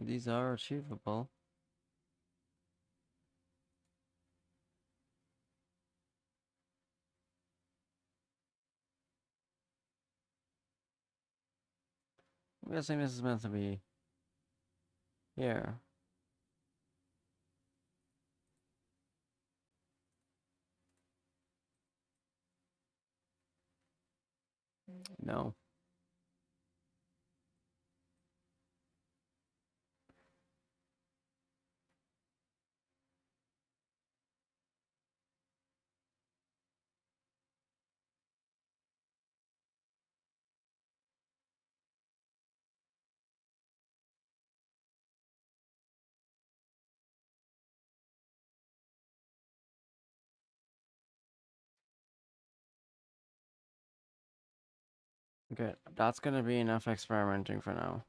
These are achievable. I'm guessing this is meant to be here. No. Okay, that's gonna be enough experimenting for now.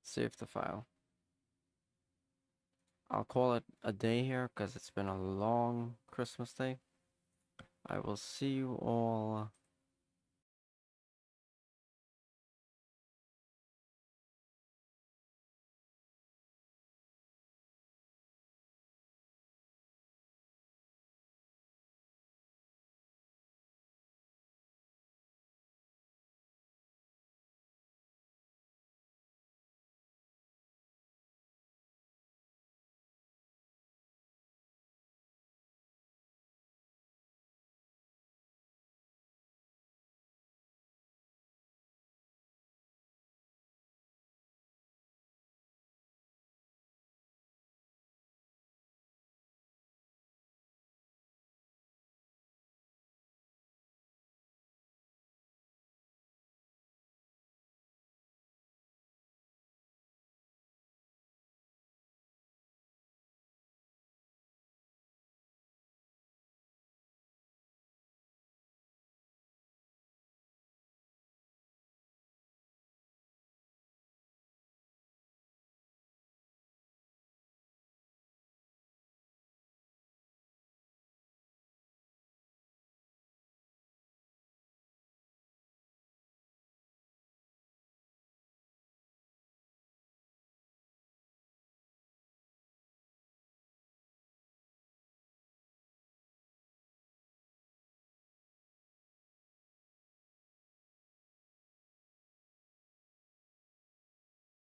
Save the file. I'll call it a day here because it's been a long Christmas day. I will see you all